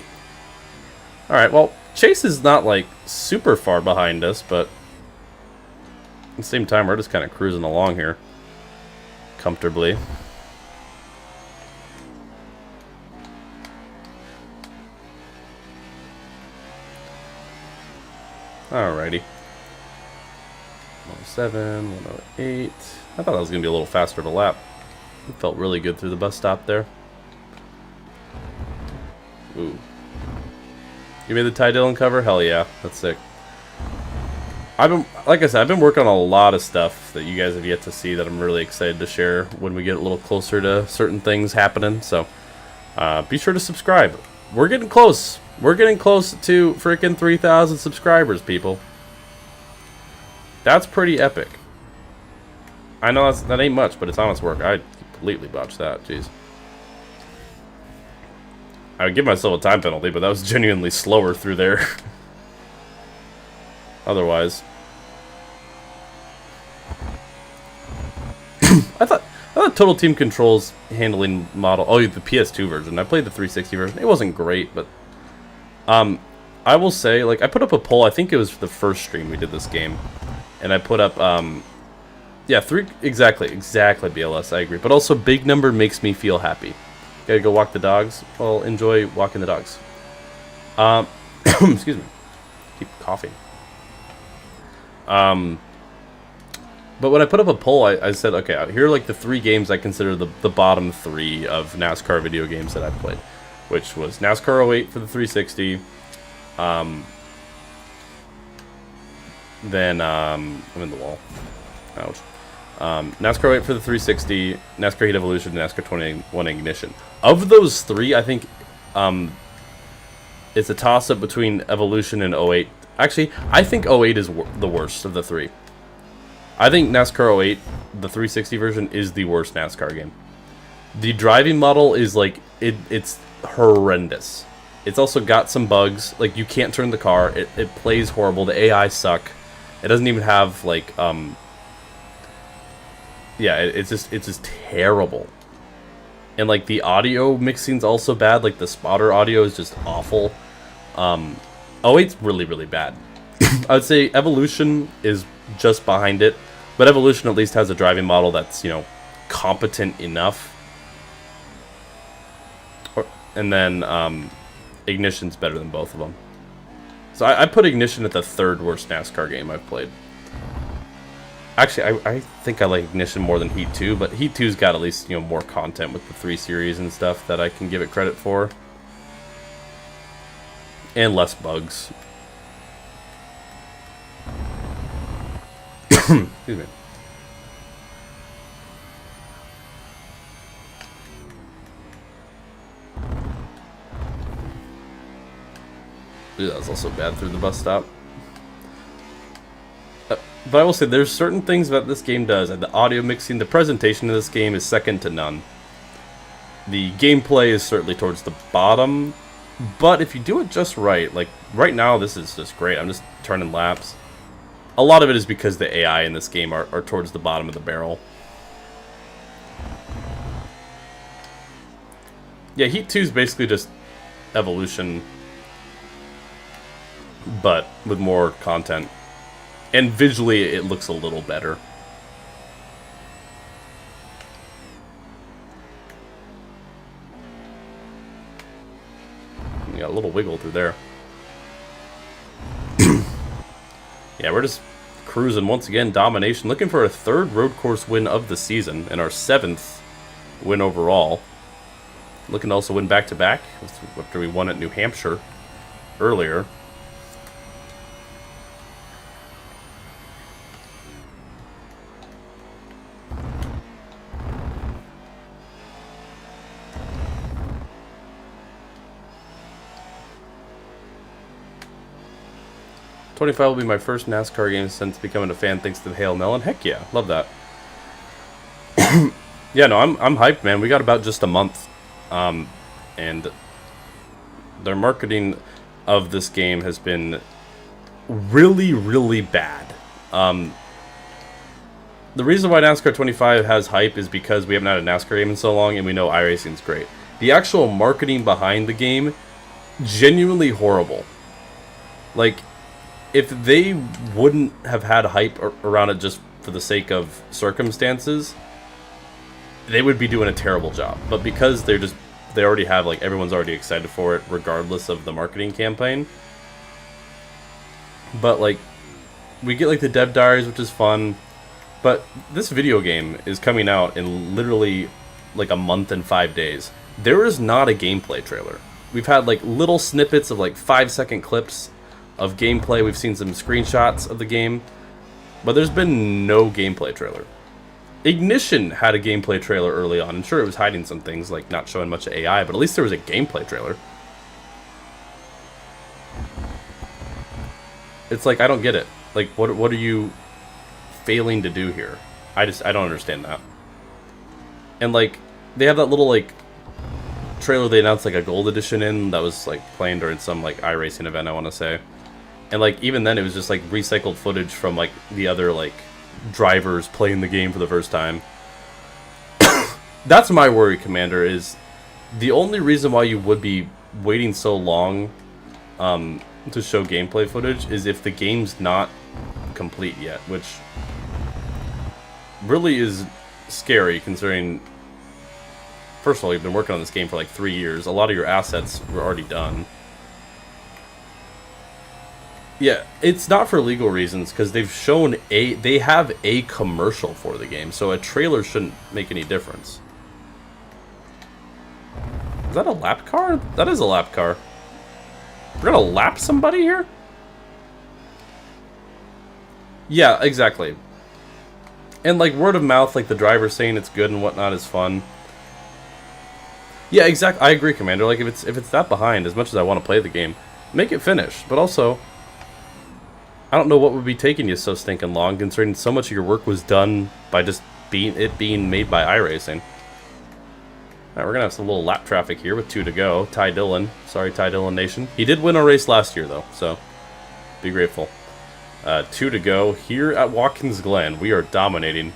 Alright, well, Chase is not, like, super far behind us, but the same time, we're just kind of cruising along here comfortably. Alrighty. 107, 108. I thought I was going to be a little faster of a lap. It felt really good through the bus stop there. Ooh. You made the Ty Dillon cover? Hell yeah. That's sick. Like I said, I've been working on a lot of stuff that you guys have yet to see that I'm really excited to share when we get a little closer to certain things happening. So, be sure to subscribe. We're getting close. We're getting close to freaking 3,000 subscribers, people. That's pretty epic. I know that ain't much, but it's honest work. I completely botched that. Jeez. I would give myself a time penalty, but that was genuinely slower through there. Otherwise. I thought Total Team Control's handling model... Oh, the PS2 version. I played the 360 version. It wasn't great, but... I will say, like, I put up a poll. I think it was the first stream we did this game. And I put up, yeah, exactly, BLS, I agree. But also, big number makes me feel happy. Gotta go walk the dogs? Well, enjoy walking the dogs. Excuse me. Keep coughing. But when I put up a poll, I said, okay, here are like the 3 games I consider the bottom 3 of NASCAR video games that I've played. Which was NASCAR 08 for the 360. Then, I'm in the wall. Ouch. NASCAR 08 for the 360, NASCAR Heat Evolution, and NASCAR 21 Ignition. Of those 3, I think, it's a toss-up between Evolution and 08. Actually, I think 08 is the worst of the 3. I think NASCAR 08, the 360 version, is the worst NASCAR game. The driving model is, like, it's horrendous. It's also got some bugs. Like, you can't turn the car. It plays horrible. The AI suck. It doesn't even have, like, yeah, it's just terrible. And, like, the audio mixing's also bad. Like, the spotter audio is just awful. 08's really, really bad. I would say Evolution is just behind it. But Evolution at least has a driving model that's, you know, competent enough. And then, Ignition's better than both of them. So I put Ignition at the 3rd worst NASCAR game I've played. Actually, I think I like Ignition more than Heat 2, but Heat 2's got at least, you know, more content with the 3 series and stuff that I can give it credit for. And less bugs. Excuse me. Ooh, that was also bad through the bus stop. But I will say, there's certain things that this game does. The audio mixing, the presentation of this game is second to none. The gameplay is certainly towards the bottom. But if you do it just right, like right now, this is just great. I'm just turning laps. A lot of it is because the AI in this game are towards the bottom of the barrel. Yeah, Heat 2 is basically just Evolution, but with more content. And visually, it looks a little better. You got a little wiggle through there. Yeah, we're just cruising once again. Domination. Looking for a 3rd road course win of the season. And our 7th win overall. Looking to also win back-to-back. After we won at New Hampshire earlier. '25 will be my first NASCAR game since becoming a fan thanks to the Hail Melon. Heck yeah, love that. Yeah, no, I'm hyped, man. We got about just a month. And their marketing of this game has been really, really bad. The reason why NASCAR 25 has hype is because we haven't had a NASCAR game in so long, and we know iRacing's great. The actual marketing behind the game, genuinely horrible. Like, if they wouldn't have had hype around it just for the sake of circumstances, they would be doing a terrible job. But because they already have, like, everyone's already excited for it, regardless of the marketing campaign. But, like, we get, like, the dev diaries, which is fun. But this video game is coming out in literally, like, a month and 5 days. There is not a gameplay trailer. We've had, like, little snippets of, like, 5-second clips of gameplay. We've seen some screenshots of the game. But there's been no gameplay trailer. Ignition had a gameplay trailer early on, and sure, it was hiding some things, like not showing much AI, but at least there was a gameplay trailer. It's like, I don't get it. Like, what are you failing to do here? I don't understand that. And, like, they have that little, like, trailer they announced, like, a gold edition in that was, like, playing during some, like, iRacing event, I want to say. And, like, even then, it was just, like, recycled footage from, like, the other, like, drivers playing the game for the first time. That's my worry, Commander, is the only reason why you would be waiting so long to show gameplay footage is if the game's not complete yet, which really is scary considering, first of all, you've been working on this game for like 3 years. A lot of your assets were already done. Yeah, it's not for legal reasons, because they have a commercial for the game, so a trailer shouldn't make any difference. Is that a lap car? That is a lap car. We're gonna lap somebody here? Yeah, exactly. And, like, word of mouth, like the driver saying it's good and whatnot is fun. Yeah, exactly. I agree, Commander. Like, if it's that behind, as much as I want to play the game, make it finish. But also, I don't know what would be taking you so stinking long, considering so much of your work was done by just being made by iRacing. Alright, we're gonna have some little lap traffic here with 2 to go. Ty Dillon. Sorry, Ty Dillon Nation. He did win a race last year, though, so be grateful. 2 to go here at Watkins Glen. We are dominating.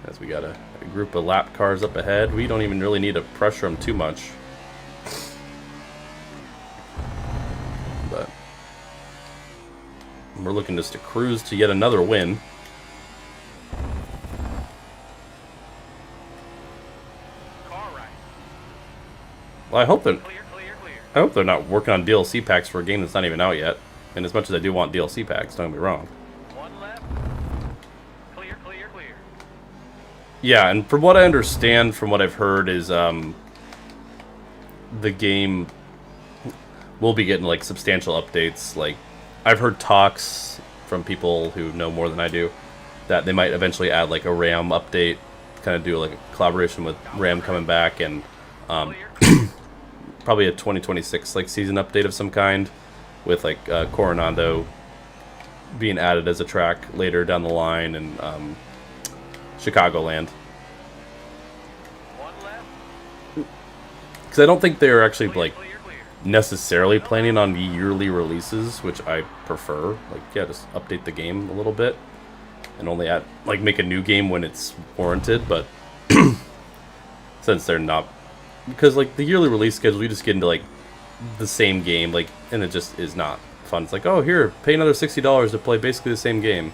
As we got a group of lap cars up ahead. We don't even really need to pressure them too much. But we're looking just to cruise to yet another win. Well, I hope they're not working on DLC packs for a game that's not even out yet. And as much as I do want DLC packs, don't get me wrong. One left. Clear, clear, clear. Yeah, and from what I understand, from what I've heard, is the game will be getting like substantial updates. Like, I've heard talks from people who know more than I do that they might eventually add like a RAM update, kind of do like a collaboration with RAM coming back, and probably a 2026 like season update of some kind, with like Coronado being added as a track later down the line, and Chicagoland. One left. Because I don't think they're actually like necessarily planning on yearly releases, which I prefer. Like, yeah, just update the game a little bit and only add, like, make a new game when it's warranted. But since they're not, because like the yearly release schedule, you just get into like the same game, like, and it just is not fun. It's like, oh, here, pay another $60 to play basically the same game.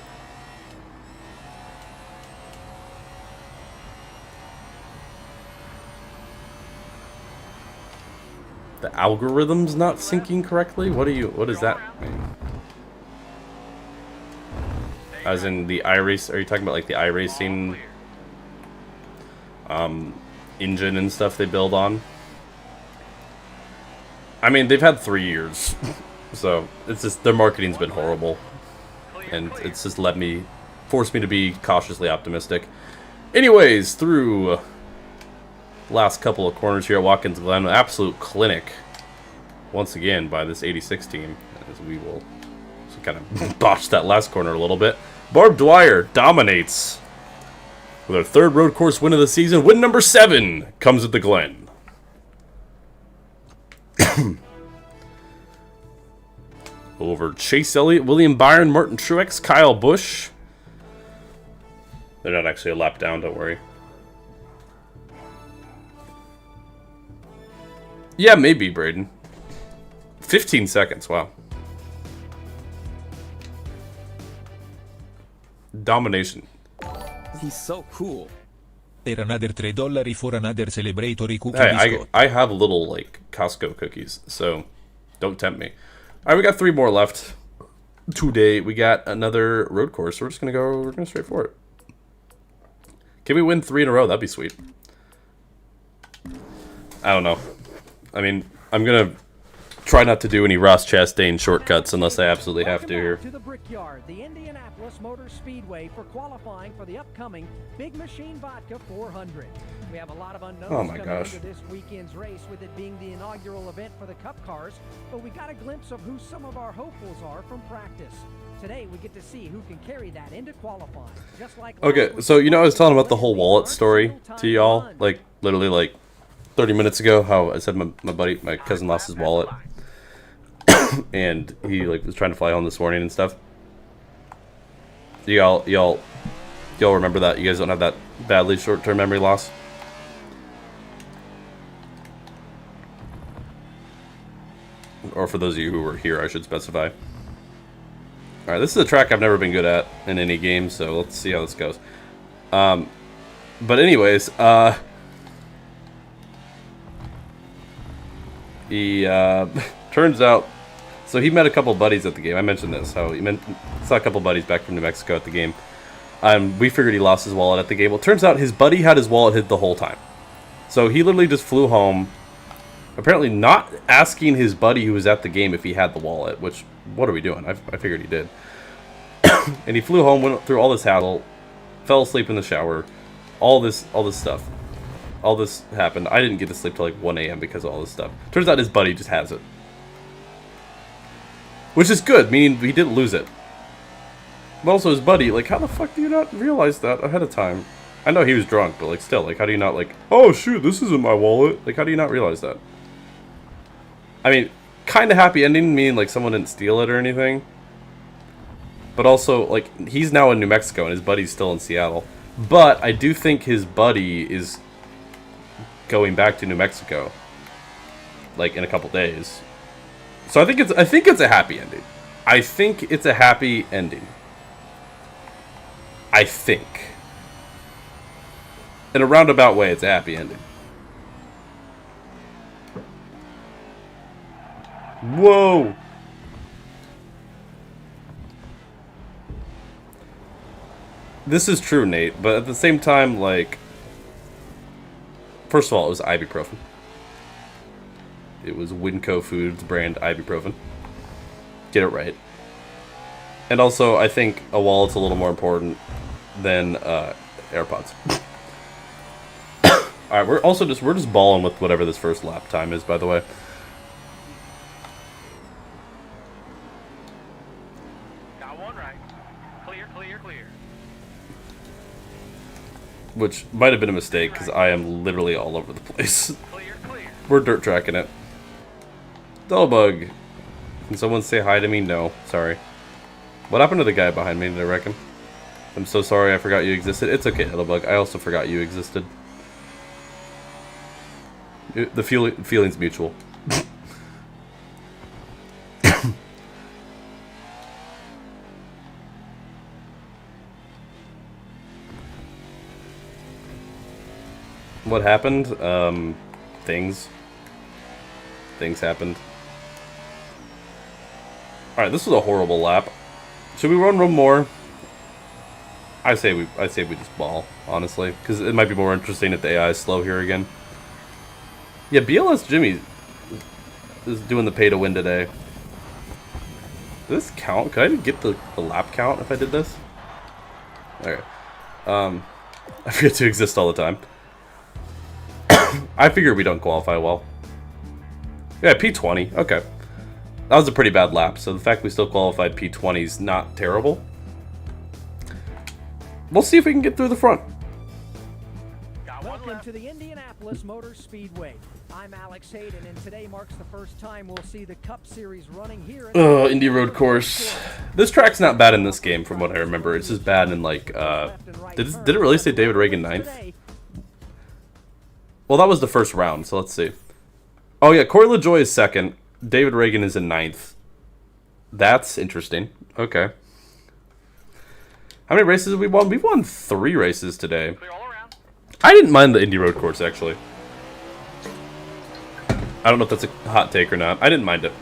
The algorithm's not syncing correctly? What does that mean? As in the iRace, are you talking about like the iRacing engine and stuff they build on? I mean, they've had 3 years, so it's just, their marketing's been horrible, and it's just forced me to be cautiously optimistic. Anyways, through last couple of corners here at Watkins Glen, an absolute clinic once again by this 86 team, as we will kind of botch that last corner a little bit. Barb Dwyer dominates with her 3rd road course win of the season. Win number 7 comes at the Glen. Over Chase Elliott, William Byron, Martin Truex, Kyle Busch. They're not actually a lap down, don't worry. Yeah, maybe, Braden. 15 seconds, wow. domination. He's so cool. There another $3 for another celebratory cookie Hey, biscuit. I have little, like, Costco cookies, so don't tempt me. All right, we got 3 more left. Today, we got another road course. We're just going to go straight for it. Can we win 3 in a row? That'd be sweet. I don't know. I mean, I'm going to try not to do any Ross Chastain shortcuts unless I absolutely have to here. To the Brickyard, the Indianapolis Motor Speedway, for qualifying for the upcoming Big Machine Vodka 400. We have a lot of unknowns coming into this weekend's race, with it being the inaugural event for the Cup cars, but we got a glimpse of who some of our hopefuls are from practice. Today we get to see who can carry that into qualifying. Just like Okay, so you know I was telling about the whole wallet story to y'all, like literally like 30 minutes ago, how I said my cousin lost his wallet. And he like was trying to fly home this morning and stuff. Y'all remember that? You guys don't have that badly short-term memory loss? Or for those of you who were here, I should specify. Alright, this is a track I've never been good at in any game, so let's see how this goes. But anyways, he turns out, so he met a couple buddies at the game. I mentioned this, how he saw a couple buddies back from New Mexico at the game. We figured he lost his wallet at the game. Well, it turns out his buddy had his wallet hid the whole time. So he literally just flew home, apparently not asking his buddy who was at the game if he had the wallet, which, what are we doing? I figured he did. And he flew home, went through all this hassle, fell asleep in the shower, all this stuff. All this happened. I didn't get to sleep till like 1 a.m. because of all this stuff. Turns out his buddy just has it. Which is good, meaning he didn't lose it. But also his buddy, like, how the fuck do you not realize that ahead of time? I know he was drunk, but like still, like, how do you not, like, oh shoot, this isn't my wallet? Like, how do you not realize that? I mean, kind of happy ending, meaning like someone didn't steal it or anything. But also, like, he's now in New Mexico and his buddy's still in Seattle. But I do think his buddy is going back to New Mexico, like, in a couple days. So I think it's a happy ending. I think it's a happy ending. I think. In a roundabout way, it's a happy ending. Whoa! This is true, Nate, but at the same time, like, first of all, it was ibuprofen. It was Winco Foods brand ibuprofen. Get it right. And also, I think a wallet's a little more important than AirPods. All right, we're just balling with whatever this first lap time is, by the way. Got one right. Clear, clear, clear. Which might have been a mistake, because I am literally all over the place. Clear, clear. We're dirt tracking it. Dullbug. Can someone say hi to me? No. Sorry. What happened to the guy behind me, did I reckon? I'm so sorry, I forgot you existed. It's okay, Dullbug. I also forgot you existed. The feeling's mutual. What happened? Things happened. Alright, this was a horrible lap. Should we run one more? I say we just ball, honestly. Because it might be more interesting if the AI is slow here again. Yeah, BLS Jimmy is doing the pay to win today. Does this count? Could I get the lap count if I did this? Okay. I forget to exist all the time. I figure we don't qualify well. Yeah, P20. Okay. That was a pretty bad lap, so the fact we still qualified P20 is not terrible. We'll see if we can get through the front. Welcome to the Indianapolis Motor Speedway. I'm Alex Hayden, and today marks the first time we'll see the Cup Series running here. Indy Road Course. This track's not bad in this game, from what I remember. It's just bad in, like, did it really say David Reagan 9th? Well, that was the first round, so let's see. Oh, yeah, Corey LaJoy is 2nd. David Reagan is in 9th. That's interesting. Okay. How many races have we won? We've won 3 races today. Clear all around. I didn't mind the Indy Road Course, actually. I don't know if that's a hot take or not. I didn't mind it.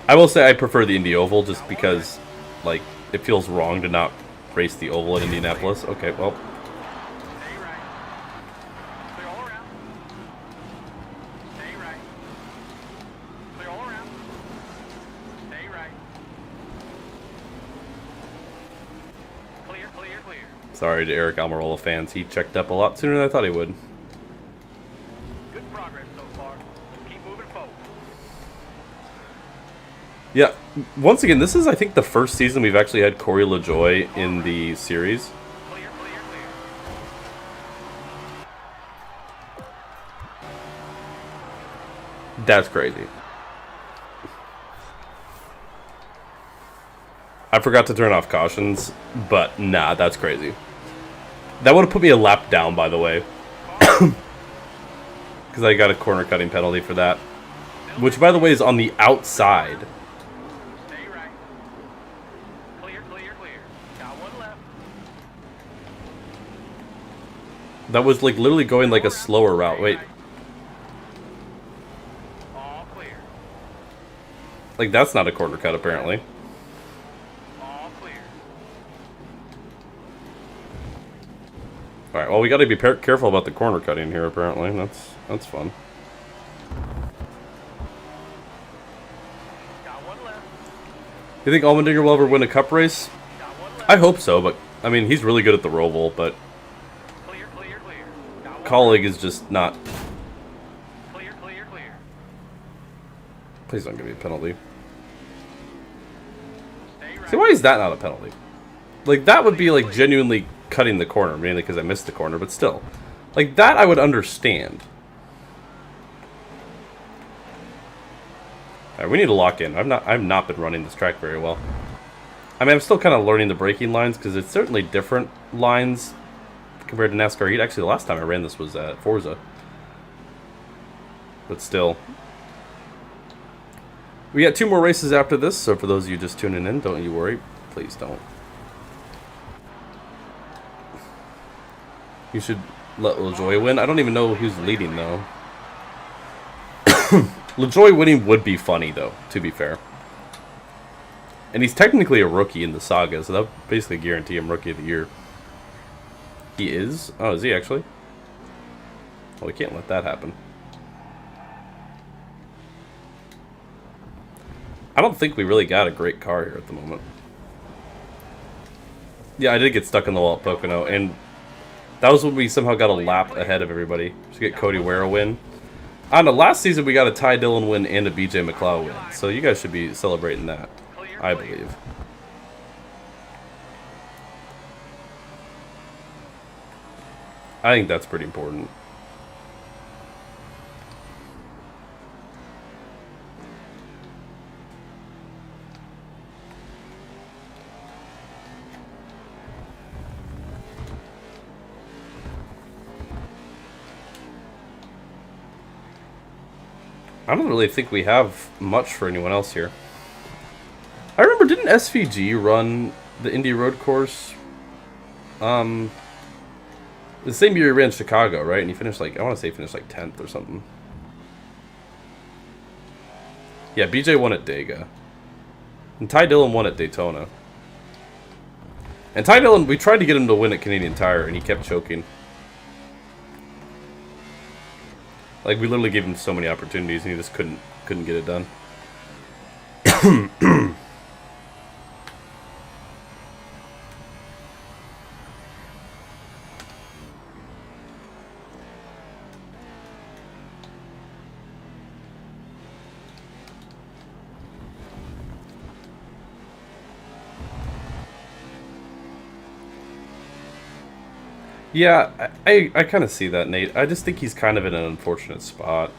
I will say I prefer the Indy Oval just because, like, it feels wrong to not race the Oval at Indianapolis. Okay, well. Stay right. Clear all around. Stay right. Clear all around. Stay right. Clear, clear, clear. Sorry to Eric Almirola fans. He checked up a lot sooner than I thought he would. Good progress so far. Let's keep moving forward. Yeah, once again, this is, I think, the first season we've actually had Corey LaJoie in the series. Clear, clear, clear. That's crazy. I forgot to turn off cautions, but nah, that's crazy. That would have put me a lap down, by the way. Because I got a corner cutting penalty for that. Which, by the way, is on the outside. Stay right. Clear, clear, clear. Got one left. That was, like, literally going, like, a slower route. Wait. All clear. Like, that's not a corner cut, apparently. All clear. Alright, well, we gotta be careful about the corner cutting here, apparently. That's fun. Got one left. You think Allmendinger will ever win a cup race? Got one left. I hope so, but, I mean, he's really good at the Roval, but Clear, clear, clear. Got one Colleague is just not... left. Clear, clear, clear. Please don't give me a penalty. Stay right. See, why is that not a penalty? Like, that would be, like, genuinely cutting the corner, mainly because I missed the corner, but still. Like, that I would understand. Alright, we need to lock in. I've not been running this track very well. I mean, I'm still kind of learning the braking lines, because it's certainly different lines compared to NASCAR Heat. Actually, the last time I ran this was at Forza. But still. We got 2 more races after this, so for those of you just tuning in, don't you worry. Please don't. You should let LaJoie win. I don't even know who's leading, though. LaJoie winning would be funny, though, to be fair. And he's technically a rookie in the saga, so that would basically guarantee him Rookie of the Year. He is? Oh, is he actually? Well, we can't let that happen. I don't think we really got a great car here at the moment. Yeah, I did get stuck in the wall at Pocono, and that was when we somehow got a lap ahead of everybody to get Cody Ware a win. I don't know, last season we got a Ty Dillon win and a BJ McLeod win, so you guys should be celebrating that, I believe. I think that's pretty important. I don't really think we have much for anyone else here. I remember, didn't SVG run the Indy Road Course? The same year he ran Chicago, right? And he finished like, I want to say he finished like 10th or something. Yeah, BJ won at Dega. And Ty Dillon won at Daytona. And Ty Dillon, we tried to get him to win at Canadian Tire, and he kept choking. Like, we literally gave him so many opportunities, and he just couldn't get it done. Yeah, I kind of see that, Nate. I just think he's kind of in an unfortunate spot.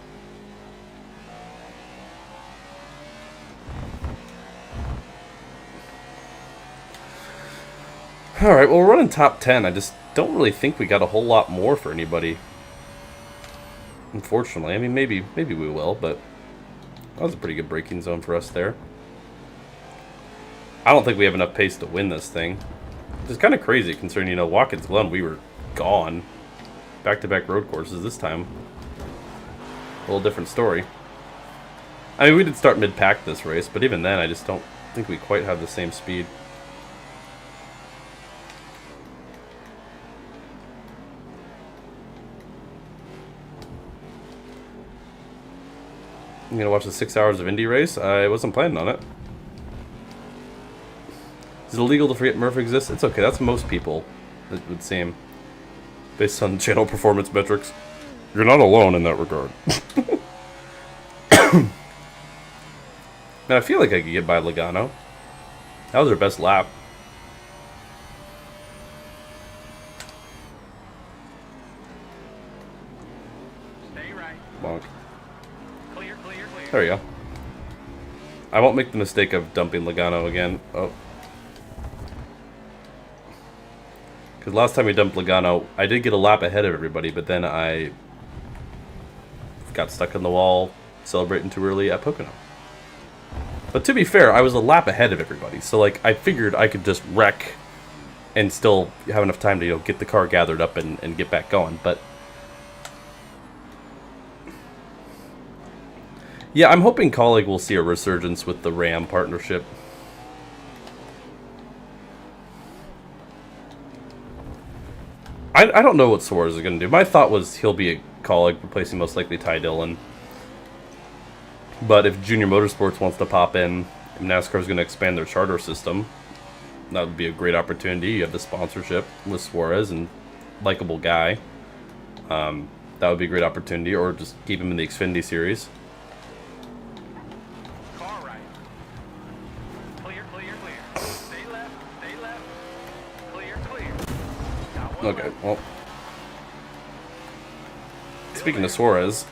Alright, well, we're running top 10. I just don't really think we got a whole lot more for anybody. Unfortunately. I mean, maybe we will, but that was a pretty good braking zone for us there. I don't think we have enough pace to win this thing. Which is kind of crazy considering, you know, Watkins, Glen, we were gone. Back-to-back road courses this time. A little different story. I mean, we did start mid-pack this race, but even then, I just don't think we quite have the same speed. I'm gonna watch the 6 hours of Indy race. I wasn't planning on it. Is it illegal to forget Murph exists? It's okay. That's most people, it would seem, based on channel performance metrics. You're not alone in that regard. Man, I feel like I could get by Logano. That was her best lap. Stay right. Bonk. Clear, clear, clear. There we go. I won't make the mistake of dumping Logano again. Oh. Because last time we dumped Logano, I did get a lap ahead of everybody, but then I got stuck in the wall celebrating too early at Pocono. But to be fair, I was a lap ahead of everybody, so like I figured I could just wreck and still have enough time to, you know, get the car gathered up and get back going. But yeah, I'm hoping Colleague will see a resurgence with the Ram partnership. I don't know what Suarez is going to do. My thought was he'll be a Colleague, replacing most likely Ty Dillon. But if Junior Motorsports wants to pop in, if NASCAR is going to expand their charter system, that would be a great opportunity. You have the sponsorship with Suarez and likable guy. That would be a great opportunity, or just keep him in the Xfinity series. Car right. Clear, clear, clear. Stay left, stay left. Clear, clear. Got one Okay, left. well. Speaking of Suarez,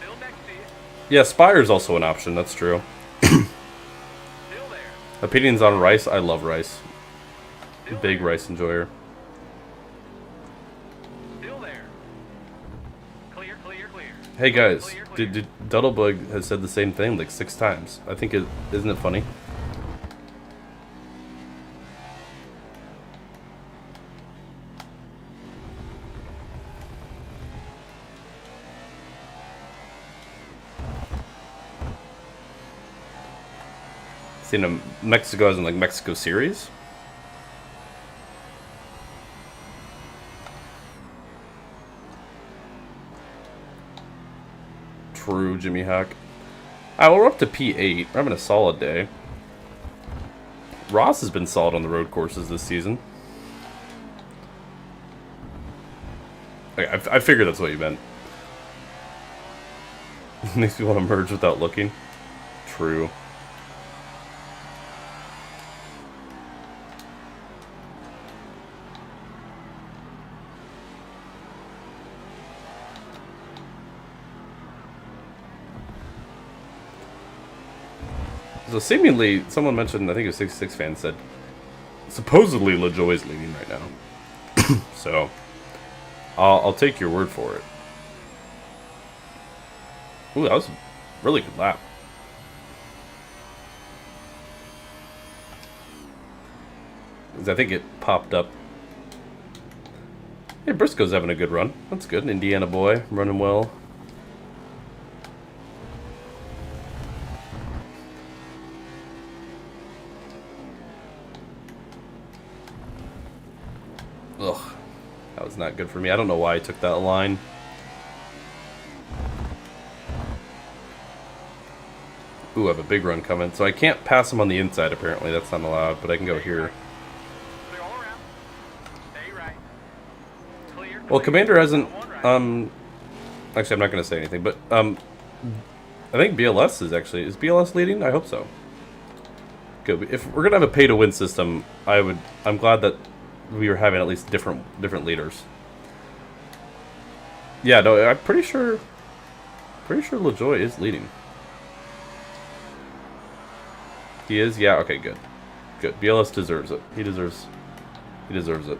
Still next to you. yeah, Spire's also an option, that's true. Still there. Opinions on Rice? I love Rice. Still Big there. Rice enjoyer. Still there. Clear, clear, clear. Hey guys, Clear, clear. did Duddlebug has said the same thing like 6 times. I think isn't it funny? Seen him Mexico as in like Mexico series. True, Jimmy Hack. Alright, well, we're up to P8. We're having a solid day. Ross has been solid on the road courses this season. Okay, I figured that's what you meant. Makes me want to merge without looking. True. So seemingly, someone mentioned, I think it was 66 fan said, supposedly LaJoie's leading right now. So, I'll take your word for it. Ooh, that was a really good lap. I think it popped up. Hey, Briscoe's having a good run. That's good. Indiana boy, running well. Ugh, that was not good for me. I don't know why I took that line. Ooh, I have a big run coming. So I can't pass him on the inside, apparently. That's not allowed, but I can go here. Clear all around. Stay right. Clear. Well, clear. Commander hasn't, Got one right. actually, I'm not going to say anything, but, I think BLS is BLS leading? I hope so. Good. If we're going to have a pay-to-win system, I'm glad that we were having at least different leaders. Yeah, no, I'm pretty sure LaJoie is leading. He is? Yeah, okay, good. Good. BLS deserves it. He deserves it.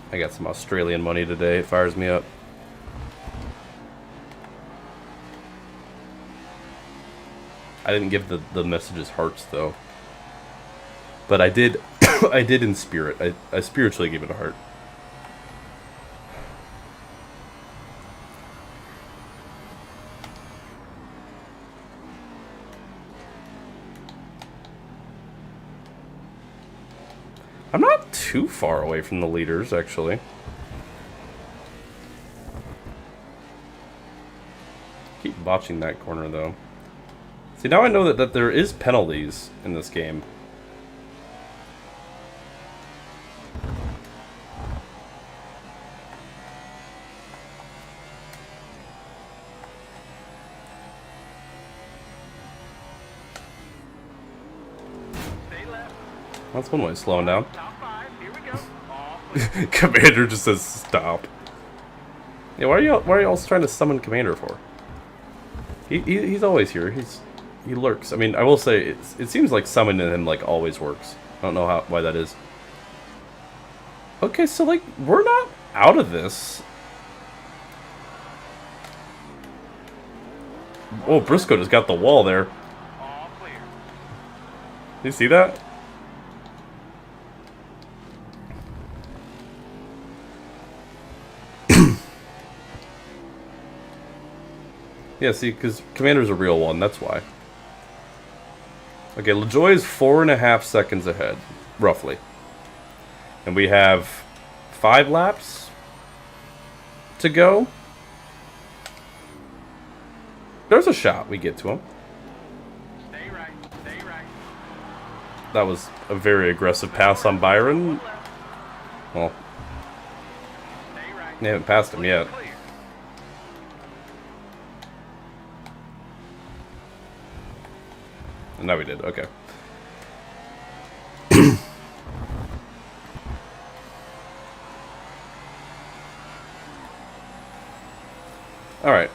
I got some Australian money today. It fires me up. I didn't give the messages hearts though. But I did I did in spirit. I spiritually gave it a heart. I'm not too far away from the leaders, actually. Keep botching that corner, though. See, now I know that there is penalties in this game. That's one way of slowing down. Top 5, here we go. All clear. Commander just says stop. Yeah, why are y'all trying to summon Commander for? He's always here. He lurks. I mean, I will say it seems like summoning him like always works. I don't know why that is. Okay, so like we're not out of this. Oh, Briscoe just got the wall there. All clear. You see that? Yeah, see, because Commander's a real one, that's why. Okay, LaJoy is 4.5 seconds ahead, roughly. And we have 5 laps to go. There's a shot we get to him. Stay right. Stay right. That was a very aggressive pass on Byron. Well, Stay right. they haven't passed him yet. Clear. And now we did, okay. Alright.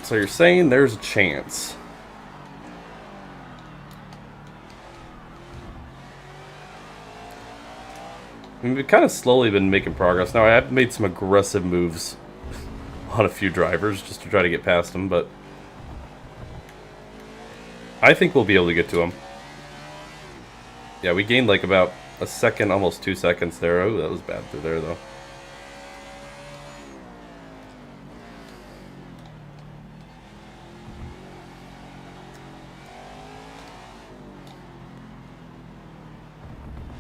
So you're saying there's a chance. I mean, we've kind of slowly been making progress. Now, I have made some aggressive moves on a few drivers just to try to get past them, but I think we'll be able to get to him. Yeah, we gained like about a second, almost 2 seconds there. Oh, that was bad through there, though.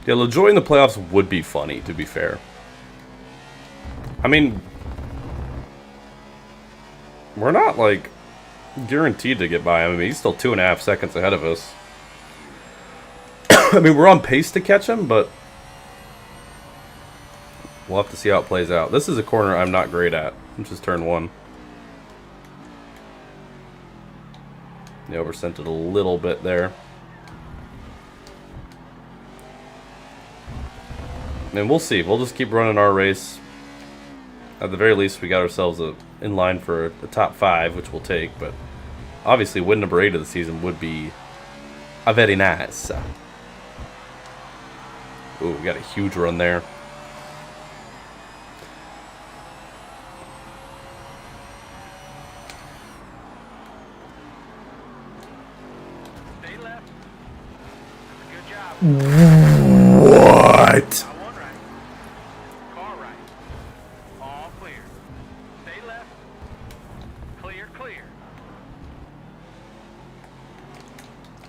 Yeah, LaJoy in the playoffs would be funny, to be fair. I mean, we're not, like, guaranteed to get by him. I mean, he's still 2.5 seconds ahead of us. I mean, we're on pace to catch him, but we'll have to see how it plays out. This is a corner I'm not great at. This is turn 1. They oversent it a little bit there. And we'll see. We'll just keep running our race. At the very least, we got ourselves in line for the top 5, which we'll take. But obviously, win number 8 of the season would be a very nice. Ooh, we got a huge run there. Stay left. That's a good job. What? Got one right. Car right. All clear. Stay left. Clear, clear.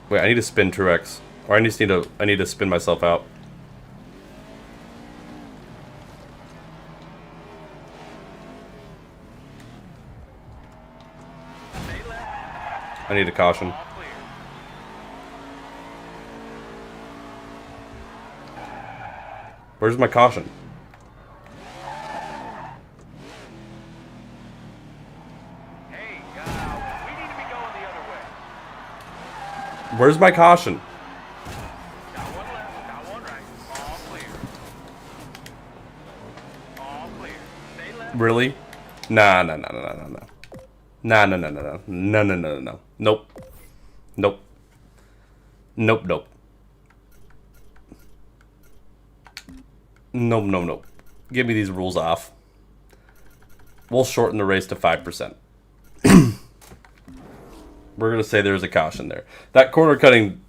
Wait, I need to spin Truex, or I need to spin myself out. Stay left. I need a caution. All clear. Where's my caution? Hey, we need to be going the other way. Where's my caution? Got one left, got one right. All clear. All clear. Stay left. Really? Nah. No. Nope. Nope. Give me these rules off. We'll shorten the race to 5%. We're going to say there's a caution there. That corner cutting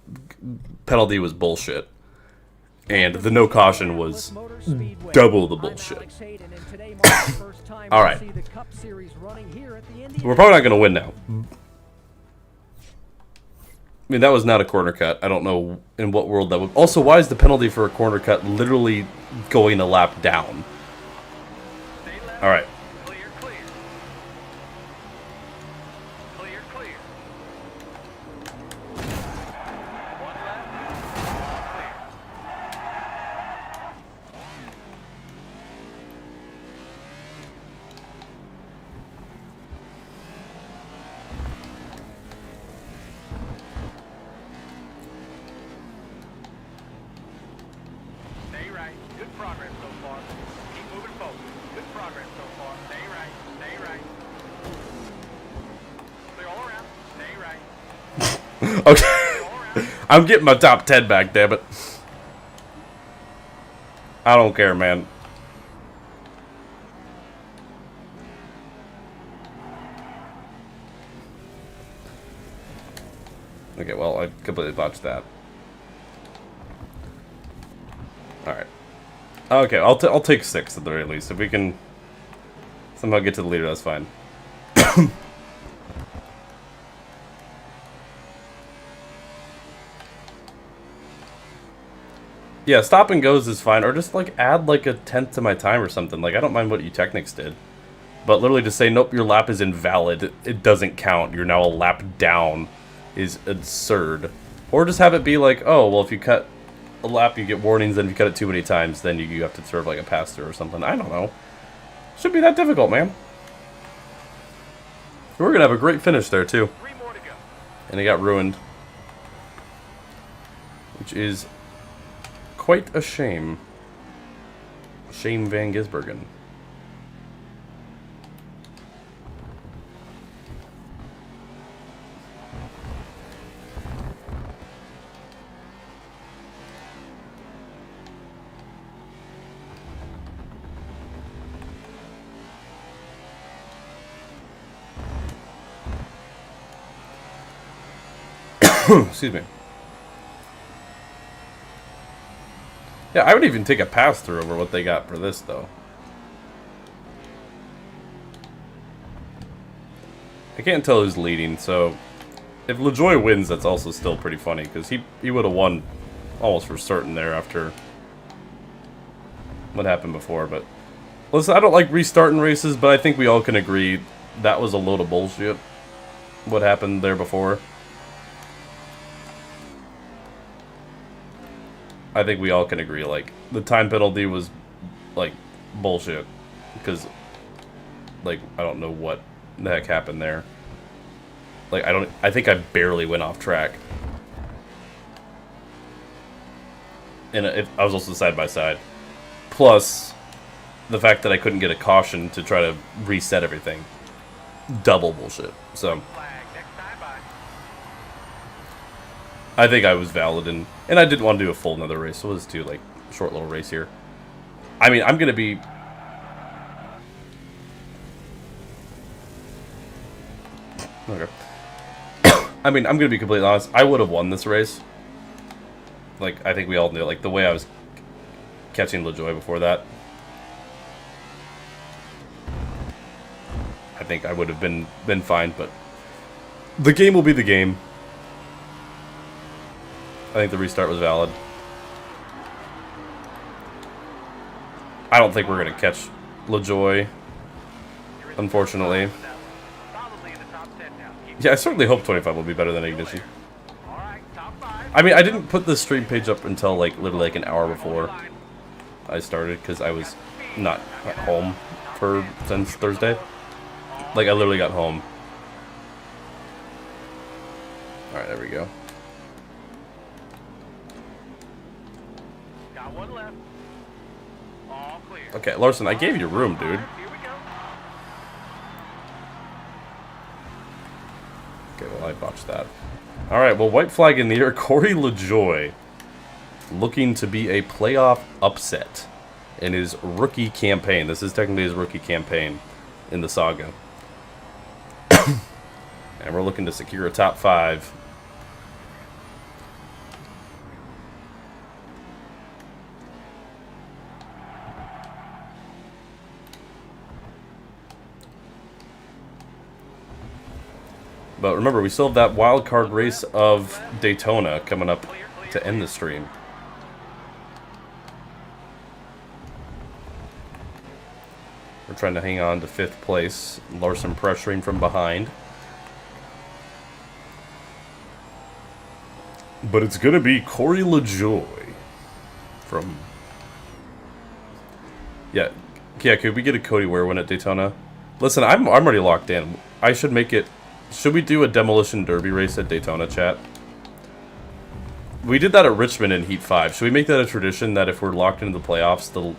penalty was bullshit. And the no caution was double the bullshit. Alright. We're probably not going to win now. I mean, that was not a corner cut. I don't know in what world that would... Also, why is the penalty for a corner cut literally going a lap down? Alright. Clear, clear. Clear, clear. One left. Clear. Stay right. Good progress so far. Keep moving forward. Good progress so far. Stay right. Stay right. Clear all around. Stay right. Okay. All around. I'm getting my top 10 back, damn it. I don't care, man. Okay, well, I completely botched that. Alright. Okay, I'll take 6 at the very least. If we can somehow get to the leader, that's fine. Yeah, stop and goes is fine, or just like add like a 10th to my time or something. Like, I don't mind what you Technics did, but literally just say nope, your lap is invalid. It doesn't count. You're now a lap down is absurd. Or just have it be like, oh well, if you cut a lap, you get warnings. Then if you cut it too many times, then you have to serve like a pass through or something. I don't know. Should be that difficult, man. We're gonna have a great finish there too. 3 more to go. And it got ruined, which is quite a shame. Shame Van Gisbergen. Excuse me. Yeah, I would even take a pass through over what they got for this, though. I can't tell who's leading, so if LaJoy wins, that's also still pretty funny, because he would have won almost for certain there after what happened before. But listen, I don't like restarting races, but I think we all can agree that was a load of bullshit, what happened there before. I think we all can agree, like, the time penalty was, like, bullshit. Because, like, I don't know what the heck happened there. Like, I think I barely went off track. And I was also side by side. Plus, the fact that I couldn't get a caution to try to reset everything. Double bullshit. So Flag. Next time by. I think I was valid, and I didn't want to do a full another race, so let's do like a short little race here. I mean, I'm gonna be okay. I mean, I'm gonna be completely honest. I would have won this race. Like, I think we all knew, like the way I was catching LaJoy before that. I think I would have been fine, but the game will be the game. I think the restart was valid. I don't think we're going to catch LaJoy, unfortunately. Solidly in the top 10 now. Keep Yeah, I certainly hope 25 will be better than Ignition. all right. Top 5. I mean, I didn't put the stream page up until, like, literally like an hour before I started, because I was not at home since Thursday. Like, I literally got home. Alright, there we go. Got one left. All clear. Okay, Larson, I gave you room, dude. Here we go. Okay, well, I botched that. Alright, well, white flag in the air. Corey LaJoy looking to be a playoff upset in his rookie campaign. This is technically his rookie campaign in the saga. And we're looking to secure a top 5. But remember, we still have that wild card race of Daytona coming up to end the stream. We're trying to hang on to 5th place. Larson pressuring from behind. But it's going to be Corey LaJoy from... Yeah, could we get a Cody Ware win at Daytona? Listen, I'm already locked in. I should make it... Should we do a demolition derby race at Daytona, chat? We did that at Richmond in Heat 5. Should we make that a tradition that if we're locked into the playoffs,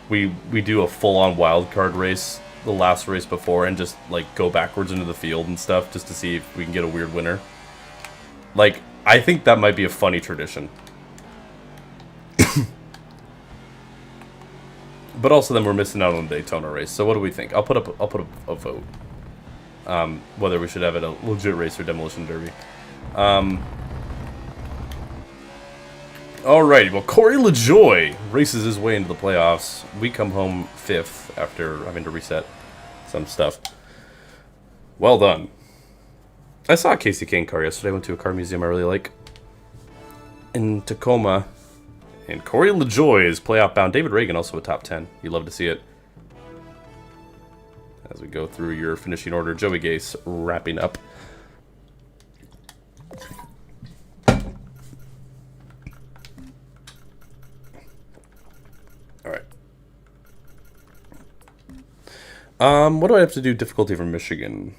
we do a full-on wild card race, the last race before, and just like go backwards into the field and stuff, just to see if we can get a weird winner? Like, I think that might be a funny tradition. But also, then we're missing out on the Daytona race. So what do we think? I'll put up a vote. Whether we should have it a legit race or demolition derby. Alrighty, well, Corey LaJoy races his way into the playoffs. We come home 5th after having to reset some stuff. Well done. I saw a Casey Kane car yesterday. I went to a car museum I really like in Tacoma. And Corey LaJoy is playoff bound. David Reagan also a top 10. You'd love to see it. As we go through your finishing order, Joey Gase wrapping up. Alright. What do I have to do difficulty for Michigan?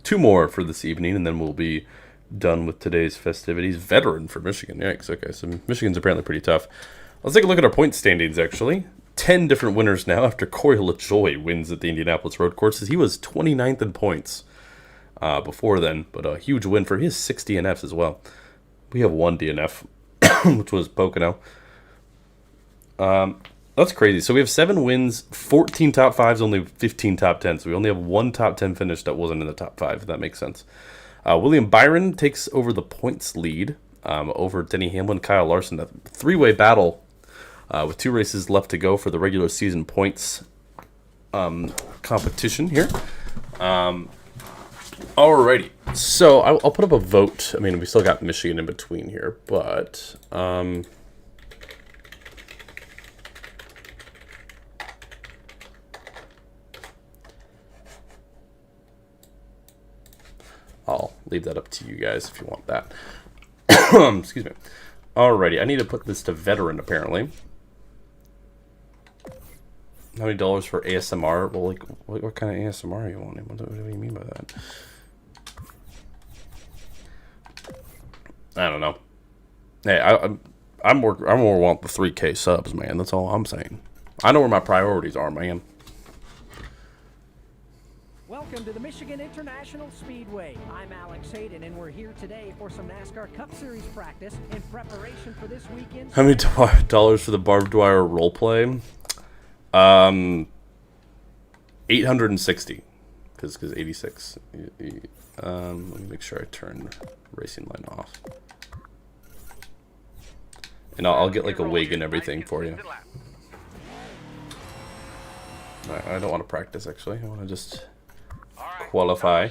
2 more for this evening, and then we'll be done with today's festivities. Veteran for Michigan. Yikes, okay, so Michigan's apparently pretty tough. Let's take a look at our point standings, actually. 10 different winners now after Corey LaJoy wins at the Indianapolis road courses. He was 29th in points before then, but a huge win for his 6 DNFs as well. We have 1 DNF, which was Pocono. That's crazy. So we have 7 wins, 14 top 5s, only 15 top 10s. So we only have 1 top 10 finish that wasn't in the top 5, if that makes sense. William Byron takes over the points lead over Denny Hamlin, Kyle Larson. A 3-way battle with 2 races left to go for the regular season points competition here. Alrighty. So I'll put up a vote. I mean, we still got Michigan in between here, but... I'll leave that up to you guys if you want that. Excuse me. Alrighty, I need to put this to veteran, apparently. How many dollars for ASMR? Well, like, what kind of ASMR are you wanting? What do you mean by that? I don't know. Hey, I'm more want the 3K subs, man. That's all I'm saying. I know where my priorities are, man. Welcome to the Michigan International Speedway. I'm Alex Hayden, and we're here today for some NASCAR Cup Series practice in preparation for this weekend. How many dollars for the Barb Dwyer roleplay? 860, because 86. Let me make sure I turn racing line off, and I'll get like a wig and everything for you. I don't want to practice, actually. I want to just qualify.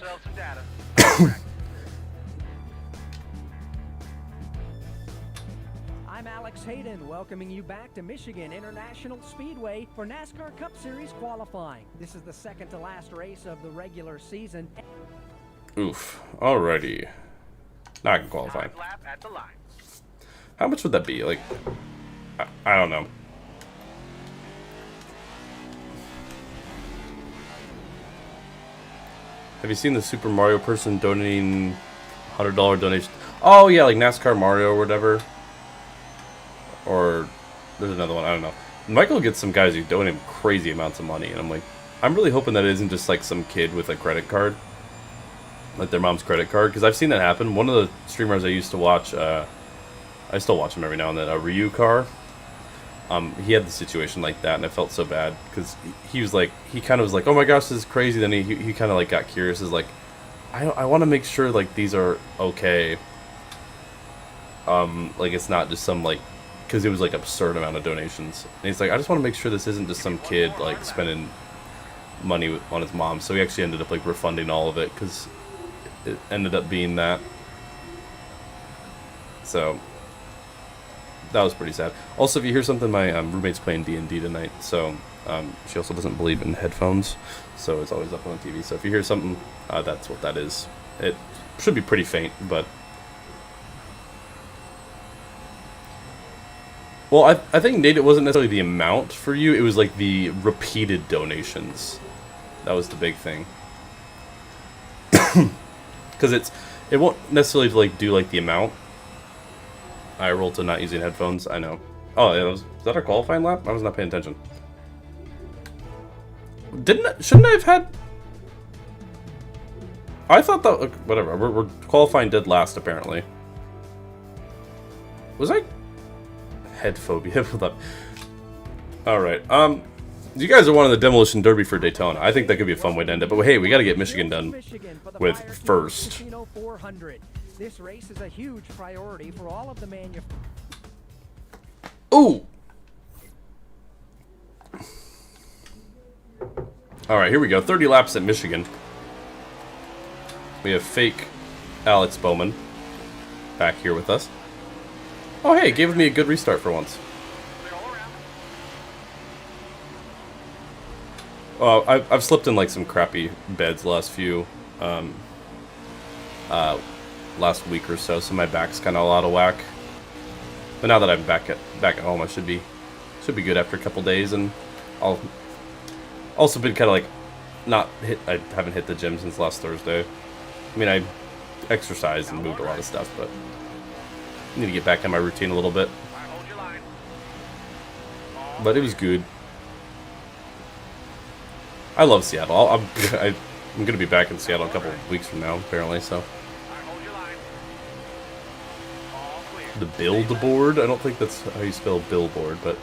I'm Alex Hayden, welcoming you back to Michigan International Speedway for NASCAR Cup Series qualifying. This is the second to last race of the regular season. Oof. Alrighty. Now I can qualify. How much would that be? Like, I don't know. Have you seen the Super Mario person donating $100 donation? Oh yeah, like NASCAR Mario or whatever. Or there's another one, I don't know. Michael gets some guys who donate him crazy amounts of money, and I'm like, I'm really hoping that it isn't just like some kid with a credit card, like their mom's credit card, because I've seen that happen. One of the streamers I used to watch, I still watch him every now and then, Ryu Car. he had the situation like that, and I felt so bad because he was like, he kind of was like, oh my gosh, this is crazy. Then he kind of like got curious, is like, I want to make sure like these are okay. Like it's not just some like, because it was like absurd amount of donations. And he's like, I just want to make sure this isn't just some kid like spending money on his mom. So he actually ended up like refunding all of it because it ended up being that. So that was pretty sad. Also, if you hear something, my roommate's playing D&D tonight, so she also doesn't believe in headphones, so it's always up on the TV. So if you hear something, that's what that is. It should be pretty faint, but... Well, I think, Nate, it wasn't necessarily the amount for you, it was like the repeated donations. That was the big thing. Because it won't necessarily like do like the amount. I rolled to not using headphones, I know. Oh, yeah, is that our qualifying lap? I was not paying attention. Shouldn't I have had... I thought that... Whatever, we're qualifying dead last, apparently. Was I... Head phobia. Alright, you guys are one of the demolition derby for Daytona. I think that could be a fun way to end it. But hey, we got to get Michigan done with first. This race is a huge priority for all of the Ooh! Alright, here we go. 30 laps at Michigan. We have fake Alex Bowman back here with us. Oh hey, it gave me a good restart for once. Oh, I've slipped in like some crappy beds the last few, last week or so, so my back's kind of out of whack. But now that I'm back at home, I should be good after a couple days, and I'll also been kind of like I haven't hit the gym since last Thursday. I mean, I exercised and moved a lot of stuff, but I need to get back in my routine a little bit. But it was good. I love Seattle. I'm going to be back in Seattle a couple of weeks from now, apparently, so. The billboard? I don't think that's how you spell billboard, but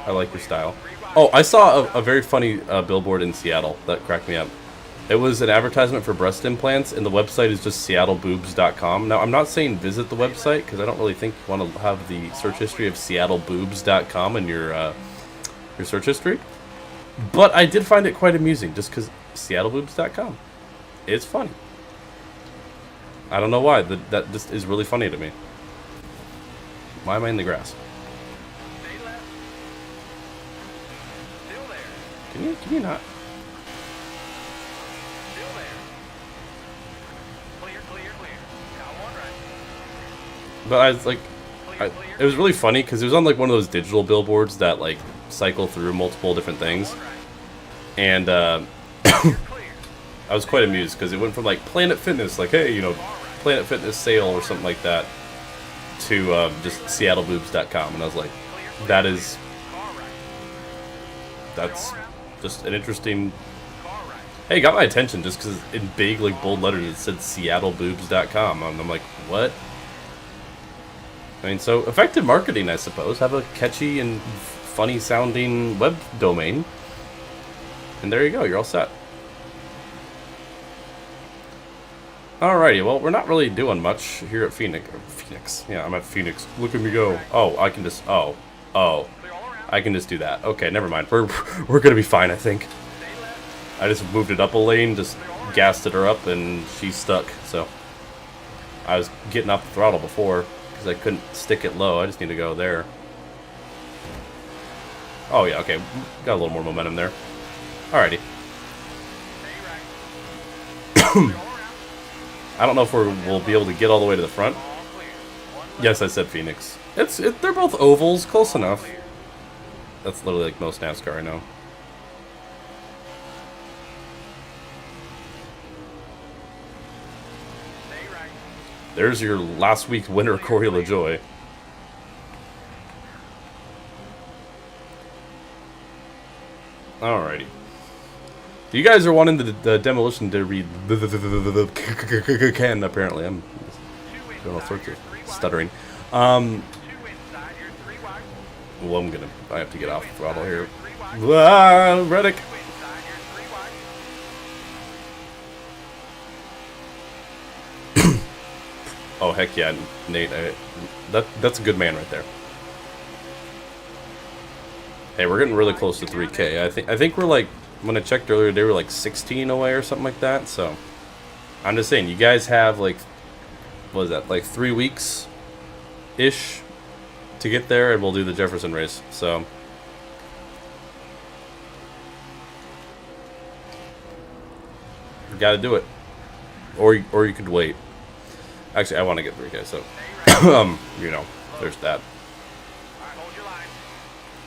I like your style. Oh, I saw a very funny billboard in Seattle that cracked me up. It was an advertisement for breast implants, and the website is just seattleboobs.com. Now, I'm not saying visit the website, because I don't really think you want to have the search history of seattleboobs.com in your search history. But I did find it quite amusing, just because seattleboobs.com. It's funny. I don't know why. That just is really funny to me. Why am I in the grass? Can you not? But I was like, it was really funny because it was on like one of those digital billboards that like cycle through multiple different things, and I was quite amused because it went from like Planet Fitness, like hey, you know, Planet Fitness sale or something like that, to just seattleboobs.com, and I was like, that's just an interesting. Hey, it got my attention just because in big like bold letters it said seattleboobs.com, and I'm like, what? I mean, so effective marketing, I suppose. Have a catchy and funny sounding web domain. And there you go, you're all set. Alrighty, well, we're not really doing much here at Phoenix. Yeah, I'm at Phoenix. Look at me go. Oh, I can just, I can just do that. Okay, never mind. We're gonna be fine, I think. I just moved it up a lane, just gassed her up, and she's stuck, so. I was getting off the throttle before, because I couldn't stick it low. I just need to go there. Oh yeah, okay. Got a little more momentum there. Alrighty. I don't know if we'll be able to get all the way to the front. Yes, I said Phoenix. They're both ovals, close enough. That's literally like most NASCAR I know. There's your last week winner, Corey LaJoy. Alrighty. You guys are wanting the demolition to read can apparently. I'm doing all sorts of stuttering. Well, I have to get off the throttle here. Ah, Reddick. Oh, heck yeah, Nate. That's a good man right there. Hey, we're getting really close to 3K. I think we're like, when I checked earlier, they were like 16 away or something like that. So, I'm just saying, you guys have like, what is that, like 3 weeks-ish to get there, and we'll do the Jefferson race. So, you gotta do it. Or you could wait. Actually, I want to get 3K, so, you know, there's that.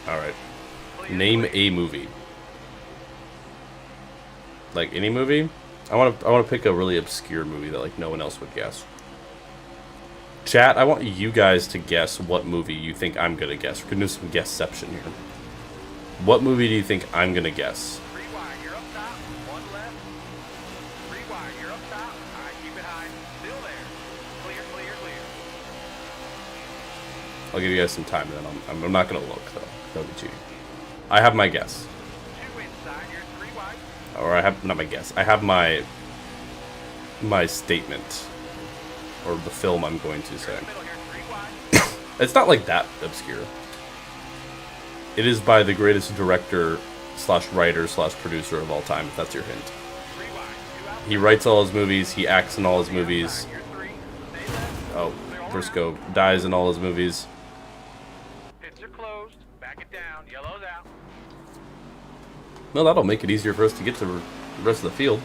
Alright. Name a movie. Like, any movie? I want to pick a really obscure movie that, like, no one else would guess. Chat, I want you guys to guess what movie you think I'm going to guess. We're going to do some guessception here. What movie do you think I'm going to guess? I'll give you guys some time, and then I'm not going to look, though. That'll be cheating. I have my guess. Or I have, not my guess. I have my statement. Or the film I'm going to say. It's not like that obscure. It is by the greatest director / writer / producer of all time, if that's your hint. He writes all his movies, he acts in all his movies. Oh, Briscoe dies in all his movies. Well, that'll make it easier for us to get to the rest of the field.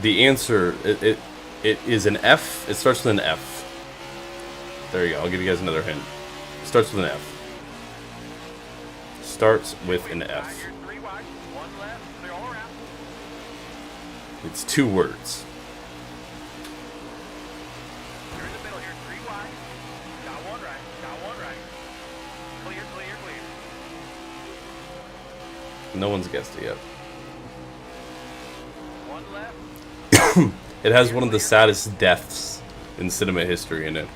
The answer, it is an F. It starts with an F. There you go. I'll give you guys another hint. It starts with an F. Starts with an F. It's 2 words. No one's guessed it yet. It has one of the saddest deaths in cinema history in it.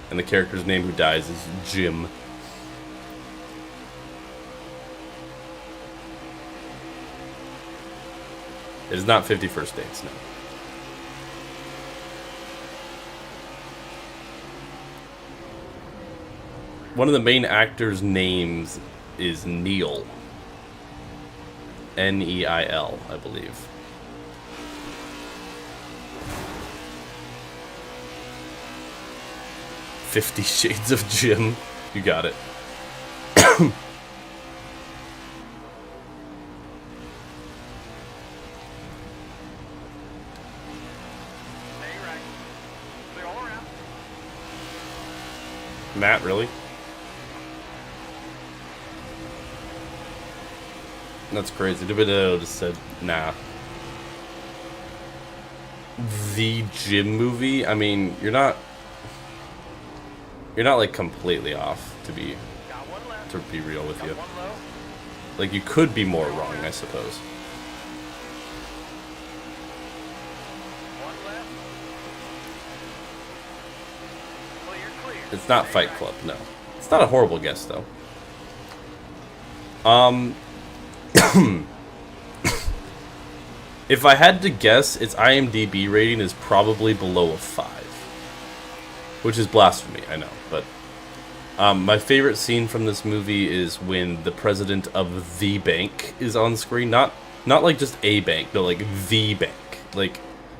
And the character's name who dies is Jim. It is not 50 First Dates, no. One of the main actors' names is Neil. Neil, I believe. "50 Shades of Jim." You got it. Matt, really? That's crazy. Dibido just said, nah. The Jim movie? I mean, you're not like completely off, to be real with you. Like, you could be more wrong, I suppose. It's not Fight Club, no. It's not a horrible guess, though. If I had to guess, its IMDb rating is probably below a 5. Which is blasphemy, I know, but... my favorite scene from this movie is when the president of the bank is on screen. Not like just a bank, no, like the bank. Like,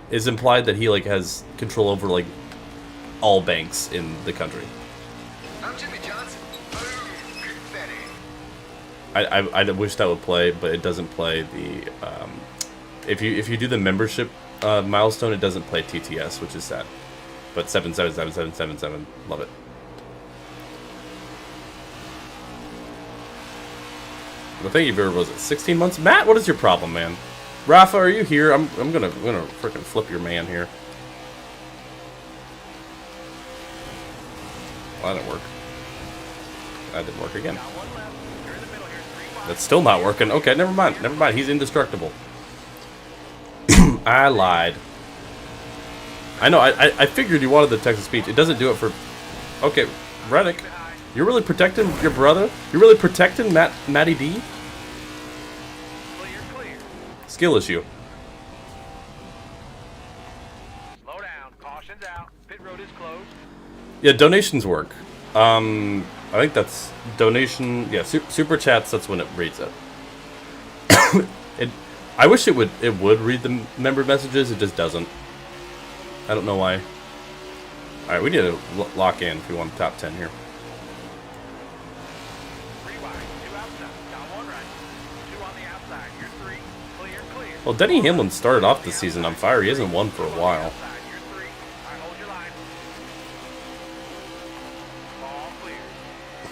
it's implied that he, like, has control over, like, all banks in the country. I'm Jimmy Johnson. I wish that would play, but it doesn't play the... if you do the membership milestone, it doesn't play TTS, which is sad. But 777777, love it. Well, thank you very much. Was it 16 months? Matt, what is your problem, man? Rafa, are you here? I'm gonna freaking flip your man here. Well, that didn't work. That didn't work again. That's still not working. Okay, never mind. Never mind. He's indestructible. I lied. I know. I figured you wanted the text to speech. It doesn't do it for Okay, Reddick, you're really protecting your brother? You're really protecting Matty D? Clear, clear. Skill issue. Slow down. Caution's out. Pit road is closed. Yeah, donations work. I think that's donation. Yeah, super chats. That's when it reads it. I wish it would read the member messages. It just doesn't. I don't know why. All right, we need to lock in if we want top 10 here. 3 wide, 2 outside. Got 1 right. 2 on the outside. You're 3. Clear, clear. Well, Denny Hamlin started off the season on fire. He hasn't won for a while. Outside. You're 3. All right, hold your line. All clear.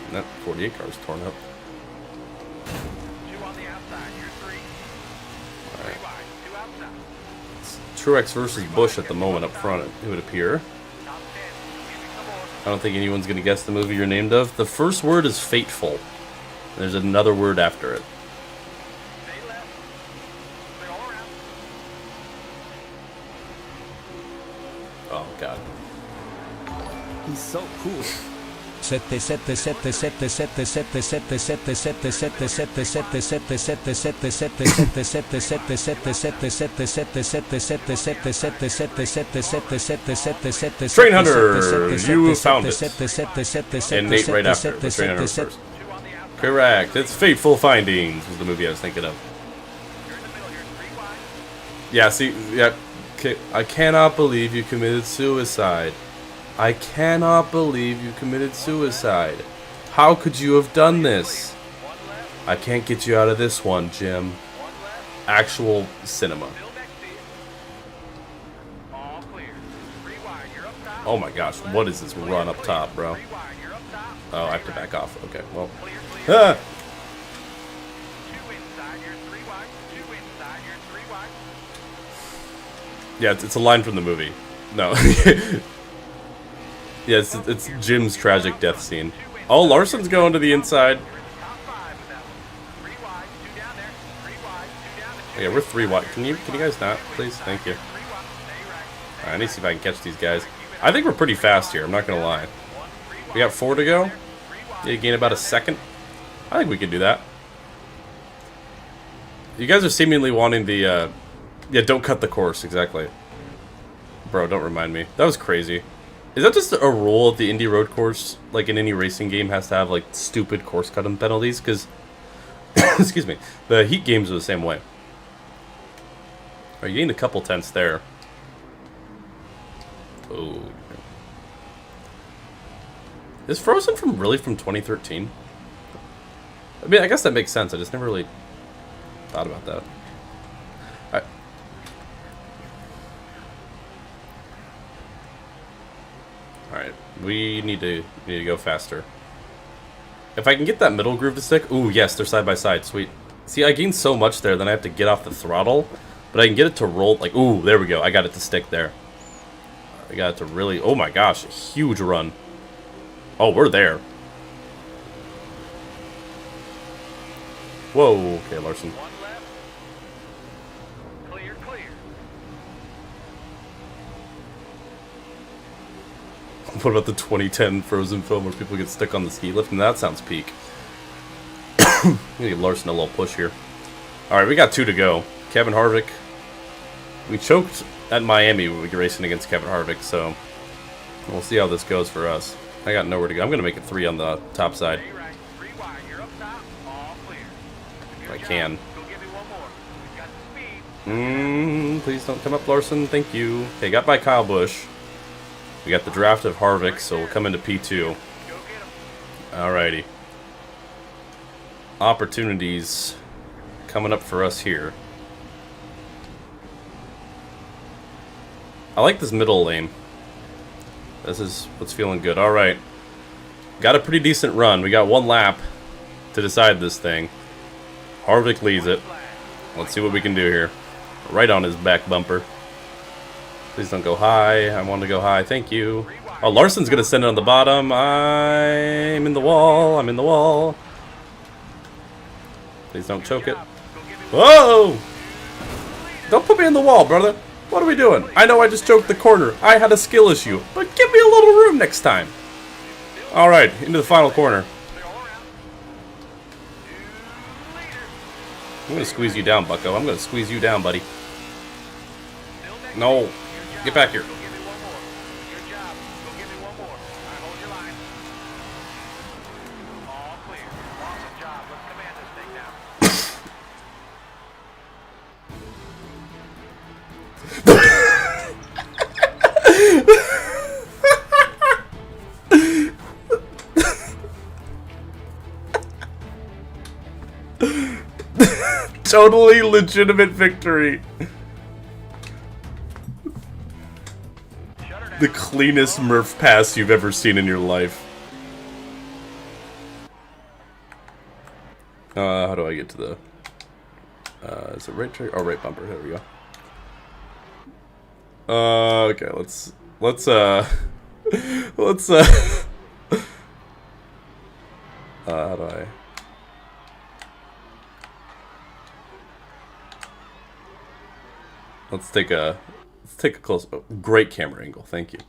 And that 48 car's torn up. 2 on the outside. You're 3. 3 wide, 2 outside. Truex versus Bush at the moment up front, it would appear. Top 10. Give me some more. I don't think anyone's going to guess the movie you're named of. The first word is fateful. There's another word after it. Stay left. Clear all around. Oh, God. He's so cool. 300, you found it. And Nate right after, but 300 first. Correct. It's Fateful Findings was the movie I was thinking of. You're in the middle here. 3 wide. Yeah, see, yeah. I cannot believe you committed suicide. I cannot believe you committed suicide. How could you have done this? 1 left. I can't get you out of this one, Jim. 1 left. Actual cinema. Still next to you. All clear. 3 wide. You're up top. Oh my gosh, what is this run up top, bro? 3 wide. You're up top. Oh, I have to back off. Okay, well. Clear, clear. Ah! 2 inside. You're 3 wide. 2 inside. You're 3 wide. Yeah, it's a line from the movie. No. Yeah, it's Jim's tragic death scene. Oh, Larson's going to the inside. You're in the top 5 with that one. 3 wide. 2 down there. 3 wide. 2 down. The 2 Yeah, we're 3 wide. Can you guys not, please? inside. Thank you. 3 wide. Stay right. Alright, I need to see if I can catch these guys. I think we're pretty fast here, I'm not gonna lie. 1 3 wide. We got 4 to go. 3 wide. You gain about a second. I think we can do that. You guys are seemingly wanting the, yeah, don't cut the course, exactly. Bro, don't remind me. That was crazy. Is that just a rule of the Indy road course, like in any racing game, has to have, like, stupid course cutting penalties? Because, excuse me, the Heat games are the same way. Oh, you gained a couple tenths there. Oh. Is Frozen really from 2013? I mean, I guess that makes sense. I just never really thought about that. Alright, we need to go faster. If I can get that middle groove to stick... Ooh, yes, they're side by side. Sweet. See, I gained so much there, then I have to get off the throttle. But I can get it to roll... Like, ooh, there we go. I got it to stick there. I got it to really... Oh my gosh, a huge run. Oh, we're there. Whoa, okay, Larson. 1 left. Clear, clear. What about the 2010 Frozen film where people get stuck on the ski lift? And that sounds peak. I'm gonna give Larson a little push here. Alright, we got 2 to go. Kevin Harvick. We choked at Miami when we were racing against Kevin Harvick, so we'll see how this goes for us. I got nowhere to go. I'm gonna make it 3 on the top side. Stay right. 3 wide. You're up top. All clear. If I can. Go give me 1 more. We've got the speed. Please don't come up, Larson. Thank you. Okay, got by Kyle Busch. We got the draft of Harvick, so we'll come into P2. Go get him. Alrighty. Opportunities coming up for us here. I like this middle lane. This is what's feeling good. Alright. Got a pretty decent run. We got 1 lap to decide this thing. Harvick leads it. Let's see what we can do here. Right on his back bumper. Please don't go high. I want to go high. Thank you. Oh, Larson's going to send it on the bottom. I'm in the wall. I'm in the wall. Please don't choke it. Whoa! Don't put me in the wall, brother. What are we doing? I know I just choked the corner. I had a skill issue. But give me a little room next time. All right, into the final corner. Clear all around. Two leaders. I'm gonna squeeze you down, Bucko. I'm gonna squeeze you down, buddy. Still next. No, Your get job. back here. Go give me one more. Your job. Go give me one more. All right, hold your line. All clear. Awesome job. Let's command this thing now. Totally legitimate victory. Shut her down. The cleanest Murph pass you've ever seen in your life. How do I get to the... is it right trigger? Oh, right bumper. There we go. Okay, let's how do I... Let's take a close... Oh, great camera angle, thank you.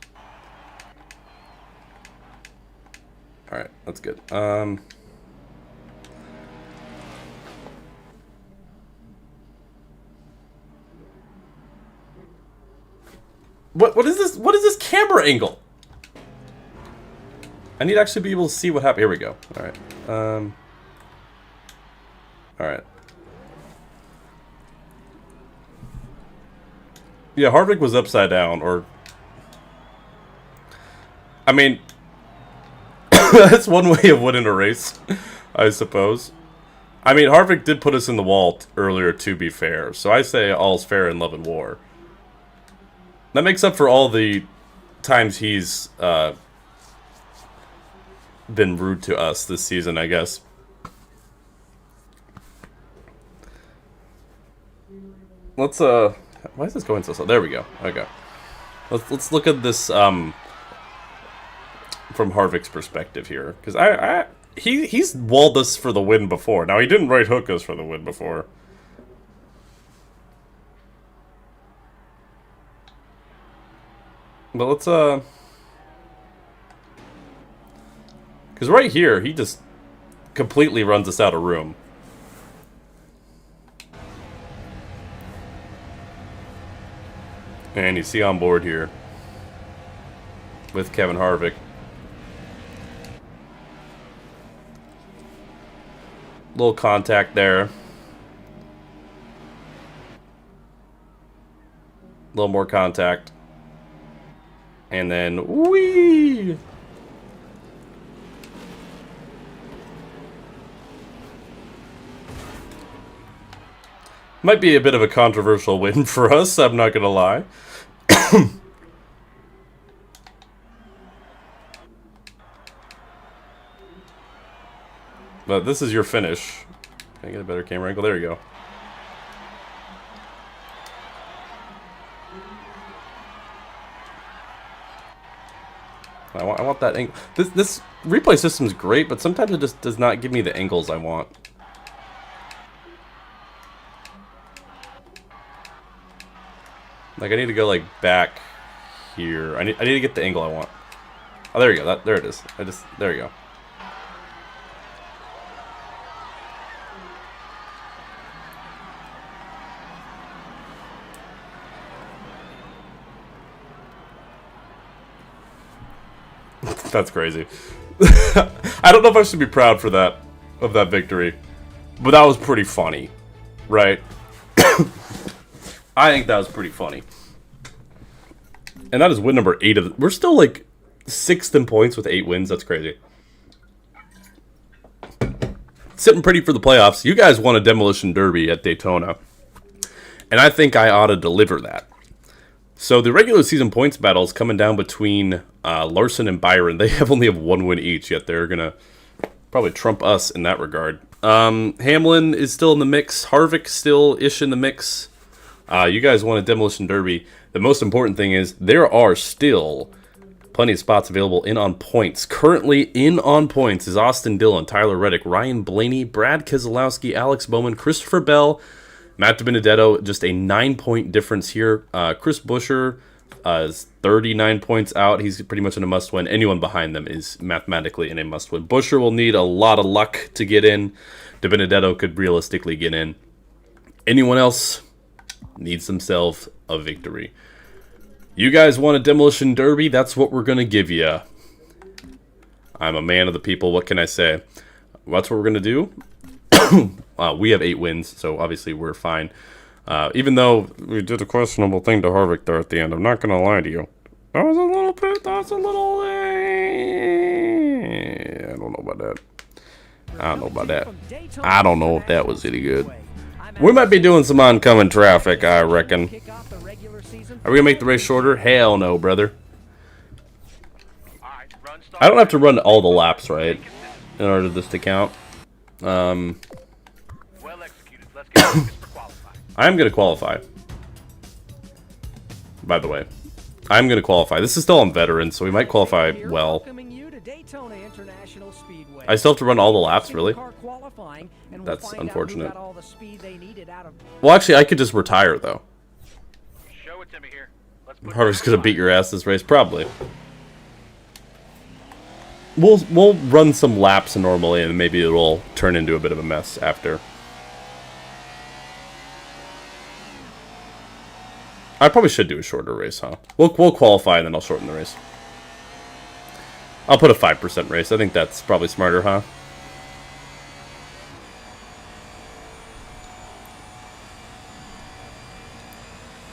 Alright, that's good. What is this? What is this camera angle? I need to actually be able to see what happened. Here we go. Alright. Alright. Yeah, Harvick was upside down, or... I mean... that's one way of winning a race, I suppose. I mean, Harvick did put us in the wall earlier, to be fair. So I say all's fair in love and war. That makes up for all the times he's been rude to us this season, I guess. Let's why is this going so slow? There we go. Okay. Let's look at this from Harvick's perspective here, because he's walled us for the win before. Now he didn't right hook us for the win before. But let's because right here he just completely runs us out of room. And you see on board here with Kevin Harvick. Little contact there. A little more contact. And then, whee! Might be a bit of a controversial win for us, I'm not gonna lie. But this is your finish. Can I get a better camera angle? There you go. I want that angle. This replay system is great, but sometimes it just does not give me the angles I want. Like, I need to go, like, back here. I need to get the angle I want. Oh, there you go. There it is. There you go. That's crazy. I don't know if I should be proud for that, of that victory, but that was pretty funny, right? I think that was pretty funny. And that is win number 8 of the... We're still, like, 6th in points with 8 wins. That's crazy. Sitting pretty for the playoffs. You guys won a demolition derby at Daytona. And I think I ought to deliver that. So the regular season points battle is coming down between Larson and Byron. They only have 1 win each, yet they're going to probably trump us in that regard. Hamlin is still in the mix. Harvick still-ish in the mix. You guys won a demolition derby. The most important thing is there are still plenty of spots available in on points. Currently in on points is Austin Dillon, Tyler Reddick, Ryan Blaney, Brad Keselowski, Alex Bowman, Christopher Bell, Matt DiBenedetto. Just a 9-point difference here. Chris Buescher, is 39 points out. He's pretty much in a must-win. Anyone behind them is mathematically in a must-win. Busher will need a lot of luck to get in. DiBenedetto could realistically get in. Anyone else needs themselves a victory. You guys want a demolition derby? That's what we're going to give you. I'm a man of the people. What can I say? That's what we're going to do. We have 8 wins, so obviously we're fine. Even though we did a questionable thing to Harvick there at the end, I'm not going to lie to you. That was a little bit, I don't know about that. I don't know if that was any good. We might be doing some oncoming traffic, I reckon. Are we going to make the race shorter? Hell no, brother. I don't have to run all the laps, right? In order for this to count. Well executed. Let's get focused for qualifying. I am going to qualify. By the way. I'm going to qualify. This is still on veteran, so we might qualify well. I still have to run all the laps, really? That's unfortunate. Well, actually, I could just retire, though. Show it to me here. Harvick's going to beat your ass this race, probably. We'll run some laps normally, and maybe it'll turn into a bit of a mess after. I probably should do a shorter race, huh? We'll qualify, and then I'll shorten the race. I'll put a 5% race. I think that's probably smarter, huh?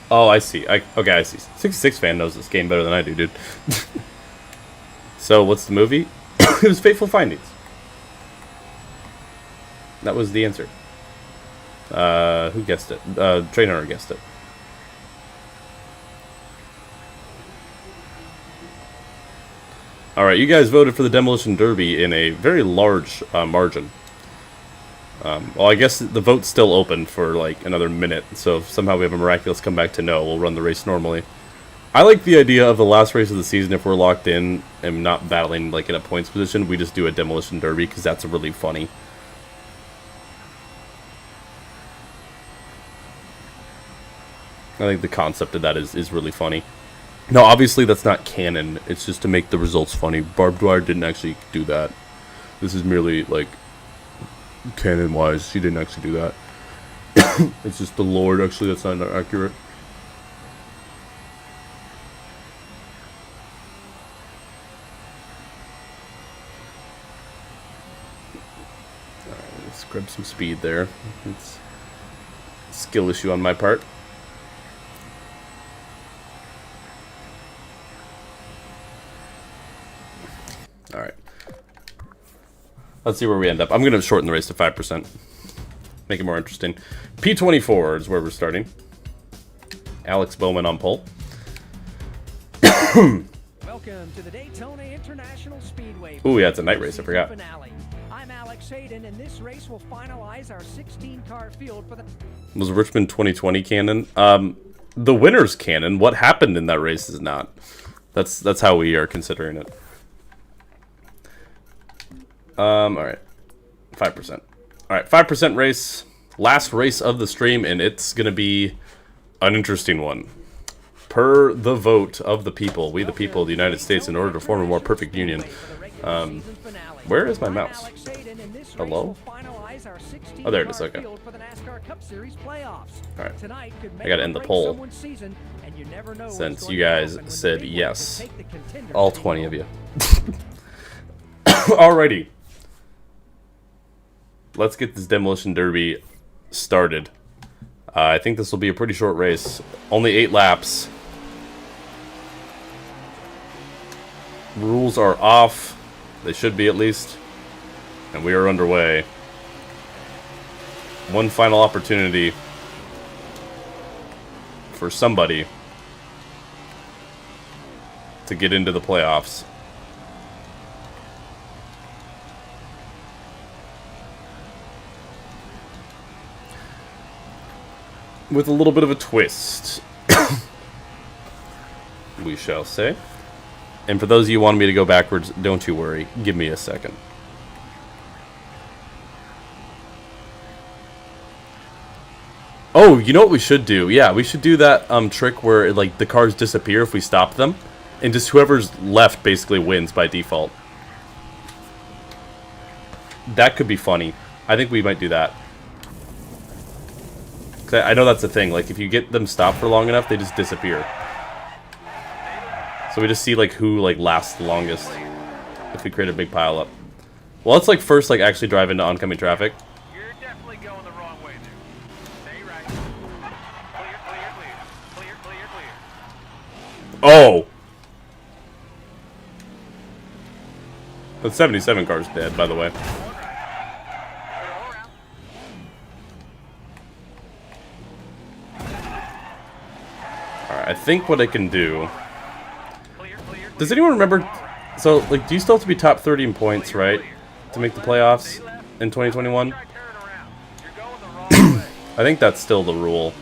Oh, I see. Okay, I see. 66 fan knows this game better than I do, dude. So, what's the movie? It was Fateful Findings. That was the answer. Who guessed it? Train Hunter guessed it. Alright, you guys voted for the Demolition Derby in a very large margin. Well, I guess the vote's still open for like another minute, so if somehow we have a miraculous comeback to no, we'll run the race normally. I like the idea of the last race of the season, if we're locked in and not battling like in a points position, we just do a Demolition Derby, because that's really funny. I think the concept of that is really funny. No, obviously that's not canon, it's just to make the results funny. Barb Dwyer didn't actually do that. This is merely, like, canon-wise, she didn't actually do that. It's just the Lord, actually, that's not accurate. Alright, let's grab some speed there. It's a skill issue on my part. Alright. Let's see where we end up. I'm going to shorten the race to 5%. Make it more interesting. P24 is where we're starting. Alex Bowman on pole. Welcome to the Daytona International Speedway. Ooh, yeah, it's a night race. I forgot. Finale. I'm Alex Hayden, and this race will finalize our 16-car field for the... Was Richmond 2020 canon? The winner's canon. What happened in that race is not. That's how we are considering it. Alright. 5%. Alright, 5% race. Last race of the stream, and it's going to be an interesting one. Per the vote of the people, we the people of the United States, in order to form a more perfect union. Where is my mouse? Hello? Oh, there it is, okay. Alright. I gotta end the poll. Since you guys said yes. All 20 of you. Alrighty. Let's get this Demolition Derby started. I think this will be a pretty short race. Only 8 laps. Rules are off. They should be, at least. And we are underway. One final opportunity for somebody to get into the playoffs. With a little bit of a twist, we shall say. And for those of you who wanted me to go backwards, don't you worry. Give me a second. Oh, you know what we should do? Yeah, we should do that trick where like the cars disappear if we stop them, and just whoever's left basically wins by default. That could be funny. I think we might do that. 'Cause I know that's the thing. Like if you get them stopped for long enough, they just disappear. So we just see like who like lasts the longest if we create a big pile up. Well, let's like first like actually drive into oncoming traffic. You're definitely going the wrong way there. Stay right. Clear, clear, clear. Clear, clear, clear. Oh! The 77 car's dead, by the way. Alright, I think what I can do... Does anyone remember... So, like, do you still have to be top 30 in points, right? To make the playoffs in 2021? I think that's still the rule.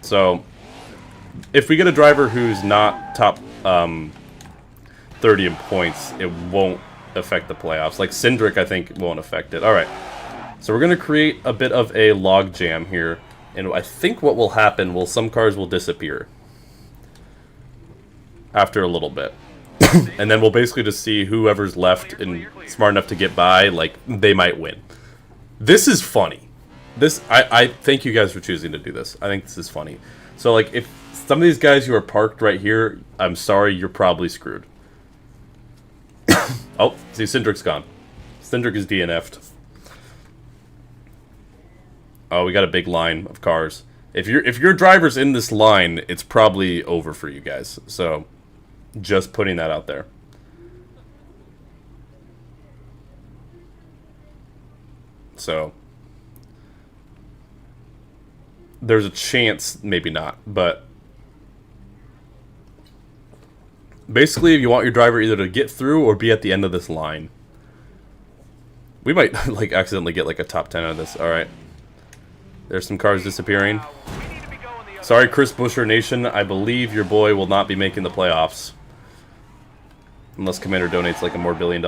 So, if we get a driver who's not top 30 in points, it won't affect the playoffs. Like Cindric, I think, won't affect it. Alright. So we're going to create a bit of a log jam here. And I think what will happen, well, some cars will disappear. After a little bit. And then we'll basically just see whoever's left and smart enough to get by, like, they might win. This is funny. I thank you guys for choosing to do this. I think this is funny. So, like, if some of these guys who are parked right here, I'm sorry, you're probably screwed. Oh, see, Cindric's gone. Cindric is DNF'd. Oh, we got a big line of cars. If your driver's in this line, it's probably over for you guys. So, just putting that out there. So, there's a chance, maybe not, but basically, if you want your driver either to get through or be at the end of this line. We might, like, accidentally get, like, a top 10 out of this. Alright. There's some cars disappearing. Sorry, Chris Buescher Nation. I believe your boy will not be making the playoffs. Unless Commander donates, like, more $1 billion.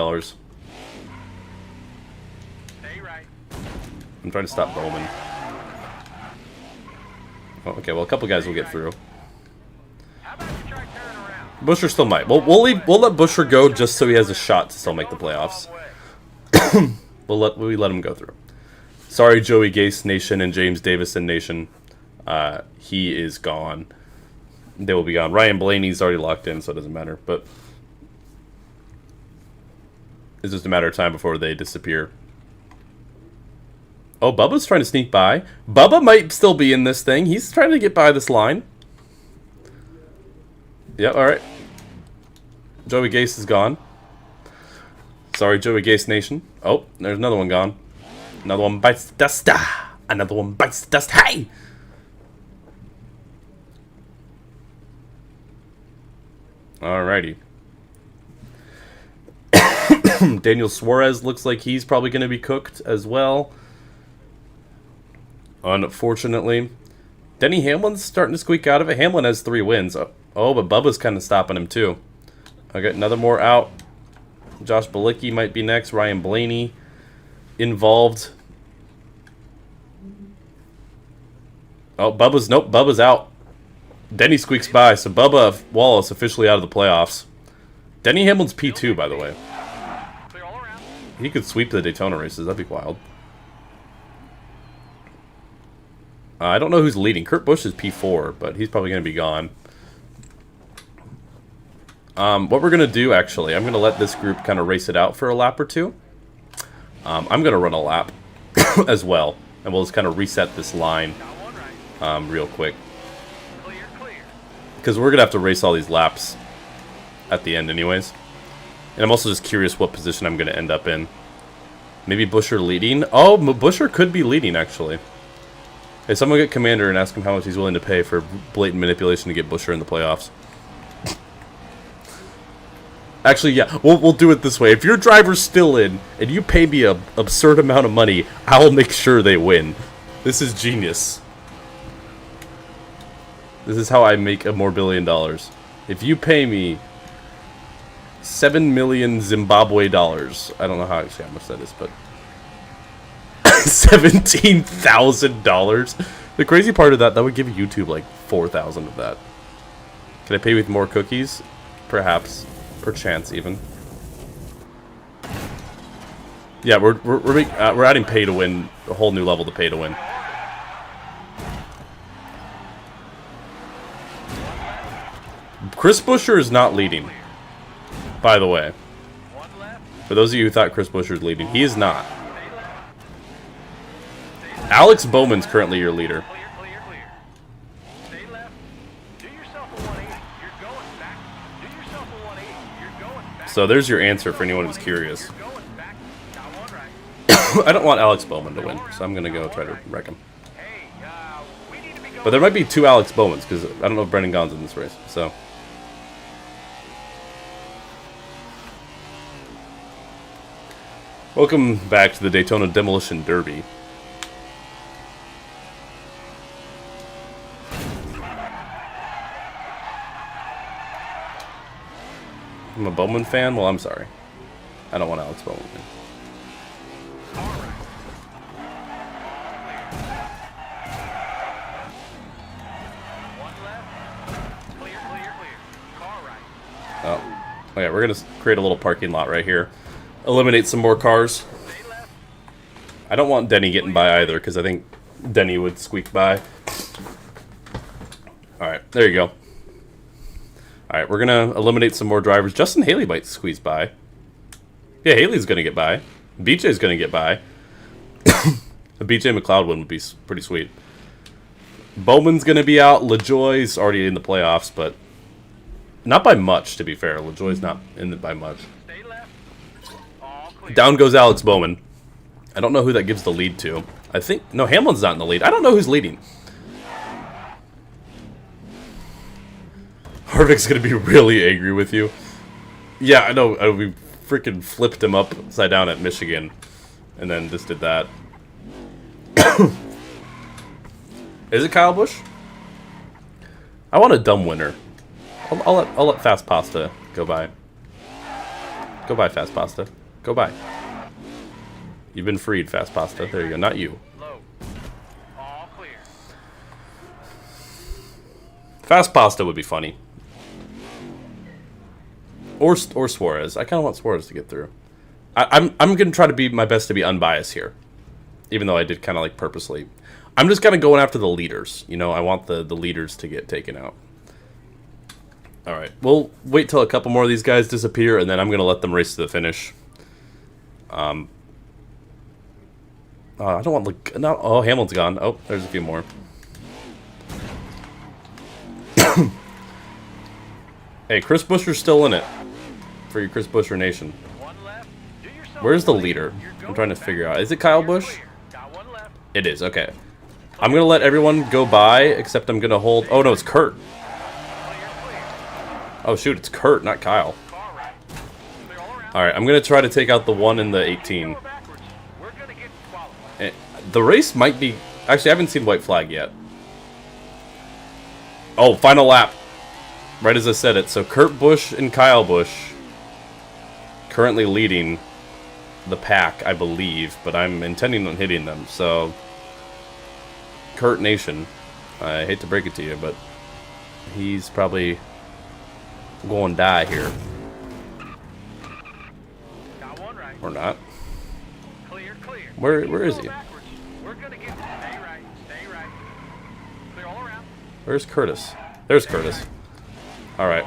I'm trying to stop Bowman. Oh, okay, well, a couple guys will get through. Buescher still might. We'll let Buescher go just so he has a shot to still make the playoffs. we let him go through. Sorry, Joey Gase Nation and James Davison Nation. He is gone. They will be gone. Ryan Blaney's already locked in, so it doesn't matter. But it's just a matter of time before they disappear. Oh, Bubba's trying to sneak by. Bubba might still be in this thing. He's trying to get by this line. Yep, alright. Joey Gase is gone. Sorry, Joey Gase Nation. Oh, there's another one gone. Another one bites the dust. Another one bites the dust. Hey! Alrighty. Daniel Suarez looks like he's probably going to be cooked as well. Unfortunately. Denny Hamlin's starting to squeak out of it. Hamlin has 3 wins. Oh, but Bubba's kind of stopping him too. Okay, another more out. Josh Bilicki might be next. Ryan Blaney involved. Oh, Bubba's out. Denny squeaks by, so Bubba Wallace officially out of the playoffs. Denny Hamlin's P2, by the way. He could sweep the Daytona races. That'd be wild. I don't know who's leading. Kurt Busch is P4, but he's probably going to be gone. What we're going to do, actually, I'm going to let this group kind of race it out for a lap or two. I'm going to run a lap as well, and we'll just kind of reset this line real quick. Because we're going to have to race all these laps at the end anyways. And I'm also just curious what position I'm going to end up in. Maybe Buescher leading? Oh, Buescher could be leading, actually. Hey, someone get Commander and ask him how much he's willing to pay for blatant manipulation to get Buescher in the playoffs. Actually, yeah, we'll do it this way. If your driver's still in, and you pay me an absurd amount of money, I'll make sure they win. This is genius. This is how I make more $1 billion. If you pay me $7 million Zimbabwe dollars. I don't know how much that is, but $17,000. The crazy part of that would give YouTube like 4,000 of that. Can I pay with more cookies? Perhaps, perchance even. Yeah, we're adding pay to win, a whole new level to pay to win. Chris Buescher is not leading, by the way. For those of you who thought Chris Buescher is leading, he is not. Alex Bowman's currently your leader. So there's your answer for anyone who's curious. I don't want Alex Bowman to win, so I'm going to go try to wreck him. But there might be 2 Alex Bowmans, because I don't know if Brendan Gaughan's in this race, so... Welcome back to the Daytona Demolition Derby. I'm a Bowman fan? Well, I'm sorry. I don't want Alex Bowman. Oh, yeah, we're going to create a little parking lot right here. Eliminate some more cars. I don't want Denny getting by either, because I think Denny would squeak by. Alright, there you go. Alright, we're going to eliminate some more drivers. Justin Haley might squeeze by. Yeah, Haley's going to get by. BJ's going to get by. A BJ McLeod one would be pretty sweet. Bowman's going to be out. LaJoy's already in the playoffs, but not by much, to be fair. LaJoy's not in it by much. Down goes Alex Bowman. I don't know who that gives the lead to. I think... No, Hamlin's not in the lead. I don't know who's leading. Harvick's going to be really angry with you. Yeah, I know. We freaking flipped him upside down at Michigan. And then just did that. Is it Kyle Busch? I want a dumb winner. I'll let Fast Pasta go by. Go by, Fast Pasta. Go by. You've been freed, Fast Pasta. There you go. Not you. Fast Pasta would be funny. Or Suarez. I kind of want Suarez to get through. I'm going to try to be my best to be unbiased here. Even though I did kind of like purposely. I'm just kind of going after the leaders. You know, I want the leaders to get taken out. Alright. We'll wait till a couple more of these guys disappear, and then I'm going to let them race to the finish. I don't want like oh, Hamlin's gone. Oh, there's a few more. Hey, Chris Buescher's still in it for your Chris Buescher Nation. Where's the leader? I'm trying to figure out. Is it Kyle Busch? It is. Okay. I'm gonna let everyone go by, except I'm gonna hold. Oh no, it's Kurt. Oh shoot, it's Kurt, not Kyle. Alright, I'm going to try to take out the 1 and the 18. The race might be... Actually, I haven't seen white flag yet. Oh, final lap. Right as I said it. So Kurt Busch and Kyle Busch currently leading the pack, I believe. But I'm intending on hitting them. So, Kurt Nation, I hate to break it to you, but he's probably going to die here. Or not. Where is he? Where's Curtis? There's Curtis. Alright.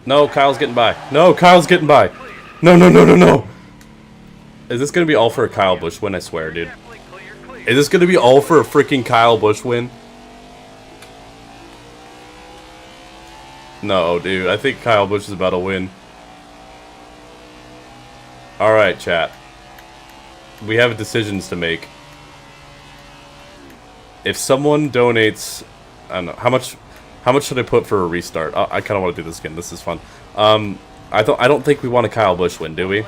No, Kyle's getting by. No, Kyle's getting by. No, no, no, no, no. Is this going to be all for a Kyle Busch win? I swear, dude. Is this going to be all for a freaking Kyle Busch win? No, dude. I think Kyle Busch is about to win. Alright, chat. We have decisions to make. If someone donates... I don't know. How much should I put for a restart? I kind of want to do this again. This is fun. I don't think we want a Kyle Busch win, do we?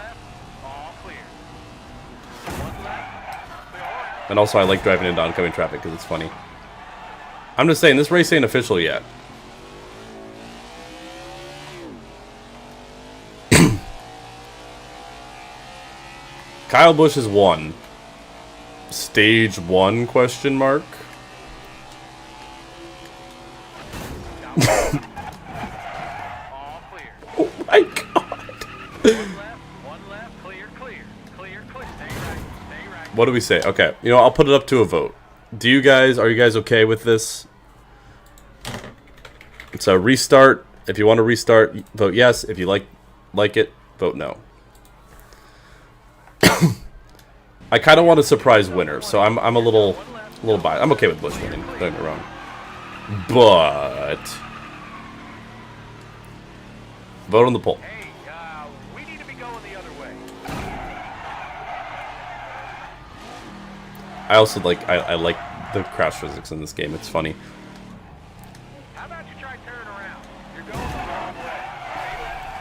And also, I like driving into oncoming traffic because it's funny. I'm just saying, this race ain't official yet. Kyle Busch is 1. Stage 1 question mark? All clear. Oh my god. One left, clear, clear. Clear, clear. Stay right, stay right. What do we say? Okay, you know, I'll put it up to a vote. Are you guys okay with this? So restart. If you want to restart, vote yes. If you like it, vote no. I kind of want a surprise winner, so I'm a little biased. I'm okay with Busch winning. Don't get me wrong, but vote on the poll. Hey, we need to be going the other way. I also I like the crash physics in this game. It's funny. How about you try turning around? You're going the wrong way. Stay left.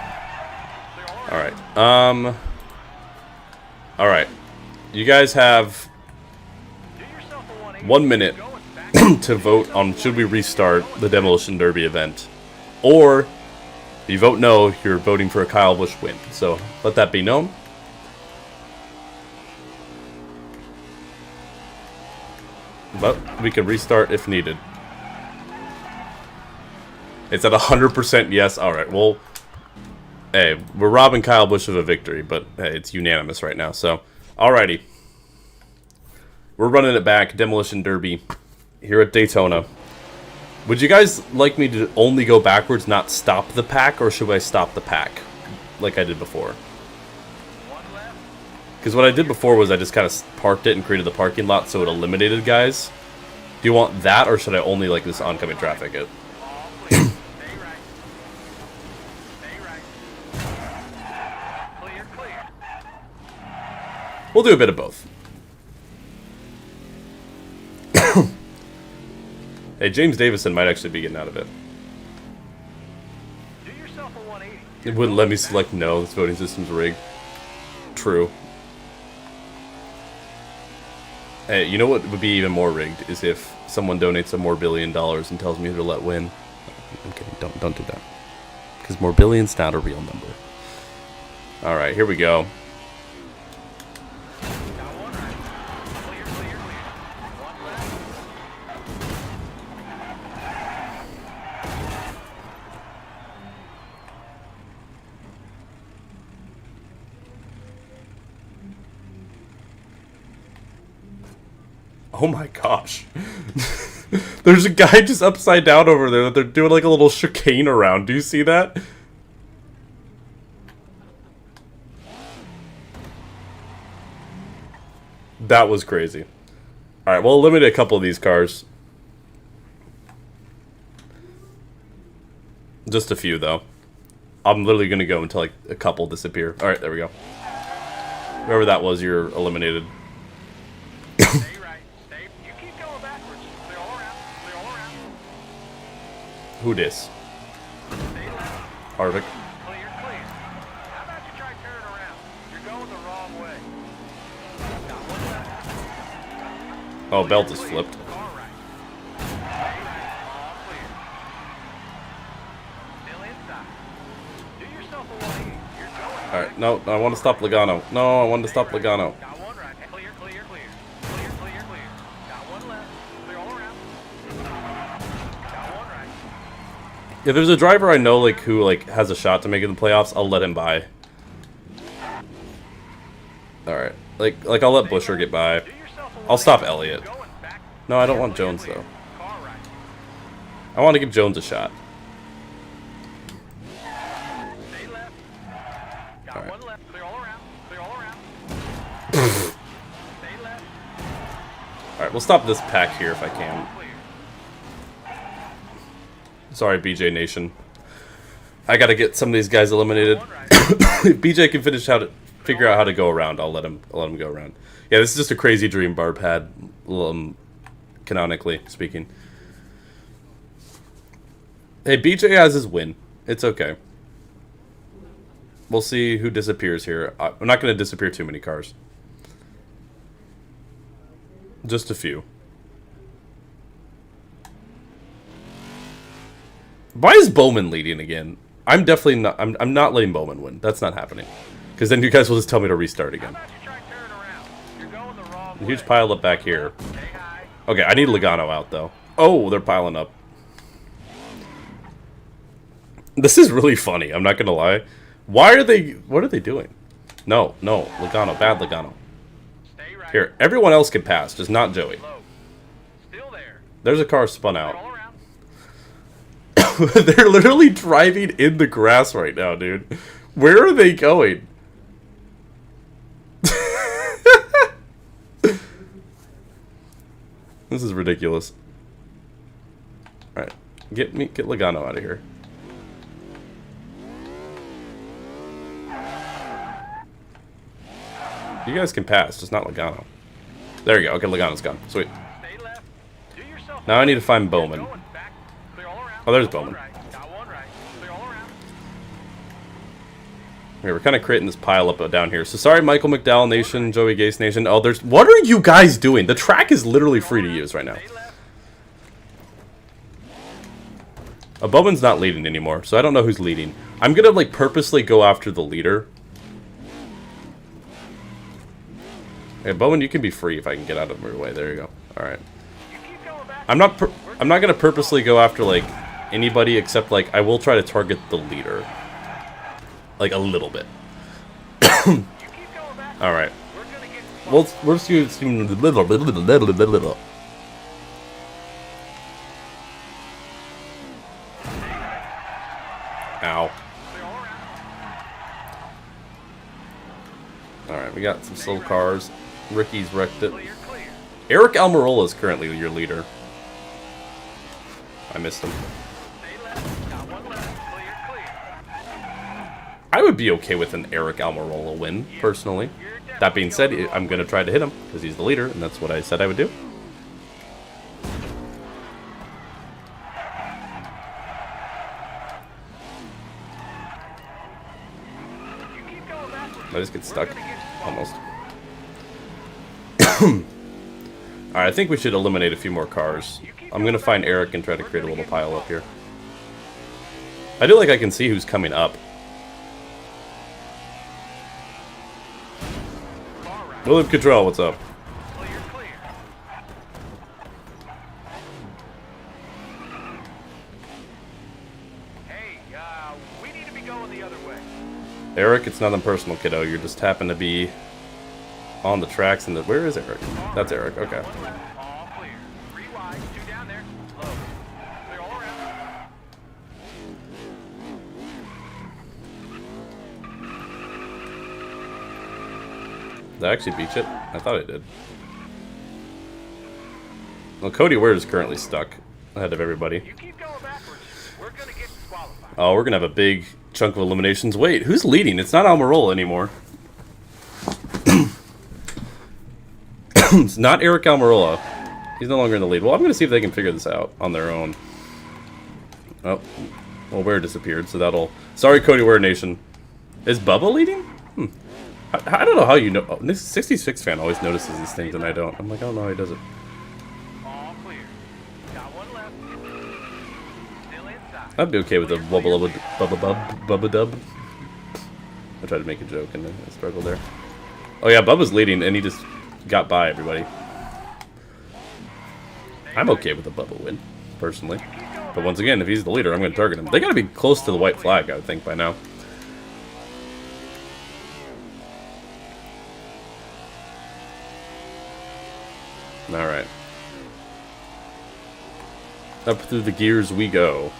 Clear all around. All right. All right. You guys have Do yourself a 180. 1 minute Going back. to vote on should we restart the Demolition Derby event, or if you vote no, you're voting for a Kyle Busch win. So let that be known. But we can restart if needed. It's at 100% yes. All right. Well, hey, we're robbing Kyle Busch of a victory, but hey, it's unanimous right now. So, alrighty. We're running it back. Demolition Derby here at Daytona. Would you guys like me to only go backwards, not stop the pack, or should I stop the pack like I did before? One left. Because what I did before was I just kind of parked it and created the parking lot so it eliminated guys. Do you want that, or should I only like this oncoming traffic it? All clear. Stay right. Stay right. Clear, clear. We'll do a bit of both. Hey, James Davison might actually be getting out of it. Do yourself a 180. It wouldn't let me select no. This voting system's rigged. True. Hey, you know what would be even more rigged is if someone donates a more $1 billion and tells me who to let win. I'm kidding. Don't do that. Because more billion's not a real number. All right, here we go. Got one right. Clear, clear, clear. One left. Oh my gosh. There's a guy just upside down over there that they're doing like a little chicane around. Do you see that? That was crazy. Alright, we'll eliminate a couple of these cars. Just a few, though. I'm literally going to go until like a couple disappear. Alright, there we go. Whoever that was, you're eliminated. Stay right. Stay. You keep going backwards. Clear all around. Clear all around. Who dis? Stay left. Harvick. Clear, clear. How about you try turning around? You're going the wrong way. Got one left. Oh, belt is flipped. Car right. Stay right. All clear. Still inside. Do yourself a 180. You're going. Alright, no, I want to stop Logano. No, I wanted to stop Logano. Got one right. Clear, clear, clear. Clear, clear, clear. Got one left. Clear all around. Got one right. If there's a driver I know like who like has a shot to make it in the playoffs, I'll let him by. Alright. Like I'll let Busher get by. Do yourself a I'll stop 180. Elliott. Going back. No, I don't want Jones though. Car right. I want to give Jones a shot. Stay left. Got All right. one left. Clear all around. Clear all around. Stay left. Alright, we'll stop this pack here if I can. Clear. Sorry, BJ Nation. I gotta get some of these guys eliminated. One right. If BJ can figure out how to go around, I'll let him go around. Yeah, this is just a crazy dream Barb had, canonically speaking. Hey, BJ has his win. It's okay. We'll see who disappears here. I'm not going to disappear too many cars. Just a few. Why is Bowman leading again? I'm definitely not. I'm not letting Bowman win. That's not happening. Because then you guys will just tell me to restart How again. about you try turning Huge pile up back here. Okay, I need Logano out, though. Oh, they're piling up. This is really funny, I'm not gonna lie. Why are they... What are they doing? No, no, Logano, bad Logano. Here, everyone else can pass, just not Joey. There's a car spun out. They're literally driving in the grass right now, dude. Where are they going? This is ridiculous. Alright, get Logano out of here. You guys can pass, just not Logano. There you go. Okay, Logano's gone. Sweet. Now I need to find Bowman. Oh, there's Bowman. Okay, we're kind of creating this pile up down here. So sorry, Michael McDowell Nation, Joey Gase Nation. Oh, there's... What are you guys doing? The track is literally free to use right now. Bowman's not leading anymore, so I don't know who's leading. I'm gonna, like, purposely go after the leader. Okay, Bowman, you can be free if I can get out of your way. There you go. Alright. I'm not gonna purposely go after, like, anybody except, like, I will try to target the leader. Like, a little bit. Alright. We'll just use little. Ow. Alright, we got some slow cars. Ricky's wrecked it. Eric Almirola is currently your leader. I missed him. I would be okay with an Eric Almirola win, personally. That being said, I'm going to try to hit him, because he's the leader, and that's what I said I would do. I just get stuck. Almost. Alright, I think we should eliminate a few more cars. I'm going to find Eric and try to create a little pile up here. I do like I can see who's coming up. William Cottrell, what's up? We need to be going the other way. Eric, it's nothing personal, kiddo. You just happen to be on the tracks and the... Where is Eric? That's Eric, okay. All clear. 3 wide, 2 down there. Low. Clear all around. Did I actually beat it? I thought I did. Well, Cody Ware is currently stuck ahead of everybody. You keep going backwards. We're gonna get disqualified. Oh, we're going to have a big chunk of eliminations. Wait, who's leading? It's not Almirola anymore. It's not Eric Almirola. He's no longer in the lead. Well, I'm going to see if they can figure this out on their own. Oh, well, Ware disappeared, so that'll... Sorry, Cody Ware Nation. Is Bubba leading? I don't know how you know. Oh, this 66 fan always notices these things and I don't. I'm like, I don't know how he does it. All clear. Got one left. Still inside. I'd be okay with a Bubba Dub. I tried to make a joke and I struggled there. Oh yeah, Bubba's leading and he just got by everybody. I'm okay with a Bubba win, personally. But once again, if he's the leader, I'm going to target him. They got to be close to the white flag, I would think, by now. Alright. Up through the gears we go.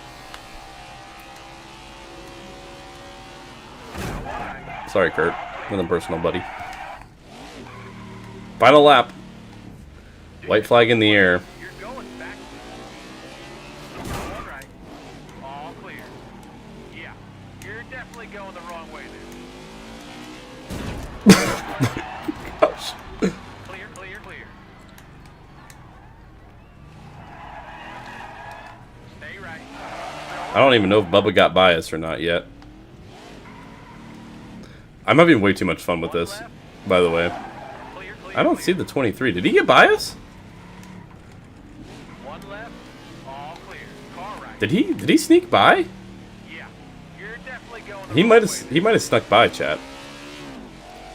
Sorry, Kurt. Nothing personal, buddy. Final lap. White flag in the air. You're going back. All right. All clear. Yeah. You're definitely going the wrong way there. Gosh. Clear, clear, clear. Stay right. I don't even know if Bubba got by us or not yet. I'm having way too much fun with this, by the way. Clear, clear, I don't see the 23. Did he get by us? One left. All clear. Car right. Did he sneak by? Yeah. You're definitely going the He wrong might way have snuck by, chat.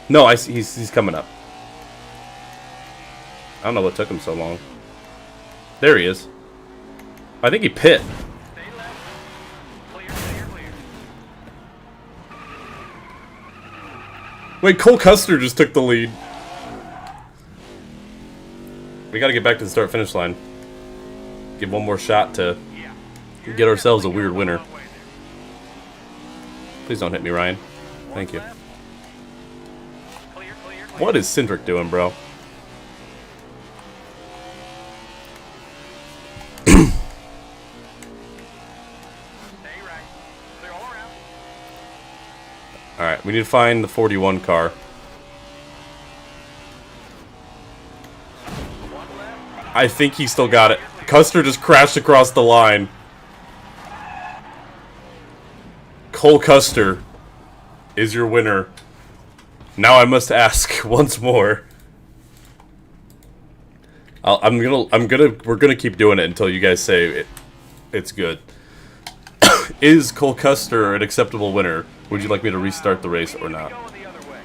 No, I see he's coming up. I don't know what took him so long. There he is. I think he pit. Stay left. Clear, clear, clear. Wait, Cole Custer just took the lead. We gotta get back to the start-finish line. Give one more shot to Yeah. get ourselves a weird winner. Please don't hit me, Ryan. Thank you. Clear, clear, clear. What is Cindric doing, bro? Stay right. Clear all around. Alright, we need to find the 41 car. One left. I think he still got it. Custer just crashed across the line. Cole Custer is your winner. Now I must ask once more. We're gonna keep doing it until you guys say it's good. Is Cole Custer an acceptable winner? Would you like me to restart the race or not? Going the other way.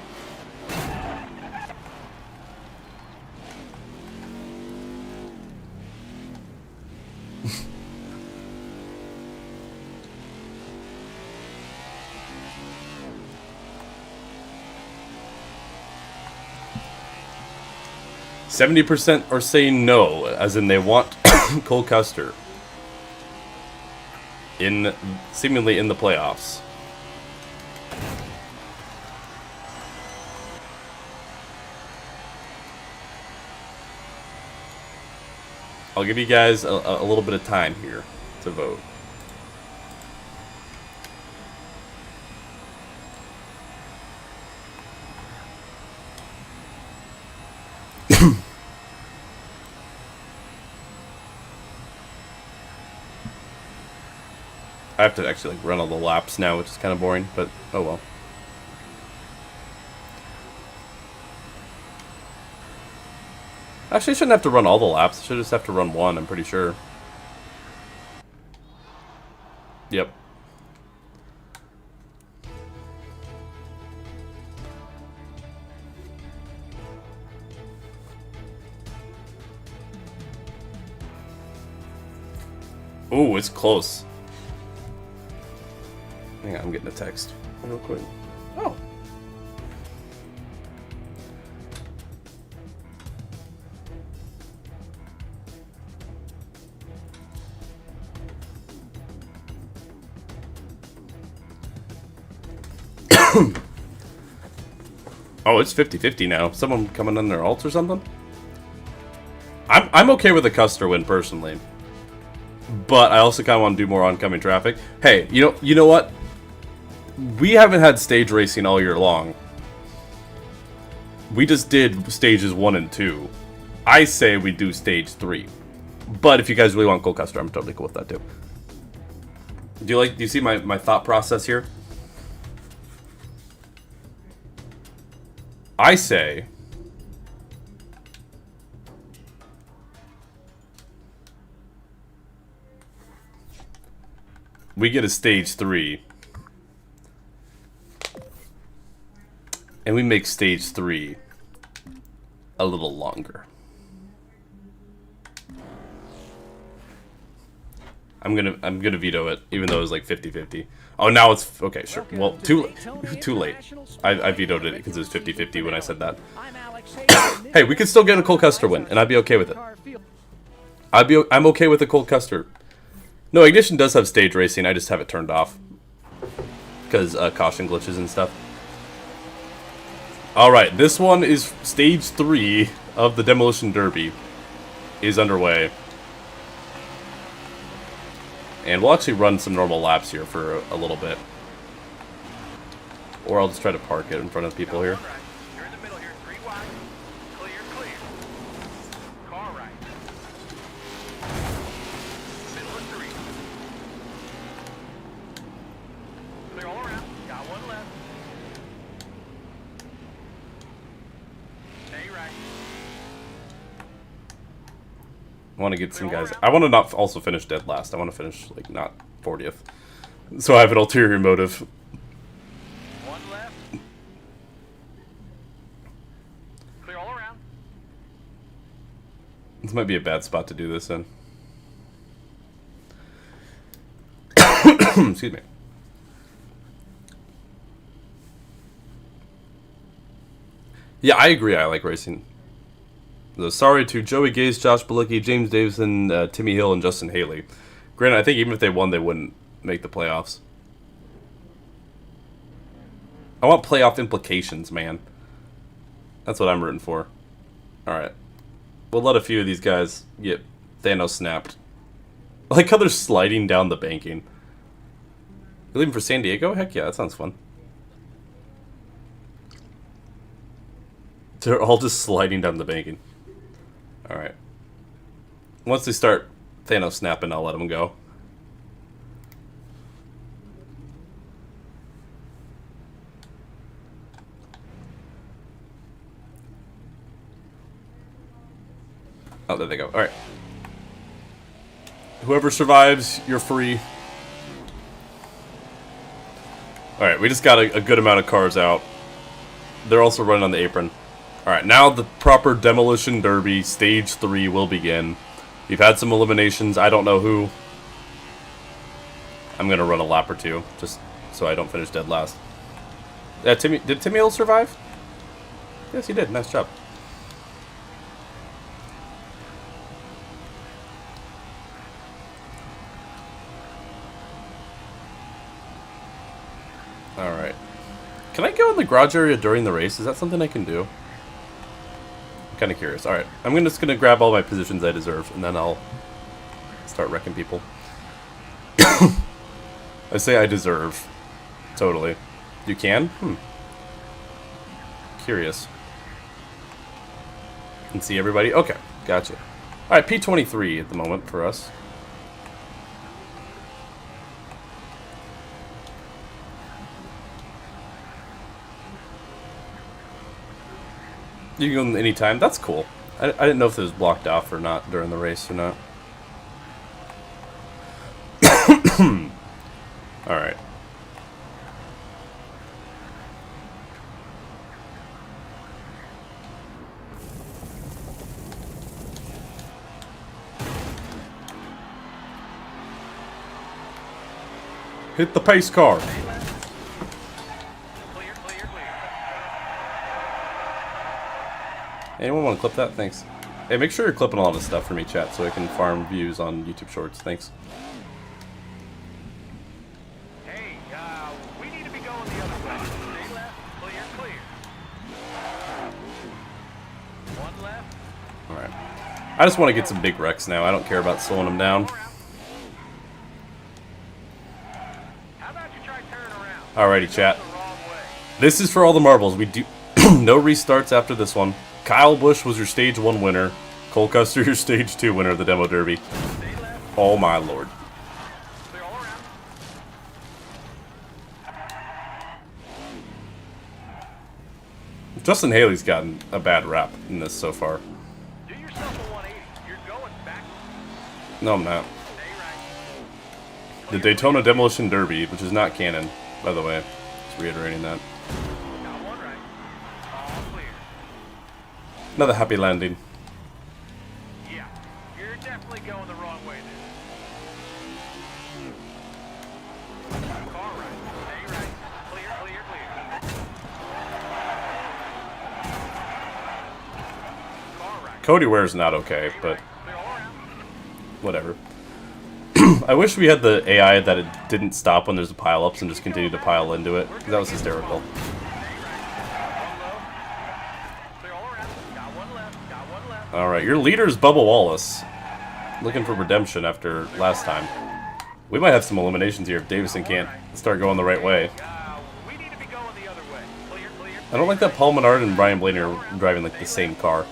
70% are saying no, as in they want Cole Custer seemingly in the playoffs. I'll give you guys a little bit of time here to vote. I have to actually like run all the laps now, which is kind of boring, but oh well. Actually, I shouldn't have to run all the laps. I should just have to run one, I'm pretty sure. Yep. Ooh, it's close. Hang on, I'm getting a text real quick. Oh. Oh, it's 50-50 now. Someone coming on their alts or something? I'm okay with a Custer win personally. But I also kind of want to do more oncoming traffic. Hey, you know what? We haven't had stage racing all year long. We just did stages 1 and 2. I say we do stage 3. But if you guys really want Cole Custer, I'm totally cool with that too. Do you see my thought process here? I say we get a stage 3 and we make stage 3 a little longer. I'm gonna veto it, even though it was like 50-50. Oh, now it's okay. Sure. Well, too late. I vetoed it because it was 50-50 when I said that. Hey, we could still get a Cole Custer win, and I'd be okay with it. I'm okay with a Cole Custer. No, Ignition does have stage racing. I just have it turned off because caution glitches and stuff. All right, this one is stage 3 of the Demolition Derby is underway. And we'll actually run some normal laps here for a little bit. Or I'll just try to park it in front of people here. Right. You're in the middle here. 3 wide. Clear, clear. Car right. Middle of 3. Clear all around. Got 1 left. Stay right. I want to get some guys. I want to not also finish dead last. I want to finish like not 40th. So I have an ulterior motive. 1 left. Clear all around. This might be a bad spot to do this in. Excuse me. Yeah, I agree. I like racing. So sorry to Joey Gase, Josh Bilicki, James Davison, Timmy Hill, and Justin Haley. Granted, I think even if they won, they wouldn't make the playoffs. I want playoff implications, man. That's what I'm rooting for. Alright. We'll let a few of these guys get Thanos snapped. I like how they're sliding down the banking. You're leaving for San Diego? Heck yeah, that sounds fun. They're all just sliding down the banking. Alright. Once they start Thanos snapping, I'll let them go. Oh, there they go. Alright. Whoever survives, you're free. Alright, we just got a good amount of cars out. They're also running on the apron. Alright, now the proper Demolition Derby, Stage 3, will begin. We've had some eliminations. I don't know who. I'm going to run a lap or two, just so I don't finish dead last. Did Timmy Hill survive? Yes, he did. Nice job. Alright. Can I go in the garage area during the race? Is that something I can do? I'm kind of curious. Alright. I'm just going to grab all my positions I deserve, and then I'll start wrecking people. I say I deserve. Totally. You can? Curious. Can see everybody? Okay. Gotcha. Alright, P23 at the moment for us. You can go anytime. That's cool. I didn't know if it was blocked off or not during the race or not. Alright. Hit the pace car. Anyone want to clip that? Thanks. Hey, make sure you're clipping all this stuff for me, chat, so I can farm views on YouTube Shorts. Thanks. Hey, we need to be going the other way. Stay left, clear, clear. One left. Alright. I just want to get some big wrecks now. I don't care about slowing them down. How about you try turning around? Alrighty, chat. The wrong way. This is for all the marbles. We do no restarts after this one. Kyle Busch was your Stage 1 winner. Cole Custer, your Stage 2 winner of the Demo Derby. Stay left, Oh my lord. clear all around. Justin Haley's gotten a bad rap in this so far. Do yourself a 180. You're going back. No, I'm not. Stay right. The Daytona Demolition Derby, which is not canon, by the way. Just reiterating that. Got one right. All clear. Another happy landing. Yeah, you're definitely going the wrong way there. Car right. Stay right. Clear, clear, clear. Car right. Cody Ware's not okay, but Clear all around. whatever. I wish we had the AI that it didn't stop when there's pile-ups and just continued to pile into it. That was hysterical. Clear all around. Got one left. Got one left. Alright, your leader is Bubba Wallace. Looking for redemption after last time. We might have some eliminations here if Davison can't start going the right way. We need to be going the other way. Clear, clear. I don't like that Paul Menard and Brian Blaney are driving like the same car.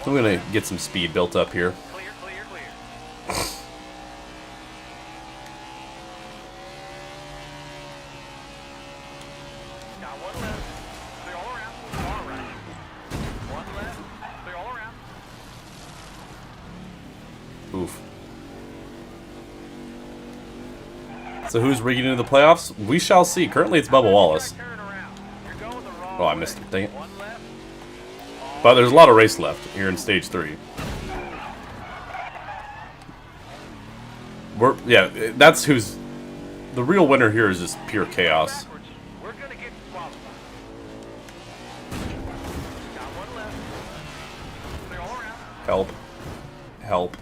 I'm gonna get some speed built up here. Clear, clear, clear. Got one left. Clear all around. Car right. One left. Clear all around. Oof. So who's rigging into the playoffs? We shall see. Currently it's Bubba Wallace. Turn around. You're going the wrong Oh, I way. missed it. Dang it. One left. But there's a lot of race left here in stage 3. Yeah, that's who's the real winner here. Is just pure chaos. Backwards. We're gonna get qualified. Got one left. Clear all around. Help, help.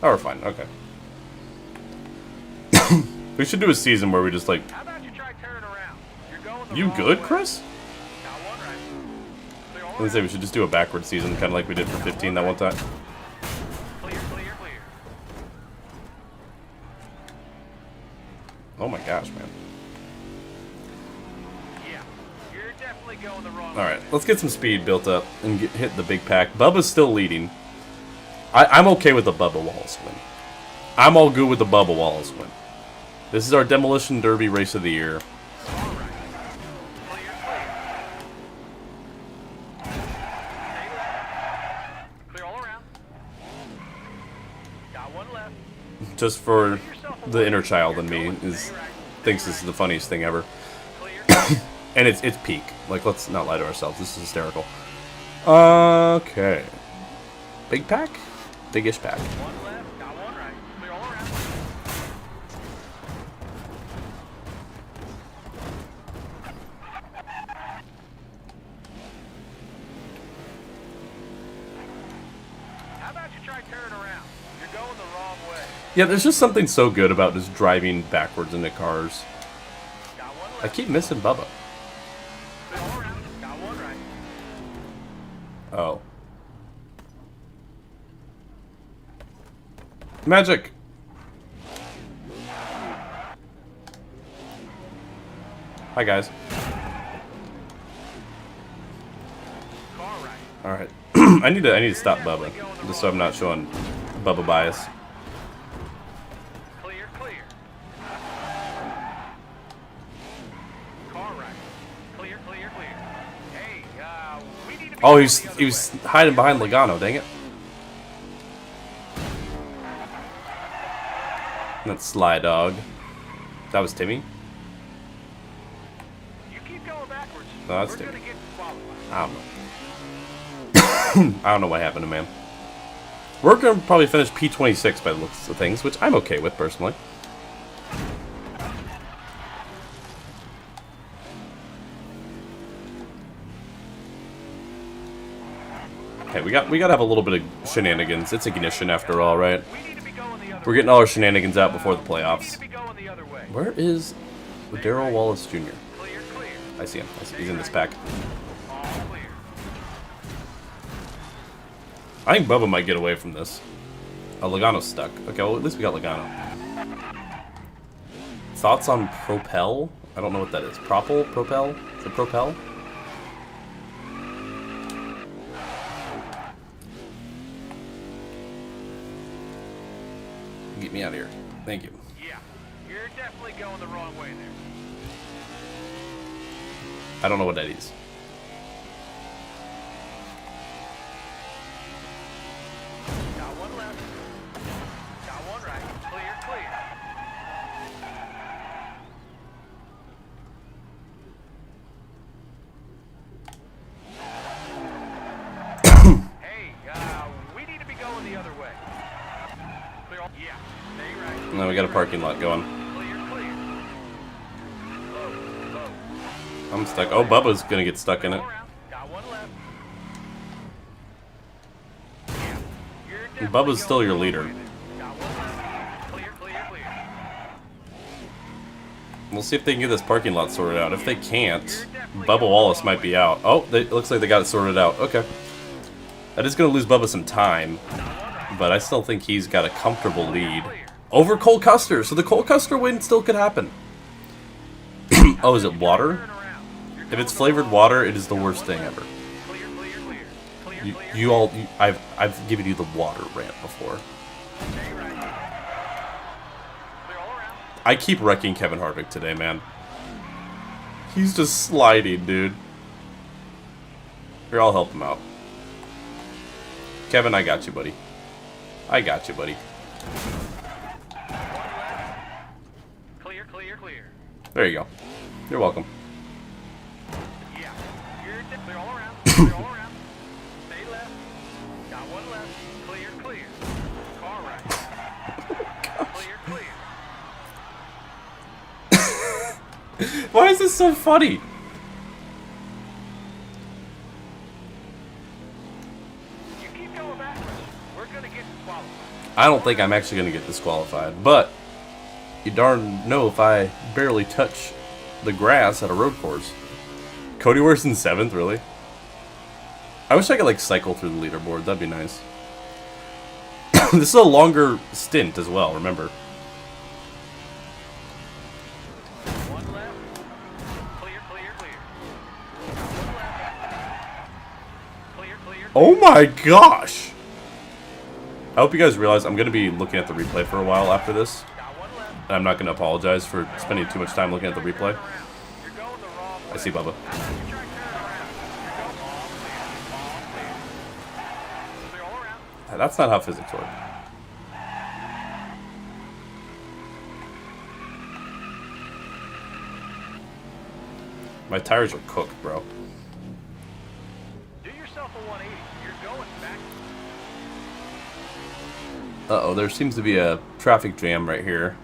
Oh, we're fine. Okay. We should do a season where we just like. How about you try turning around? You're going the You wrong good, way. Chris? Got one right. Clear all I was gonna say we should just do a backward season, kind of like we did for 15 that one time. Clear, clear, clear. Oh my gosh, man. Yeah, you're definitely going the wrong All right, way. let's get some speed built up and hit the big pack. Bubba's still leading. I'm okay with the Bubba Wallace win. I'm all good with the Bubba Wallace win. This is our Demolition Derby race of the year. All right. Clear, clear. Stay left. Clear all around. Got one left. Just for the inner child in me thinks this is the funniest thing ever. Clear. And it's peak. Like, let's not lie to ourselves. This is hysterical. Okay. Big pack? Big-ish pack. One left. Got one right. Clear all around. How about you try turning around? You're going the wrong way. Yeah, there's just something so good about just driving backwards into cars. Got one I left. keep missing Bubba. Clear all around. Got one right. Oh. Magic! Hi, guys. Car right. Alright. I need to stop Bubba, just so I'm not showing Bubba bias. Clear, clear. Car right. Clear, clear, clear. Hey, we need to be Oh, going he the other was way. hiding behind Logano, dang it. That's Sly Dog. That was Timmy? You keep going backwards. No, that's We're Timmy. gonna get qualified. I don't know. I don't know what happened to man. We're going to probably finish P26 by the looks of things, which I'm okay with, personally. Okay, we got to have a little bit of shenanigans. It's Ignition after all, right? We need to be going the other We're way. getting all our shenanigans out before the We need playoffs. to be going the other way. Where is Darrell Wallace Jr.? Clear, clear. I see him. He's in this pack. All clear. I think Bubba might get away from this. Oh, Logano's stuck. Okay, well, at least we got Logano. Thoughts on Propel? I don't know what that is. Propel? Propel? Is it Propel? Get me out of here. Thank you. Yeah, you're definitely going the wrong way there. I don't know what that is. Got one left. Got one right. Clear, clear. Hey, we need to be going the other way. Clear. Yeah, stay right. No, we got a parking lot going. Clear, clear. Low, low. I'm stuck. Oh, Bubba's gonna get stuck in it. All around. Got one left. Yeah, you're definitely Bubba's still going your the wrong leader. way there. Got one left. Clear, clear, clear. We'll see if they can get this parking lot sorted out. If they can't, Bubba Wallace might be out. Oh, it looks like they got it sorted out. Okay. That is going to lose Bubba some time, but I still think he's got a comfortable lead over Cole Custer. So the Cole Custer win still could happen. Oh, is it water? Turn around. You're If going it's the flavored wrong water, way. it is the worst thing ever. Clear, clear, clear. Clear, You, clear. you all, I've given you the water rant before. Stay right. Clear all around. I keep wrecking Kevin Harvick today, man. He's just sliding, dude. Here, I'll help him out. Kevin, I got you, buddy. I got you, buddy. Clear, clear, clear. There you go. You're welcome. Yeah. You're clear all around. Clear all around. Why is this so funny? You keep going backwards. We're gonna get disqualified. I don't think I'm actually going to get disqualified, but you darn know if I barely touch the grass at a road course. Cody Ware's in 7th, really? I wish I could, like, cycle through the leaderboard. That'd be nice. This is a longer stint as well, remember. One left. Clear, clear, clear. One left. Clear, clear. Oh my gosh! I hope you guys realize I'm going to be looking at the replay for a while after this. Got one left. And I'm not going to apologize for spending too much time looking at the replay. You're going the wrong way. I see Bubba. Your track turn around. You're going all clear. Clear all around. That's not how physics work. My tires are cooked, bro. Do yourself a 180. You're going back. Uh-oh, there seems to be a traffic jam right here.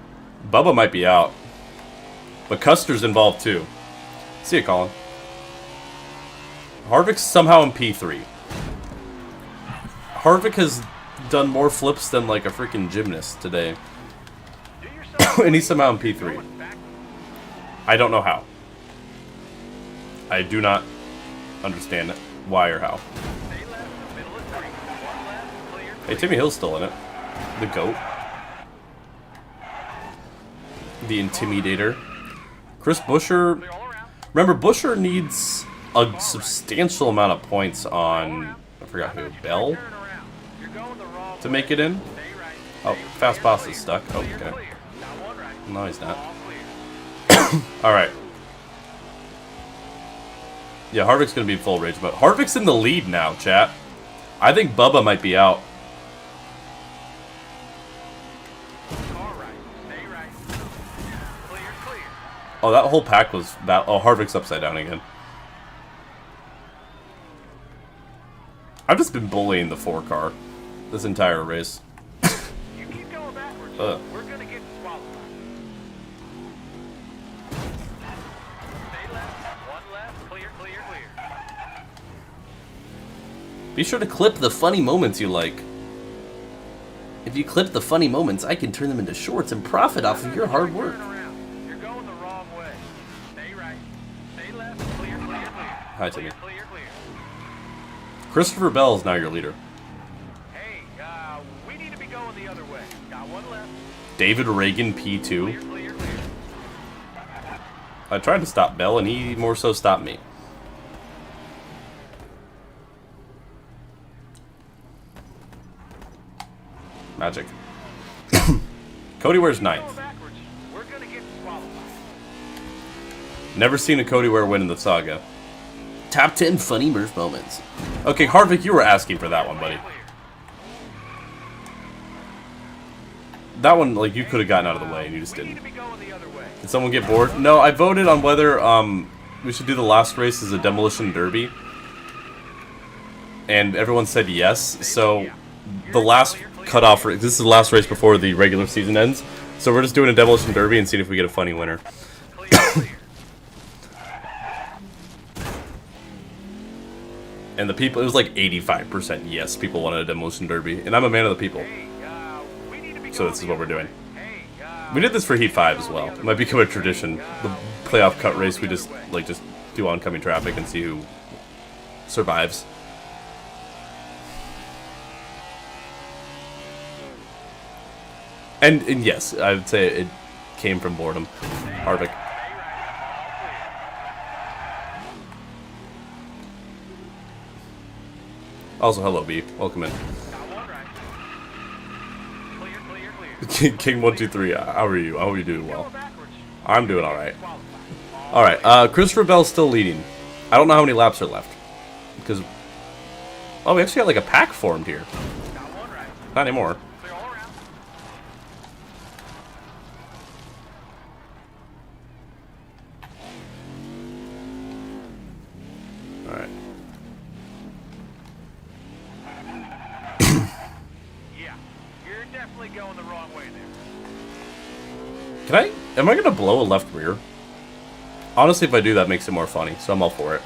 Bubba might be out. But Custer's involved too. See ya, Colin. Harvick's somehow in P3. Harvick has done more flips than like a freaking gymnast today. Do yourself And he's somehow in P3. going back. I don't know how. I do not understand why or how. Stay left. Middle of 3. One left. Clear. Hey, Timmy Hill's still in it. The GOAT. The Intimidator. Chris Buescher. Clear all around. Remember, Buescher needs a substantial amount of points on, I forgot who, Bell, Turn around. You're going the wrong to way. make it in. Stay right. Oh, Stay Fast clear, Pass clear. is stuck. Oh, Clear, okay. clear. Got one right. No, he's not. All clear. Alright. Yeah, Harvick's going to be in full rage, but Harvick's in the lead now, chat. I think Bubba might be out. Car right. Stay right. Clear, clear. Oh, that whole pack was that. Oh, Harvick's upside down again. I've just been bullying the 4-car this entire race. You keep going backwards. Ugh. We're gonna get disqualified. Stay left. One left. Clear, clear, clear. Be sure to clip the funny moments you like. If you clip the funny moments, I can turn them into shorts and profit off of your hard work. Turn around. You're going the wrong way. Stay right. Stay left. Clear, clear, clear. Hi, Timmy. Clear, clear, clear. Christopher Bell is now your leader. Hey, we need to be going the other way. Got one left. David Reagan P2. Clear, clear, clear. I tried to stop Bell, and he more so stopped me. Magic. Cody Ware's Going 9th. backwards. We're gonna get disqualified. Never seen a Cody Ware win in the saga. Top 10 funny Murph moments. Okay, Harvick, you were asking for that one, buddy. Clear. That one, like, you could have gotten out of the way, and you just We need didn't. to be going the other way. Did someone get bored? No, I voted on whether we should do the last race as a demolition derby. And everyone said yes, so the last cutoff, this is the last race before the regular season ends. So we're just doing a demolition derby and seeing if we get a funny winner. Clear, clear. And the people, it was like 85% yes, people wanted a demolition derby. And I'm a man of the people. Hey, we need to be So going this is the what we're other doing. way. Hey, We did this for Heat 5 as well. It might become a tradition. The playoff cut race, we just do oncoming traffic and see who survives. And yes, I would say it came from boredom. Harvick. Also, hello, B. Welcome in. got one right. Clear, clear, clear. King123, how are you? I hope you're doing well. Going backwards. I'm doing alright. Disqualified. Alright, Christopher Bell's still leading. I don't know how many laps are left. Because... Oh, we actually got like a pack formed here. Got one right. Not anymore. Clear all around. Alright. Yeah, you're definitely going the wrong way there. Am I gonna blow a left rear? Honestly, if I do, that makes it more funny, so I'm all for it.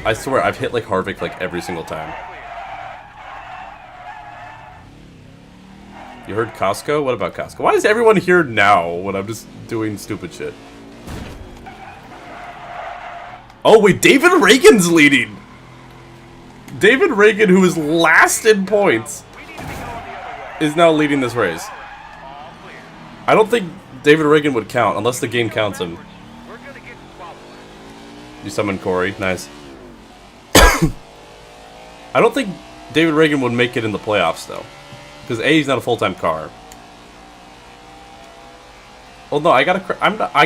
I swear, I've hit like Harvick like every single time. You heard Costco? What about Costco? Why is everyone here now when I'm just doing stupid shit? Oh wait, David Reagan's leading! David Reagan, who is last in points, is now leading this race. I don't think David Reagan would count unless the game counts him. You summoned Corey. Nice. I don't think David Reagan would make it in the playoffs, though. Because A, he's not a full-time car. Well, no, I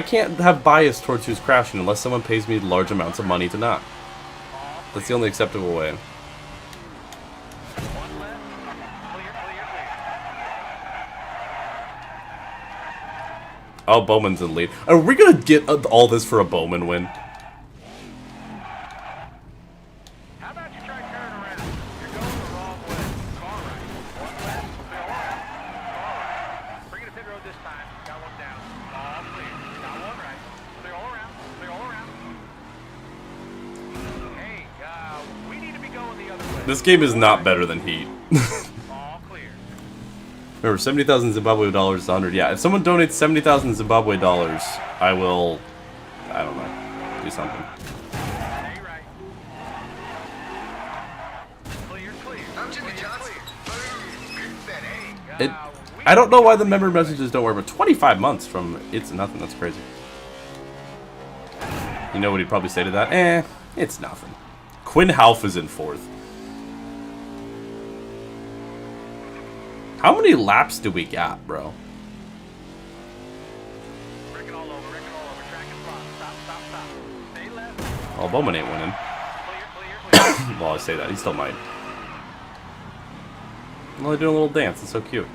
can't have bias towards who's crashing unless someone pays me large amounts of money to not. That's the only acceptable way. Oh, Bowman's in lead. Are we gonna get all this for a Bowman win? How about you try turning around? You're going the wrong way. Car right. One left. Car right. Bring it to pit road this time. Got one down. All clear. Got one right. Clear all around. Clear all around. Hey, we need to be going the other way. This game is not better than Heat. All clear. Remember, 70,000 Zimbabwe dollars is 100. Yeah, if someone donates 70,000 Zimbabwe dollars, I will, I don't know, do something. Stay right. Clear, clear. I'm Jimmy Clear, Johnson. clear. It, I don't know why the member messages don't work, but 25 months from It's Nothing, that's crazy. You know what he'd probably say to that? It's nothing. Quinn Half is in 4th. How many laps do we got, bro? Wrecking all over, track and block. Stop. Stay left. Well, Bowman ain't winning. Clear. Well, I say that, he still might. Well, they're doing a little dance, it's so cute.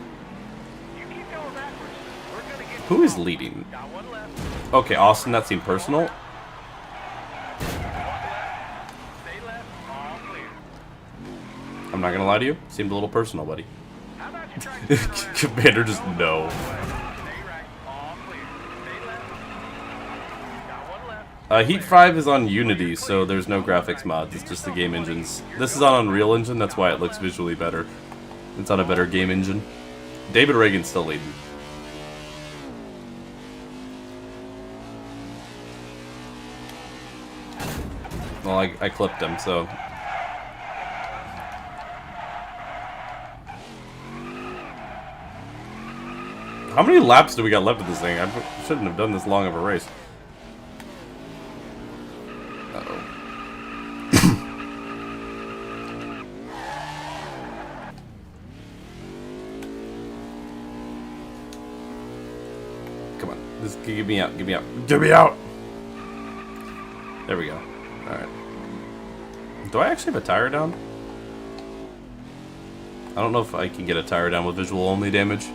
You keep going backwards. We're gonna get Who is leading? Got one left. Okay, Austin, that seemed personal. Stay left. All clear. I'm not gonna lie to you, seemed a little personal, buddy. How about you try to turn around? Commander just no. Stay right. All clear. Stay left. Got one left. Heat 5 is on Unity, so there's no graphics mods, it's just the game engines. This is on Unreal Engine, that's why it looks visually better. It's on a better game engine. David Reagan's still leading. Well, I clipped him, so... How many laps do we got left of this thing? I shouldn't have done this long of a race. Uh-oh. Come on. Just get me out. Get me out. Get me out! There we go. Alright. Do I actually have a tire down? I don't know if I can get a tire down with visual only damage.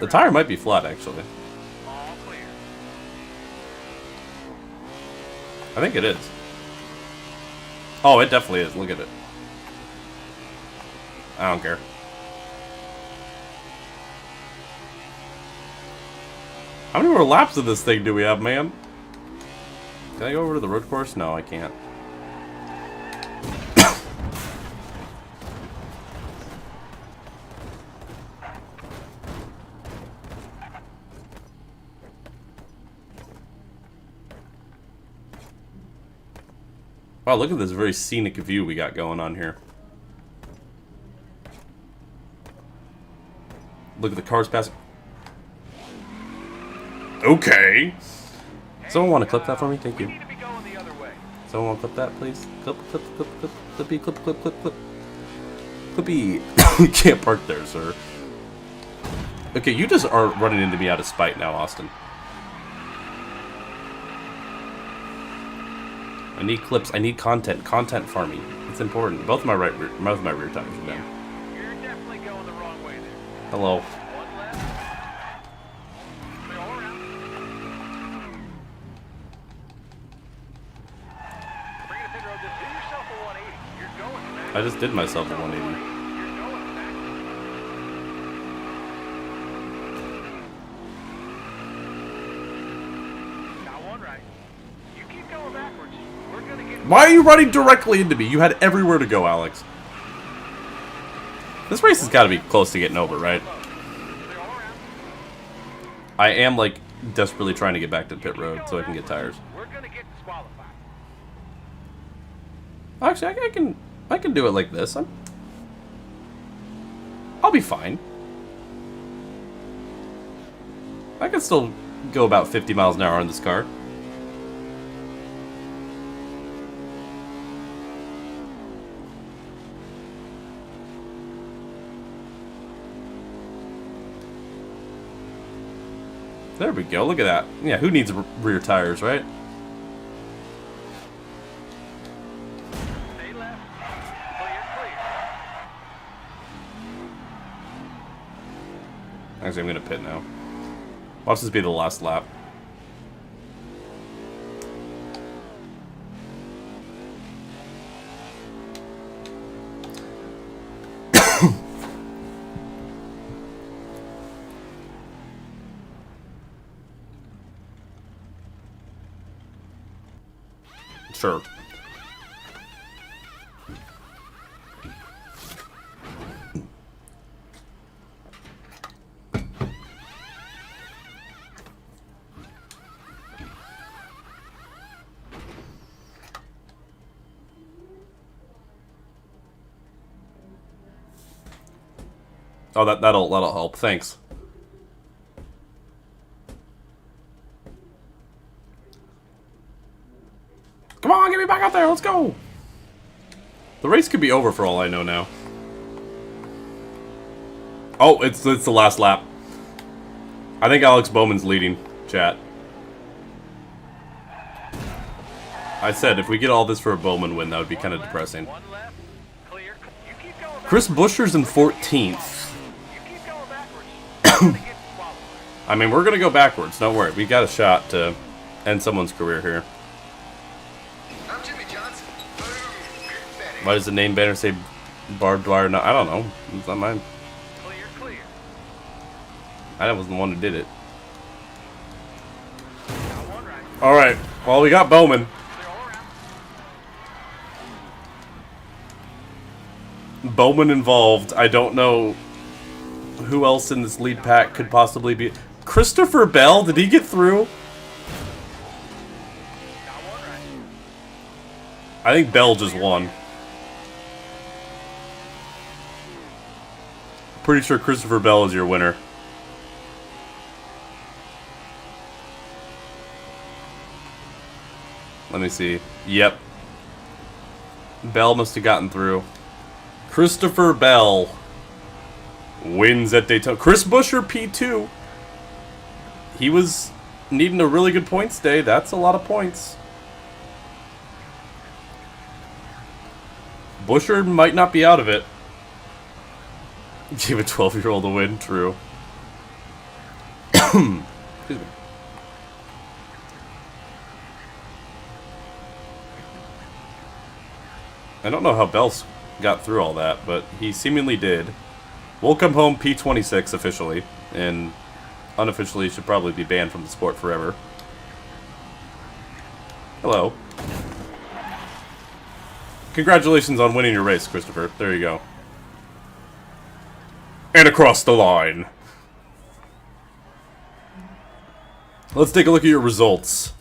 The tire might be flat, actually. All clear. I think it is. Oh, it definitely is. Look at it. I don't care. How many more laps of this thing do we have, man? Can I go over to the road course? No, I can't. Wow, look at this very scenic view we got going on here. Look at the cars passing. Okay. Someone want to clip that for me? Thank you. We need to be going the other way. Someone want to clip that, please? Clippy, clip. Clippy. You can't park there, sir. Okay, you just are running into me out of spite now, Austin. I need clips. I need content. Content farming. It's important. Both of my rear tires are down. You're definitely going the wrong way there. Hello. One left. Clear all around. Bring it to pit road. Just do yourself a 180. You're going back. I just did myself a 180. You're going back. Got one right. You keep going backwards. We're gonna get. Why are you running directly into me? You had everywhere to go, Alex. This race has got to be close to getting over, right? They're all around. I am, like, desperately trying to get back to the pit road so I can get tires. We're gonna get disqualified. Actually, I can do it like this. I'll be fine. I can still go about 50 miles an hour in this car. There we go. Look at that. Yeah, who needs rear tires, right? Stay left. Clear, clear. Actually, I'm going to pit now. Watch this be the last lap. Sure. Oh, that'll help. Thanks. Come on, get me back out there. Let's go. The race could be over for all I know now. Oh, it's the last lap. I think Alex Bowman's leading, chat. I said if we get all this for a Bowman win, that would be kind of depressing. One left. Clear. You keep going backwards. Chris Buescher's in 14th. You keep going backwards. We're gonna get disqualified. I mean, we're going to go backwards. Don't worry. We got a shot to end someone's career here. I'm Jimmy Johnson. Boom. Good betting. Why does the name banner say Barb Dwyer? No, I don't know. It's not mine. Clear, clear. I wasn't the one who did it. Got one right. All right. Well, we got Bowman. They're all around. Bowman involved. I don't know who else in this lead pack could possibly be. Christopher Bell, did he get through? Got one right. I think Bell just won. Pretty sure Christopher Bell is your winner. Let me see. Yep. Bell must have gotten through. Christopher Bell wins at Daytona. Chris Buescher P2. He was needing a really good points day. That's a lot of points. Buescher might not be out of it. Gave a 12-year-old a win. True. Excuse me. I don't know how Bell's got through all that, but he seemingly did. We'll come home P26 officially, and unofficially should probably be banned from the sport forever. Hello. Congratulations on winning your race, Christopher. There you go. And across the line. Let's take a look at your results.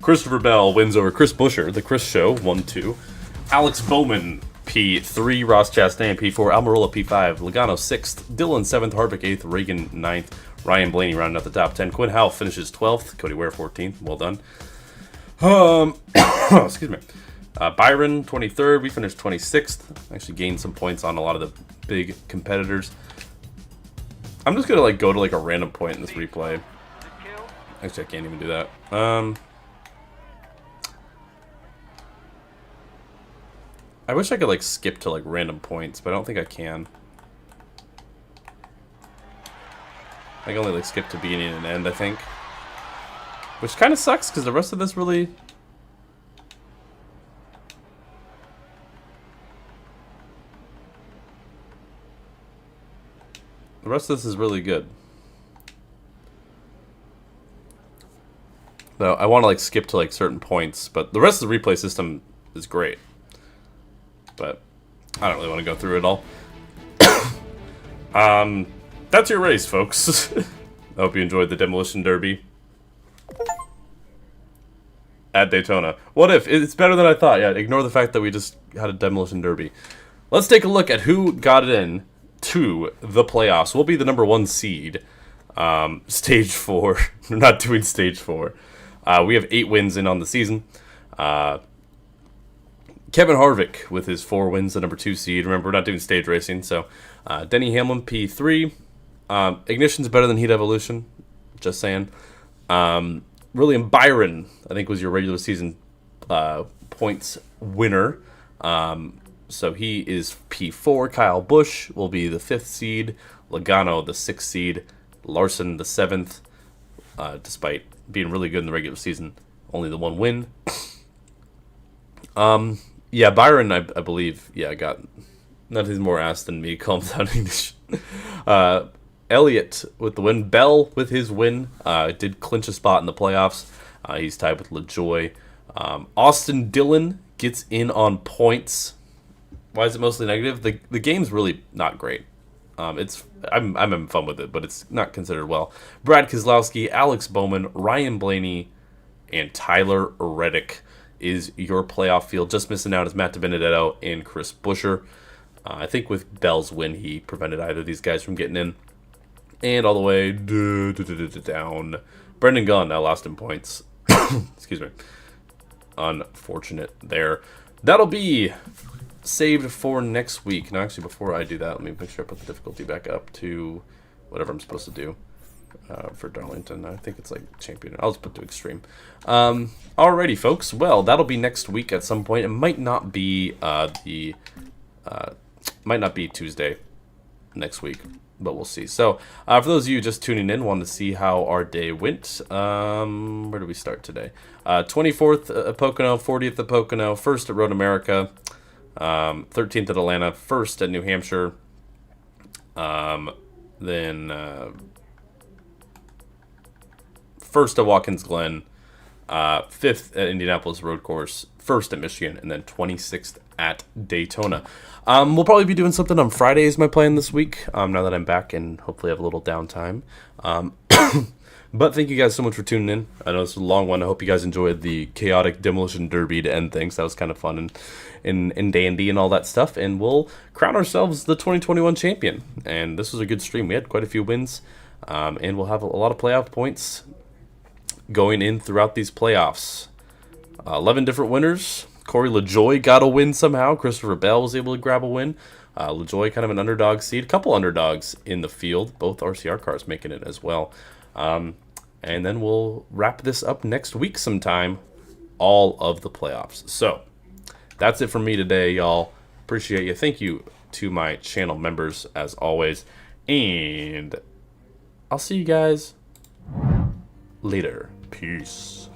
Christopher Bell wins over Chris Buescher, the Chris Show, 1-2. Alex Bowman, P3. Ross Chastain, P4. Almirola, P5. Logano, 6th. Dillon, 7th. Harvick, 8th. Reagan, 9th. Ryan Blaney rounding out the top 10. Quinn Howell finishes 12th. Cody Ware, 14th. Well done. Excuse me. Byron, 23rd. We finished 26th. Actually gained some points on a lot of the big competitors. I'm just going to go to a random point in this replay. Actually, I can't even do that. I wish I could skip to random points, but I don't think I can. I can only skip to beginning and end, I think. Which kind of sucks because the rest of this really The rest of this is really good. Though I want to like skip to like certain points, but the rest of the replay system is great. But I don't really want to go through it all. That's your race, folks. I hope you enjoyed the Demolition Derby at Daytona. What if? It's better than I thought. Yeah, ignore the fact that we just had a Demolition Derby. Let's take a look at who got it in to the playoffs. We'll be the #1 seed. Stage 4. We're not doing Stage 4. We have 8 wins in on the season. Kevin Harvick with his 4 wins, the #2 seed. Remember, we're not doing stage racing. So, Denny Hamlin, P3. Ignition's better than Heat Evolution. Just saying. William Byron, I think, was your regular season points winner. So he is P4. Kyle Busch will be the 5th seed. Logano, the 6th seed. Larson, the 7th. Despite being really good in the regular season, only the 1 win. Yeah, Byron, I believe, got nothing more ass than me. Calm down, English. Elliott with the win. Bell with his win. Did clinch a spot in the playoffs. He's tied with LaJoy. Austin Dillon gets in on points. Why is it mostly negative? The game's really not great. I'm having fun with it, but it's not considered well. Brad Keselowski, Alex Bowman, Ryan Blaney, and Tyler Reddick is your playoff field. Just missing out is Matt DiBenedetto and Chris Buescher. I think with Bell's win, he prevented either of these guys from getting in. And all the way down, Brendan Gunn now lost in points. Excuse me. Unfortunate there. That'll be saved for next week. Now, actually, before I do that, let me make sure I put the difficulty back up to whatever I'm supposed to do for Darlington. I think it's like champion. I'll just put to extreme. Alrighty, folks. Well, that'll be next week at some point. It might not be might not be Tuesday next week, but we'll see. So, for those of you just tuning in, wanted to see how our day went. Where do we start today? 24th at Pocono, 40th at Pocono, 1st at Road America, 13th at Atlanta, 1st at New Hampshire, then 1st at Watkins Glen, 5th at Indianapolis Road Course, 1st at Michigan, and then 26th at Daytona. We'll probably be doing something on Friday is my plan this week, now that I'm back and hopefully have a little downtime. But thank you guys so much for tuning in. I know it's a long one. I hope you guys enjoyed the chaotic Demolition Derby to end things. That was kind of fun and dandy and all that stuff. And we'll crown ourselves the 2021 champion. And this was a good stream. We had quite a few wins. And we'll have a lot of playoff points going in throughout these playoffs. 11 different winners. Corey LaJoy got a win somehow. Christopher Bell was able to grab a win. LaJoy kind of an underdog seed. A couple underdogs in the field. Both RCR cars making it as well. And then we'll wrap this up next week sometime. All of the playoffs. So, that's it from me today, y'all. Appreciate you. Thank you to my channel members, as always. And I'll see you guys later. Peace.